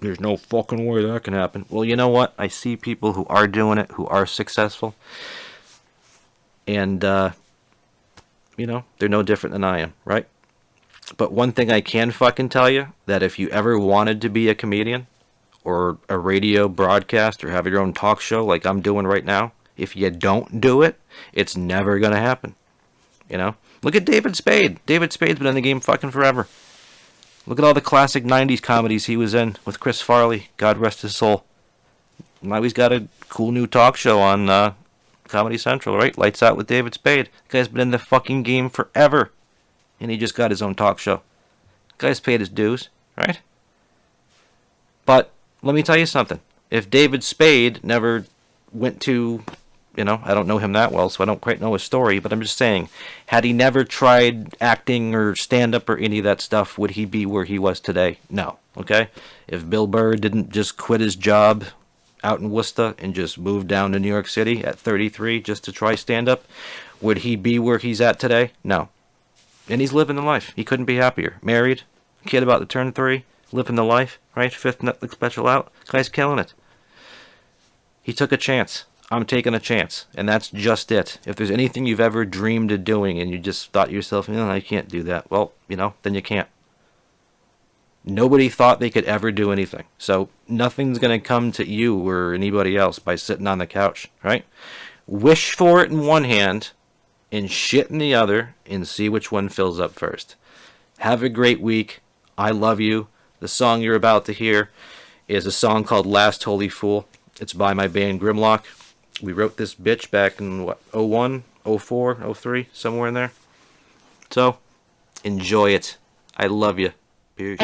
There's no fucking way that can happen. Well, you know what? I see people who are doing it, who are successful. And, you know, they're no different than I am, right? But one thing I can fucking tell you, that if you ever wanted to be a comedian, or a radio broadcast, or have your own talk show like I'm doing right now, if you don't do it, it's never going to happen. You know? Look at David Spade. David Spade's been in the game fucking forever. Look at all the classic 90s comedies he was in with Chris Farley. God rest his soul. Now he's got a cool new talk show on Comedy Central, right? Lights Out with David Spade. The guy's been in the fucking game forever. And he just got his own talk show. The guy's paid his dues, right? But let me tell you something. If David Spade never went to, you know, I don't know him that well, so I don't quite know his story, but I'm just saying, had he never tried acting or stand-up or any of that stuff, would he be where he was today? No, okay? If Bill Burr didn't just quit his job out in Worcester and just move down to New York City at 33 just to try stand-up, would he be where he's at today? No. And he's living the life. He couldn't be happier. Married, kid about to turn 3, living the life, right? 5th Netflix special out. Guy's killing it. He took a chance. I'm taking a chance, and that's just it. If there's anything you've ever dreamed of doing and you just thought to yourself, I can't do that, well, then you can't. Nobody thought they could ever do anything. So nothing's going to come to you or anybody else by sitting on the couch, right? Wish for it in one hand and shit in the other and see which one fills up first. Have a great week. I love you. The song you're about to hear is a song called Last Holy Fool. It's by my band Grimlock. We wrote this bitch back in, 01, 04, 03, somewhere in there. So, enjoy it. I love you. Peace.